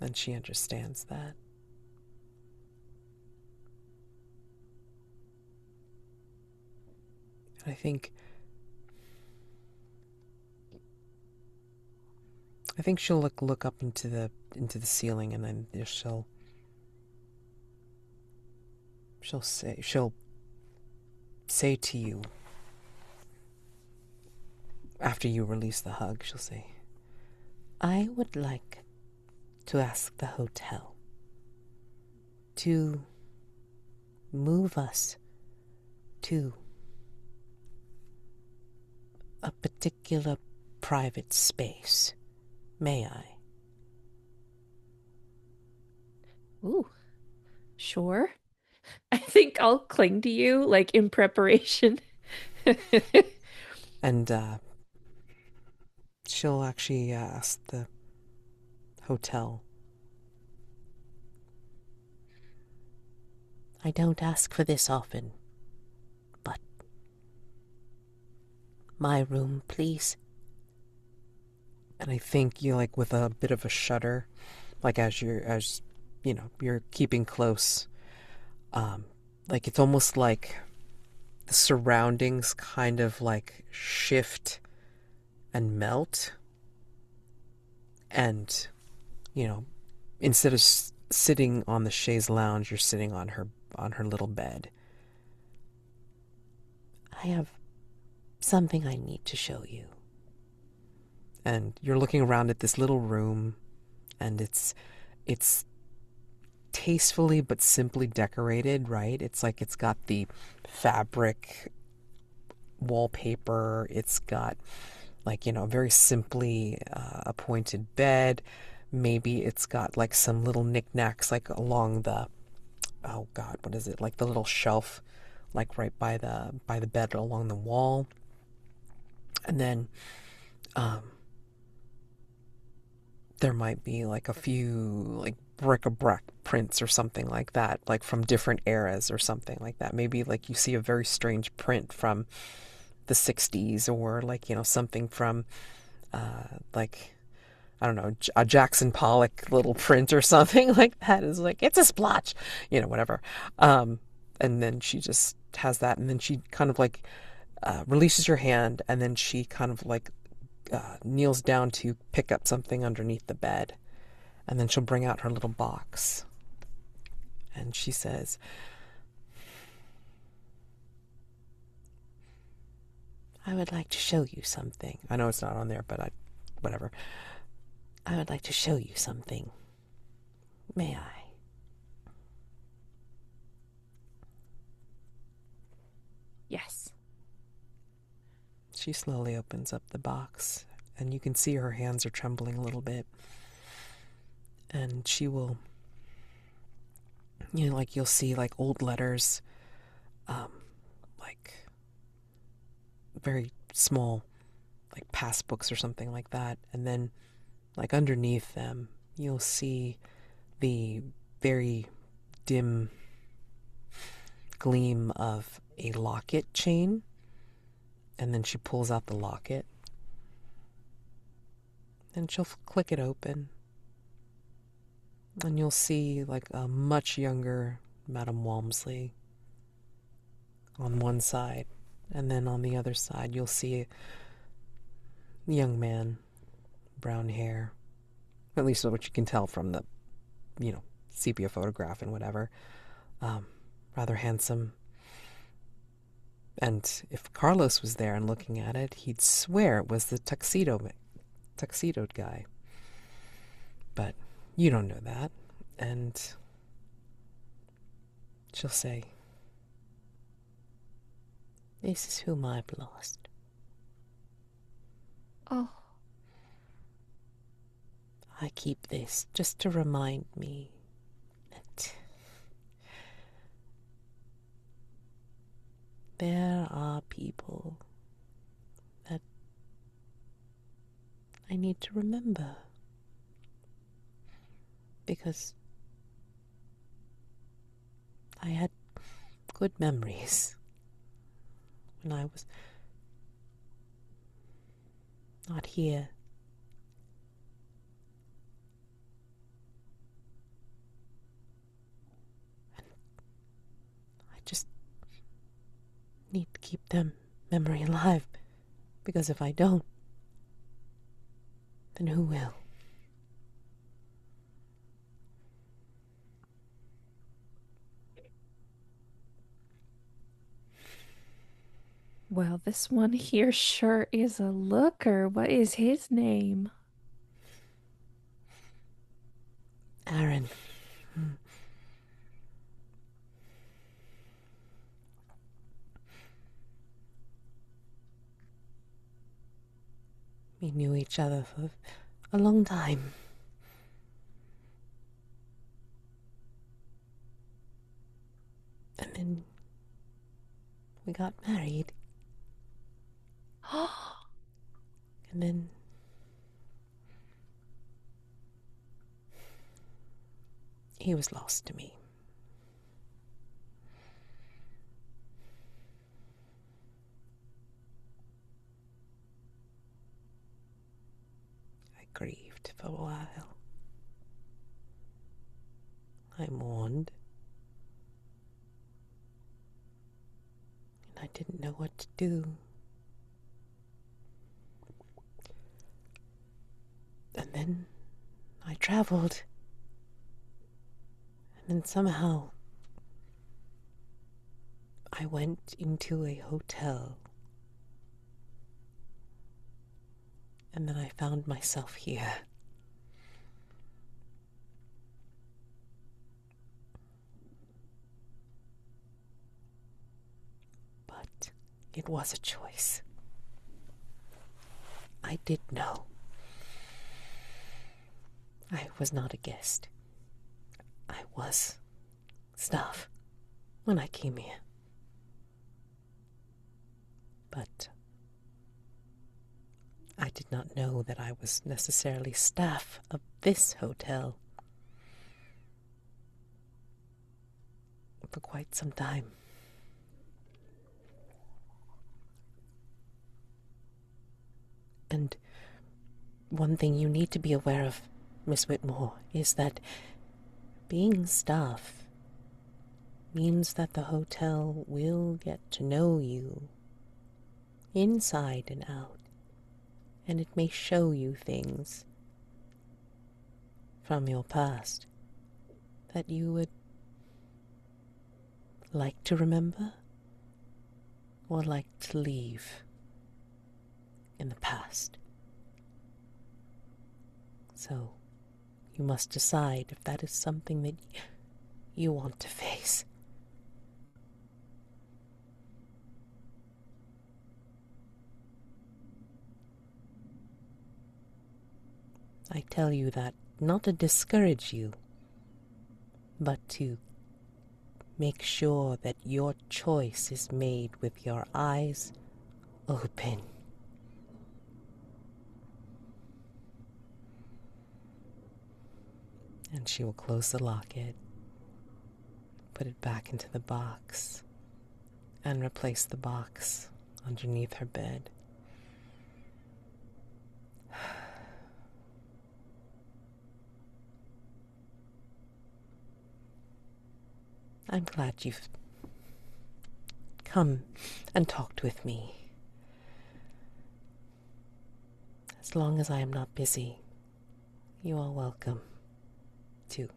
And she understands that. And I think she'll look up into the ceiling, and then she'll say to you, after you release the hug, she'll say, I would like to ask the hotel to move us to a particular private space. May I? Ooh, sure. I think I'll cling to you, like in preparation. and she'll actually ask the hotel. I don't ask for this often, but my room, please. And I think you, like, with a bit of a shudder, like as you're keeping close, like it's almost like the surroundings kind of like shift and melt, and instead of sitting on the chaise lounge, you're sitting on her little bed. I have something I need to show you. And you're looking around at this little room, and it's tastefully but simply decorated, right? It's like it's got the fabric wallpaper. It's got, like, very simply appointed bed. Maybe it's got like some little knickknacks like along the, oh God, what is it? Like the little shelf, like right by the bed along the wall. And then there might be like a few like bric-a-brac prints or something like that, like from different eras or something like that. Maybe like you see a very strange print from the 60s, or like, something from like, I don't know, a Jackson Pollock little print or something like that. Is like, it's a splotch, whatever. And then she just has that, and then she kind of like releases your hand, and then she kind of like kneels down to pick up something underneath the bed, and then she'll bring out her little box, and she says, I would like to show you something. I know it's not on there, but whatever. I would like to show you something. May I? Yes. She slowly opens up the box, and you can see her hands are trembling a little bit. And she will, like you'll see like old letters, like very small, like passbooks or something like that. And then like underneath them, you'll see the very dim gleam of a locket chain. And then she pulls out the locket, and she'll click it open, and you'll see like a much younger Madame Walmsley on one side, and then on the other side you'll see a young man, brown hair, at least what you can tell from the, sepia photograph and whatever. Rather handsome. And if Carlos was there and looking at it, he'd swear it was the tuxedoed guy. But you don't know that. And she'll say, This is whom I've lost. Oh, I keep this just to remind me that there are people that I need to remember. Because I had good memories when I was not here. And I just need to keep them memory alive, because if I don't, then who will? well, this one here sure is a looker. What is his name? Aaron. We knew each other for a long time. And then we got married. And then he was lost to me. I grieved for a while. I mourned. And I didn't know what to do. And then I traveled. And then somehow I went into a hotel. And then I found myself here. But it was a choice. I did know. I was not a guest. I was staff when I came here. But I did not know that I was necessarily staff of this hotel for quite some time. And one thing you need to be aware of, Miss Whitmore, is that being staff means that the hotel will get to know you inside and out, and it may show you things from your past that you would like to remember or like to leave in the past. So you must decide if that is something that you want to face. I tell you that not to discourage you, but to make sure that your choice is made with your eyes open. And she will close the locket, put it back into the box, and replace the box underneath her bed. I'm glad you've come and talk with me. As long as I am not busy, you are welcome to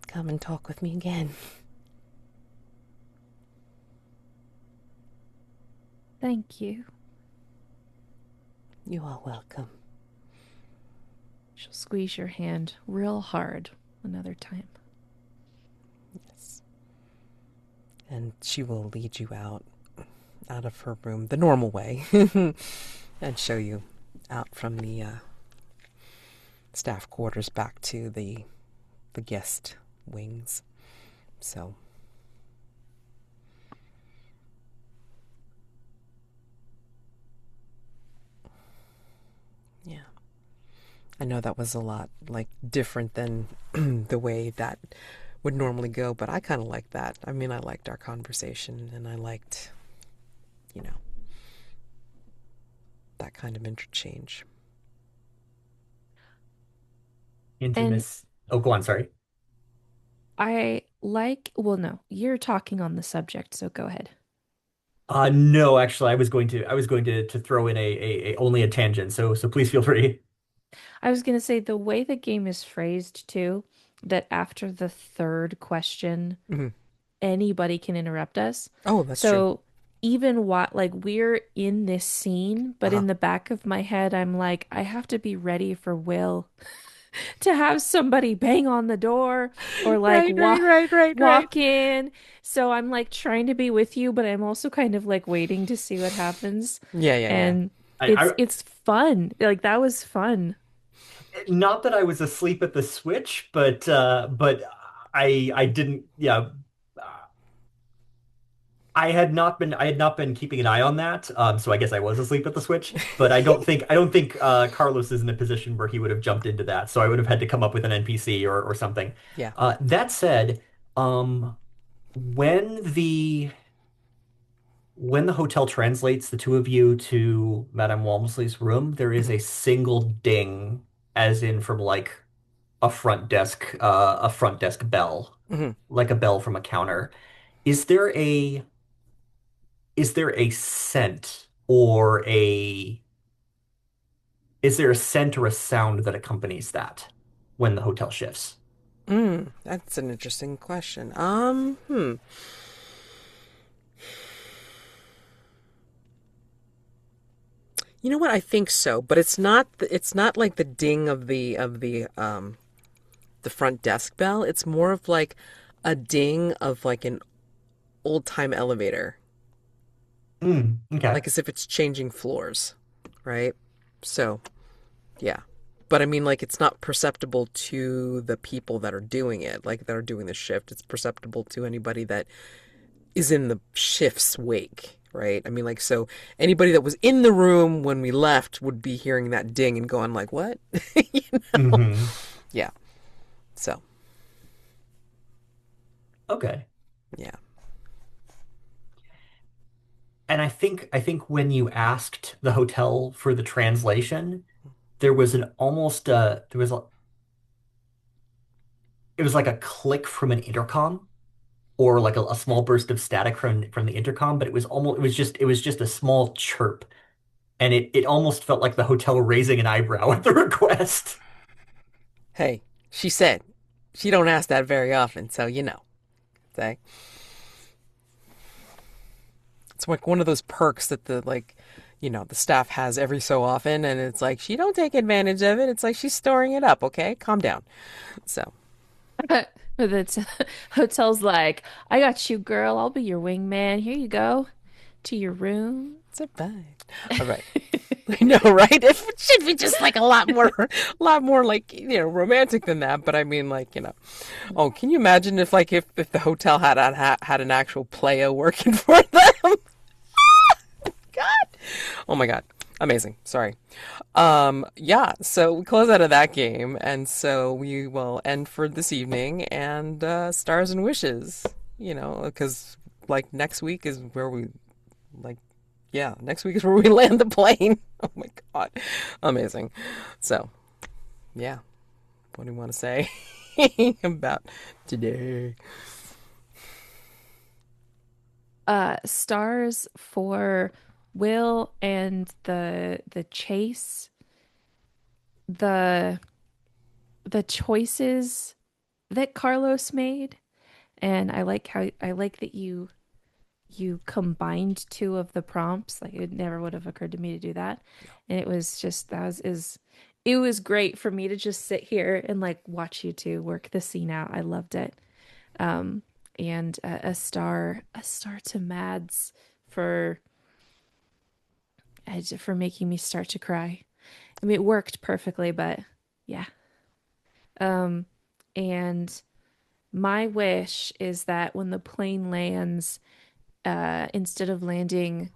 come and talk with me again. Thank you. You are welcome. She'll squeeze your hand real hard another time. Yes. And she will lead you out of her room the normal way and show you out from the staff quarters back to the guest wings. So yeah. I know that was a lot like different than the way that would normally go, but I kind of liked that. I mean, I liked our conversation, and I liked, that kind of interchange. Intimacy. Oh, go on, sorry. Well, no, you're talking on the subject, so go ahead. No, actually, I was going to throw in a only a tangent, so please feel free. I was going to say the way the game is phrased too, that after the third question, Mhm. anybody can interrupt us. Oh, that's true. So even what, like, we're in this scene, but Uh-huh. in the back of my head, I'm like, I have to be ready for Will to have somebody bang on the door or like Right. walk in. So I'm like trying to be with you, but I'm also kind of like waiting to see what happens. Yeah. And I it's fun. Like that was fun. not that I was asleep at the switch, but I didn't. Yeah, I had not been keeping an eye on that. So I guess I was asleep at the switch. But I don't think Carlos is in a position where he would have jumped into that. So I would have had to come up with an NPC or something. Yeah. That said, um, when the when the hotel translates the two of you to Madame Walmsley's room, there is Mhm. a single ding, as in from like a front desk bell, Mhm. like a bell from a counter. Is there a is there a scent or a is there a scent or a sound that accompanies that when the hotel shifts? That's an interesting question. You know what? I think so, but it's not like the ding of the front desk bell. It's more of like a ding of like an old time elevator, Okay. like as if it's changing floors, right? So, yeah. But I mean, like, it's not perceptible to the people that are doing it, like, that are doing the shift. It's perceptible to anybody that is in the shift's wake, right? I mean, like, so anybody that was in the room when we left would be hearing that ding and going, like, what? You know? hmm Yeah. So, Okay. yeah. And I think when you asked the hotel for the translation, there was an almost there was a it was like a click from an intercom or like a small burst of static from the intercom, but it was just a small chirp, and it almost felt like the hotel raising an eyebrow at the request. Hey, she said she don't ask that very often, so say it's like one of those perks that the staff has every so often, and it's like she don't take advantage of it. It's like she's storing it up. Okay, calm down. So But the hotel's like, I got you, girl. I'll be your wingman. Here you go to your room. it's a fine. All right. I know, right? It should be just like a lot more like romantic than that. But I mean, like oh, can you imagine if the hotel had an actual playa working for them? God, oh my God, amazing. Sorry. Yeah. So we close out of that game, and so we will end for this evening and stars and wishes. Because like next week is where we like yeah, next week is where we land the plane. Oh my God. Amazing. So, yeah. What do you want to say about today? Stars for Will and the chase, the the choices that Carlos made, and I like that you combined two of the prompts. Like it never would have occurred to me to do that. And it was just that was is it was great for me to just sit here and like watch you two work the scene out. I loved it. Um and a star to Mads for for making me start to cry. I mean it worked perfectly, but yeah. Um and my wish is that when the plane lands, instead of landing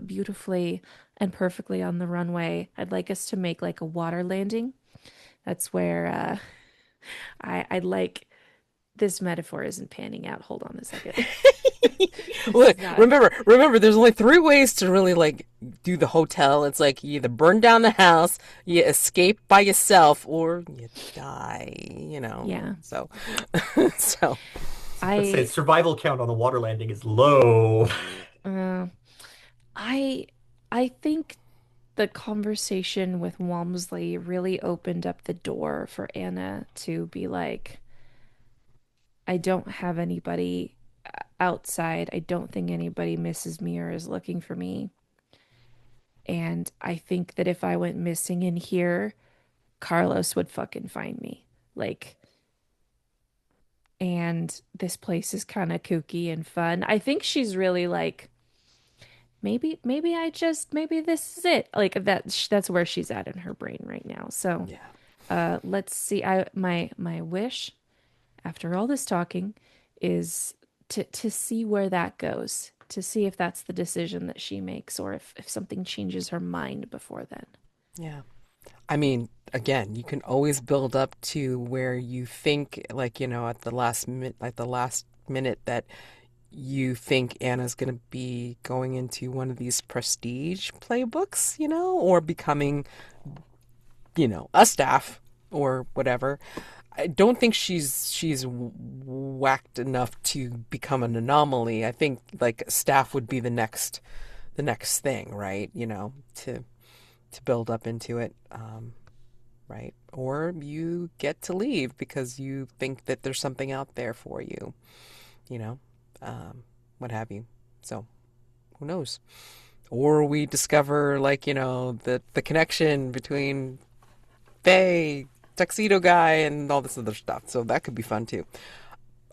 beautifully and perfectly on the runway, I'd like us to make like a water landing. That's where I'd like this metaphor isn't panning out. Hold on a second. This is Look, not. remember, there's only three ways to really like do the hotel. It's like you either burn down the house, you escape by yourself, or you die, you know. Yeah. So, so Let's say I survival count on the water landing is low. uh, I I think the conversation with Walmsley really opened up the door for Anna to be like, I don't have anybody outside. I don't think anybody misses me or is looking for me. And I think that if I went missing in here, Carlos would fucking find me. Like, and this place is kind of kooky and fun. I think she's really like, maybe this is it. Like that's where she's at in her brain right now. So, yeah. let's see. My wish after all this talking is to see where that goes, to see if that's the decision that she makes or if something changes her mind before then. Yeah. I mean, again, you can always build up to where you think, like, at the last minute that you think Anna's going to be going into one of these prestige playbooks, or becoming, a staff or whatever. I don't think she's whacked enough to become an anomaly. I think like staff would be the next thing, right? To build up into it, right? Or you get to leave because you think that there's something out there for you, you know, what have you. So who knows? Or we discover like, the connection between Faye, Tuxedo Guy, and all this other stuff. So that could be fun too.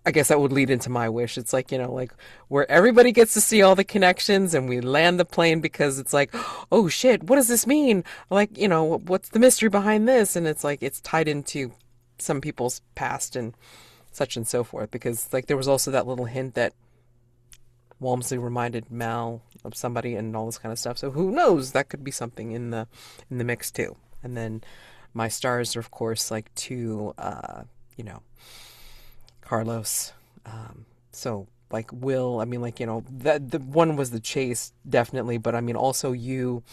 I guess that would lead into my wish. It's like, like where everybody gets to see all the connections and we land the plane because it's like, oh shit, what does this mean? Like, what's the mystery behind this? And it's like, it's tied into some people's past and such and so forth. Because like there was also that little hint that Walmsley reminded Mal of somebody and all this kind of stuff. So who knows? That could be something in the mix too. And then my stars are of course like two, Carlos. So like Will, I mean like, that the one was the chase definitely, but I mean also you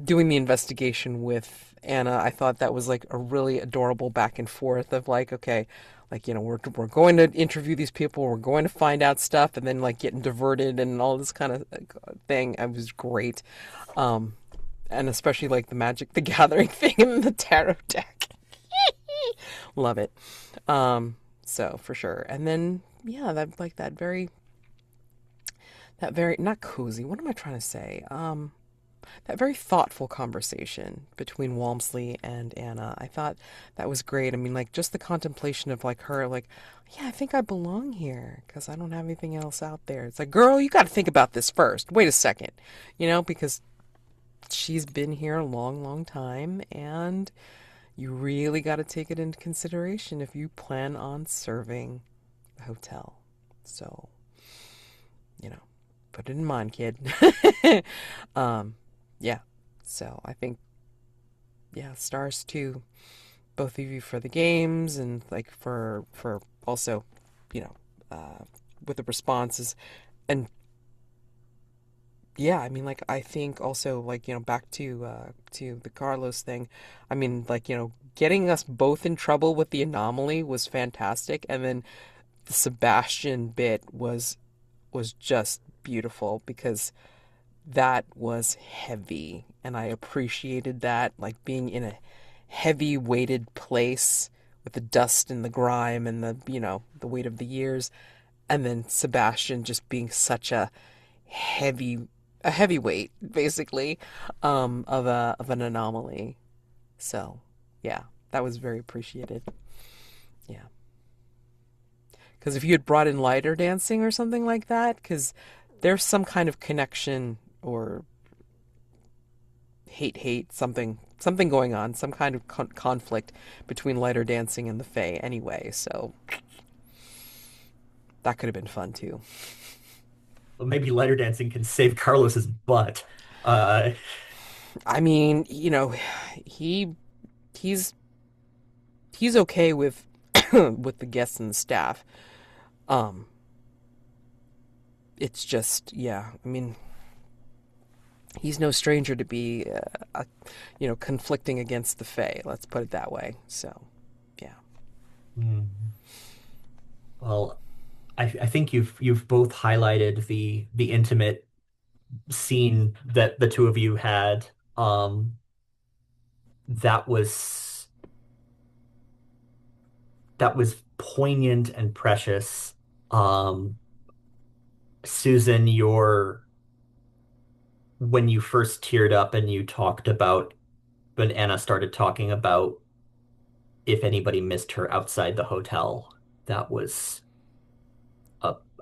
doing the investigation with Anna, I thought that was like a really adorable back and forth of like, okay, like, we're going to interview these people, we're going to find out stuff, and then like getting diverted and all this kind of thing. It was great. And especially like the Magic the Gathering thing in the tarot deck. Love it. So for sure. And then yeah, that very not cozy. What am I trying to say? That very thoughtful conversation between Walmsley and Anna. I thought that was great. I mean, like just the contemplation of like her, like, yeah, I think I belong here because I don't have anything else out there. It's like, girl, you got to think about this first. Wait a second, because she's been here a long, long time and you really got to take it into consideration if you plan on serving the hotel. So, put it in mind, kid. Yeah. So I think, yeah, stars to both of you for the games and like for also, you know, with the responses. And yeah, I mean, like, I think also, like, back to the Carlos thing. I mean, like, getting us both in trouble with the anomaly was fantastic, and then the Sebastian bit was just beautiful because that was heavy, and I appreciated that, like being in a heavy weighted place with the dust and the grime and the, the weight of the years, and then Sebastian just being such heavy a heavyweight basically, of an anomaly. So, yeah, that was very appreciated. Yeah. Because if you had brought in lighter dancing or something like that, because there's some kind of connection or hate, something going on, some kind of conflict between lighter dancing and the Fae anyway. So that could have been fun too. Well, maybe lighter dancing can save Carlos's butt. Uh, I mean, he he's he's okay with with the guests and the staff. Um, it's just, yeah. I mean, he's no stranger to be, conflicting against the Fae. Let's put it that way. So, yeah. hmm. Well, I think you've both highlighted the intimate scene that the two of you had. Um, that was that was poignant and precious. Um, Susan, your when you first teared up and you talked about when Anna started talking about if anybody missed her outside the hotel, that was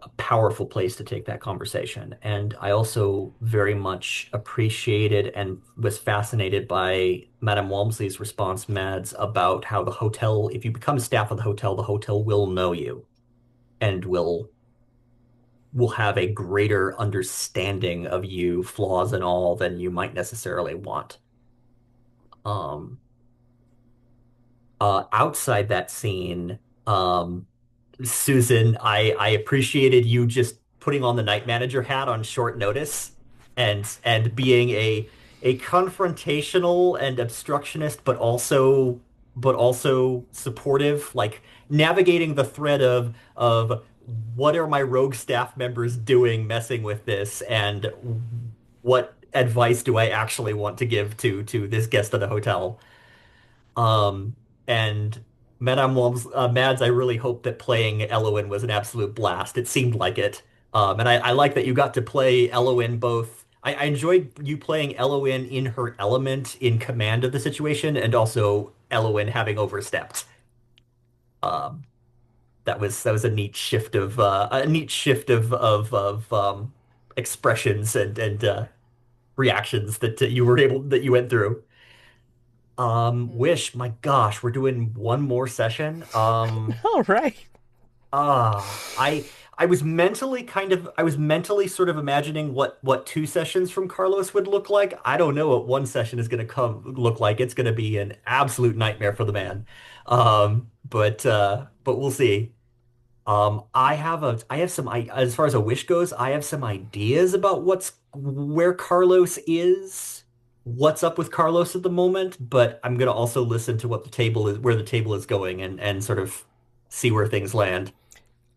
a powerful place to take that conversation. And I also very much appreciated and was fascinated by Madame Walmsley's response, Mads, about how the hotel, if you become staff of the hotel will know you and will have a greater understanding of you, flaws and all, than you might necessarily want. Um, Outside that scene, Susan, I appreciated you just putting on the night manager hat on short notice and being a confrontational and obstructionist, but also supportive, like navigating the thread of what are my rogue staff members doing messing with this, and what advice do I actually want to give to this guest of the hotel. And Mads, I really hope that playing Elowen was an absolute blast. It seemed like it. And I like that you got to play Elowen both. I enjoyed you playing Elowen in her element, in command of the situation, and also Elowen having overstepped. Um, that was a neat shift of expressions and reactions that you went through. Mm. Wish, my gosh, we're doing one more session. All right. I was mentally sort of imagining what two sessions from Carlos would look like. I don't know what one session is going to come look like. It's going to be an absolute nightmare for the man. But we'll see. I have as far as a wish goes, I have some ideas about where Carlos is, what's up with Carlos at the moment, but I'm gonna also listen to where the table is going and sort of see where things land.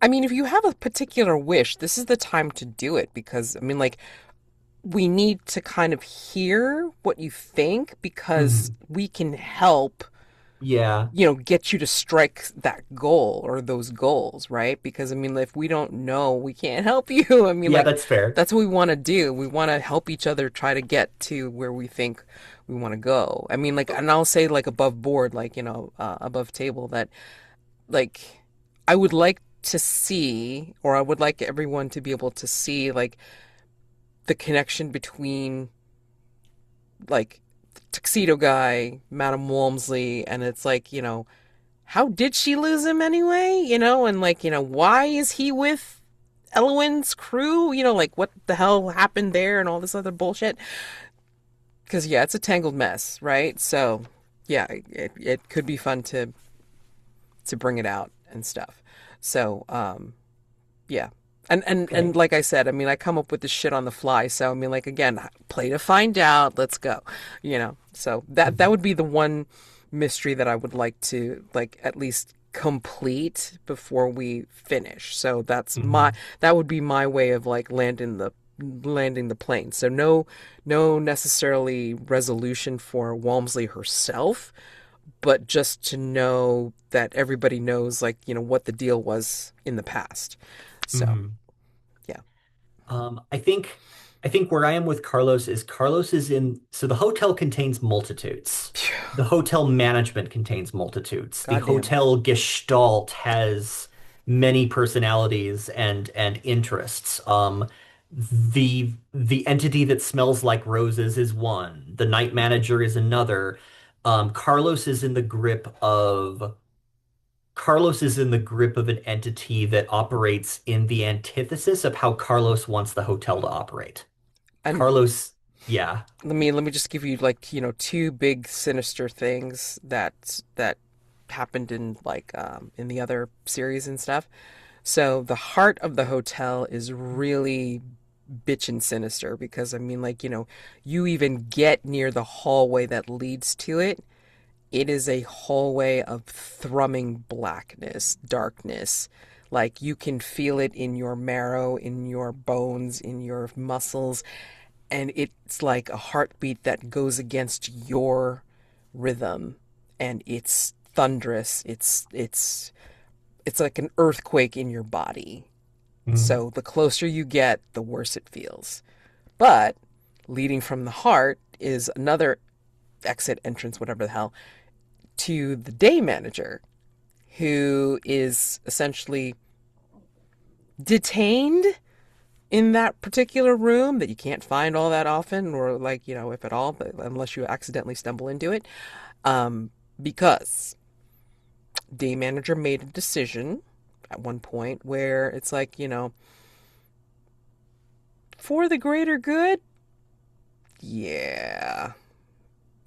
I mean, if you have a particular wish, this is the time to do it because, I mean, like, we need to kind of hear what you think because Mhm. we can help, Yeah, get you to strike that goal or those goals, right? Because, I mean, if we don't know, we can't help you. I mean, yeah, like, that's fair. that's what we want to do. We want to help each other try to get to where we think we want to go. I mean, like, and I'll say, like, above board, like, above table, that, like, I would like to see, or I would like everyone to be able to see, like, the connection between, like, tuxedo guy, Madame Walmsley, and it's like, how did she lose him anyway? And like, why is he with Elwyn's crew? Like, what the hell happened there and all this other bullshit? Because, yeah, it's a tangled mess, right? So, yeah, it could be fun to bring it out and stuff. So, yeah. And Okay. like I said, I mean, I come up with this shit on the fly. So, I mean, like, again, play to find out. Let's go. So that would be the one mystery that I would like to, like, at least complete before we finish. So Hmm. that would be my way of like landing the plane. So no necessarily resolution for Walmsley herself, but just to know that everybody knows like, what the deal was in the past. So, Hmm. yeah. I think where I am with Carlos is in, so the hotel contains multitudes. The hotel management contains multitudes. The Goddamn. hotel gestalt has many personalities and interests. The entity that smells like roses is one. The night manager is another. Carlos is in the grip of Carlos is in the grip of an entity that operates in the antithesis of how Carlos wants the hotel to operate. And Carlos, yeah. let me just give you like, two big sinister things that happened in like in the other series and stuff. So the heart of the hotel is really bitchin' sinister because I mean like, you even get near the hallway that leads to it. It is a hallway of thrumming blackness, darkness. Like you can feel it in your marrow, in your bones, in your muscles, and it's like a heartbeat that goes against your rhythm, and it's thunderous. It's like an earthquake in your body. Mhm. So the closer you get, the worse it feels. But leading from the heart is another exit entrance, whatever the hell, to the day manager, who is essentially detained in that particular room that you can't find all that often, or like, if at all, but unless you accidentally stumble into it. Um, because day manager made a decision at one point where it's like, for the greater good, yeah,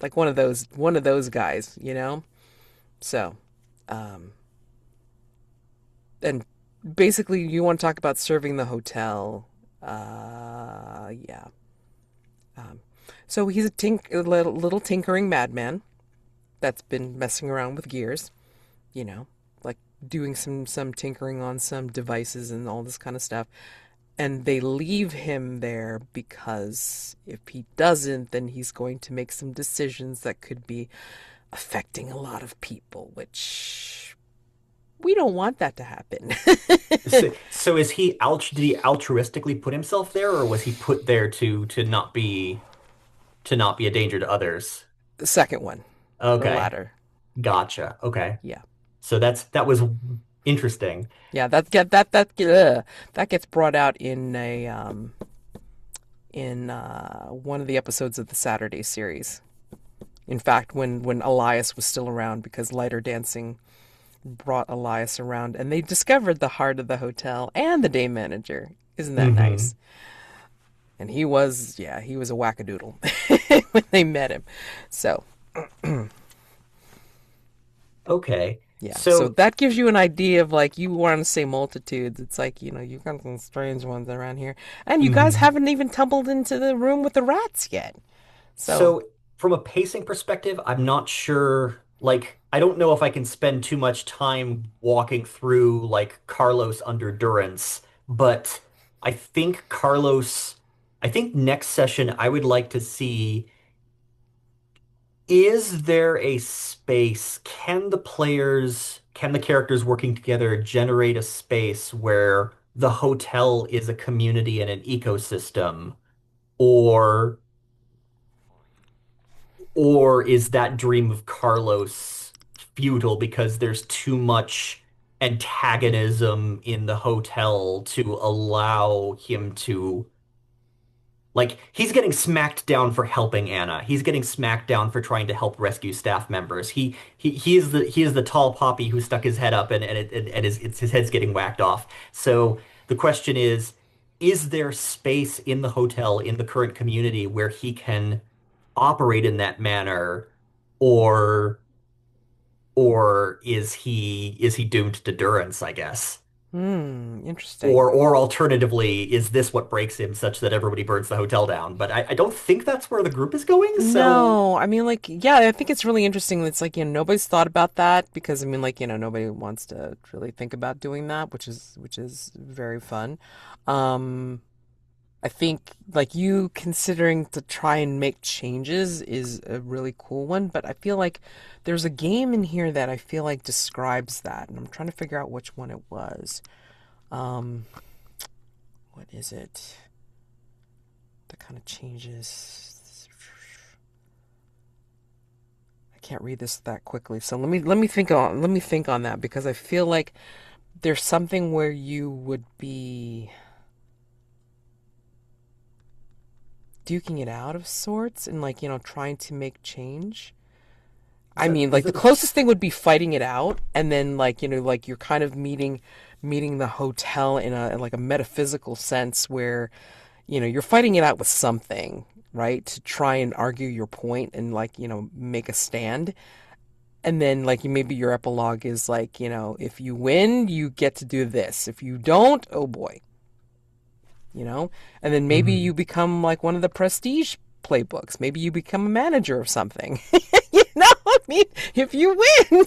like one of those guys. So, um, and basically, you want to talk about serving the hotel. Yeah. Um, so he's a little tinkering madman that's been messing around with gears, you know, like doing some tinkering on some devices and all this kind of stuff. And they leave him there because if he doesn't, then he's going to make some decisions that could be affecting a lot of people, which we don't want that to happen. So is he did he altruistically put himself there, or was he put there to not be a danger to others? The second one, the Okay, latter. gotcha. Okay. Yeah. So that was interesting. Yeah, that gets brought out in one of the episodes of the Saturday series. In fact, when Elias was still around, because lighter dancing brought Elias around, and they discovered the heart of the hotel and the day manager. Isn't that Hmm. nice? And he was a wackadoodle when they met him. So Okay. yeah, so So that gives you an idea of like you want to say multitudes. It's like you've got some strange ones around here, and you guys mhm. haven't even tumbled into the room with the rats yet. So So from a pacing perspective, I'm not sure, like, I don't know if I can spend too much time walking through like Carlos under durance, but I think next session I would like to see, is there a space? Can the characters working together generate a space where the hotel is a community and an ecosystem? Or Or is that dream of Carlos futile because there's too much antagonism in the hotel to allow him to, like, he's getting smacked down for helping Anna. He's getting smacked down for trying to help rescue staff members. He is the tall poppy who stuck his head up and his head's getting whacked off. So the question is there space in the hotel, in the current community, where he can operate in that manner, or or is he doomed to durance, I guess? Interesting. Or alternatively, is this what breaks him such that everybody burns the hotel down? But I don't think that's where the group is going, so No, I mean, like, yeah, I think it's really interesting. It's like, nobody's thought about that because, I mean, like, nobody wants to really think about doing that, which is very fun. Um, I think, like, you considering to try and make changes is a really cool one, but I feel like there's a game in here that I feel like describes that, and I'm trying to figure out which one it was. Um, what is it? That kind of changes. I can't read this that quickly. So let me think on that because I feel like there's something where you would be duking it out of sorts and like, trying to make change. I mean, is like the it closest thing would be fighting it out and then like, like you're kind of meeting the hotel in like a metaphysical sense where, you're fighting it out with something, right? To try and argue your point and like, make a stand. And then like maybe your epilogue is like, if you win, you get to do this. If you don't, oh boy, And then maybe Mhm. you become like one of the prestige playbooks. Maybe you become a manager of something. I mean, if you win,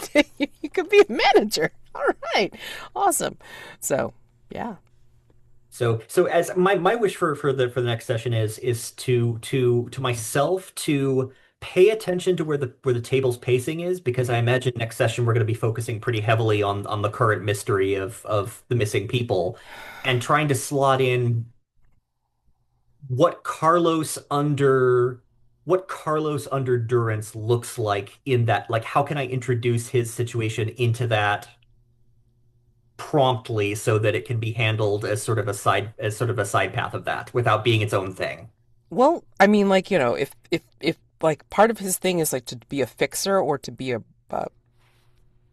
you could be a manager. All right. Awesome. So, yeah. So as my wish for the next session is to myself to pay attention to where the table's pacing is because I imagine next session we're going to be focusing pretty heavily on the current mystery of the missing people and trying to slot in what Carlos under durance looks like in that, like how can I introduce his situation into that promptly so that it can be handled as sort of a side path of that without being its own thing. Well, I mean, like, if like part of his thing is like to be a fixer or to be a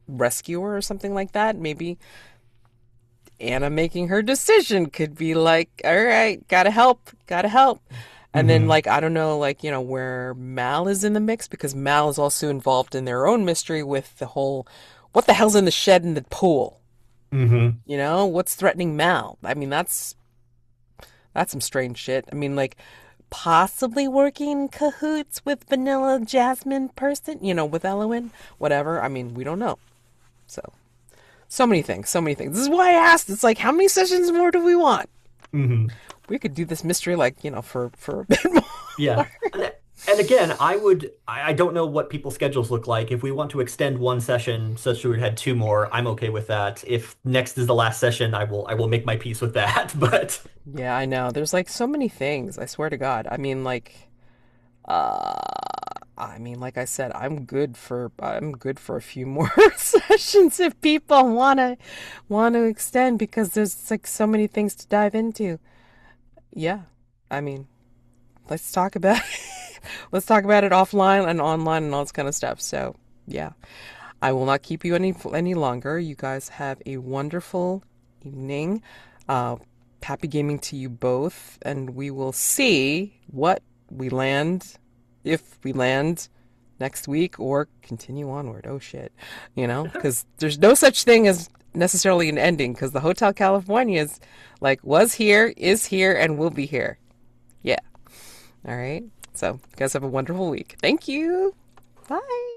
rescuer or something like that, maybe Anna making her decision could be like, all right, gotta help, gotta help. And then, Hmm. like, I don't know, like, where Mal is in the mix because Mal is also involved in their own mystery with the whole, what the hell's in the shed in the pool? Hmm. What's threatening Mal? I mean, that's some strange shit. I mean, like, possibly working in cahoots with Vanilla Jasmine person, with Elowen, whatever. I mean, we don't know. So many things, so many things. This is why I asked. It's like, how many sessions more do we want? Hmm. We could do this mystery, like, for a bit more. Yeah. And again, I don't know what people's schedules look like. If we want to extend one session such that we had two more, I'm okay with that. If next is the last session, I will make my peace with that. But Yeah, I know. There's like so many things. I swear to God. Uh, I mean, like I said, I'm good for a few more sessions if people wanna extend because there's like so many things to dive into. Yeah, I mean, let's talk about let's talk about it offline and online and all this kind of stuff. So, yeah, I will not keep you any longer. You guys have a wonderful evening. Uh, Happy gaming to you both, and we will see what we land, if we land next week or continue onward. Oh shit, because there's no such thing as necessarily an ending because the Hotel California is like was here, is here, and will be here. Yeah. All right. So, you guys have a wonderful week. Thank you. Bye.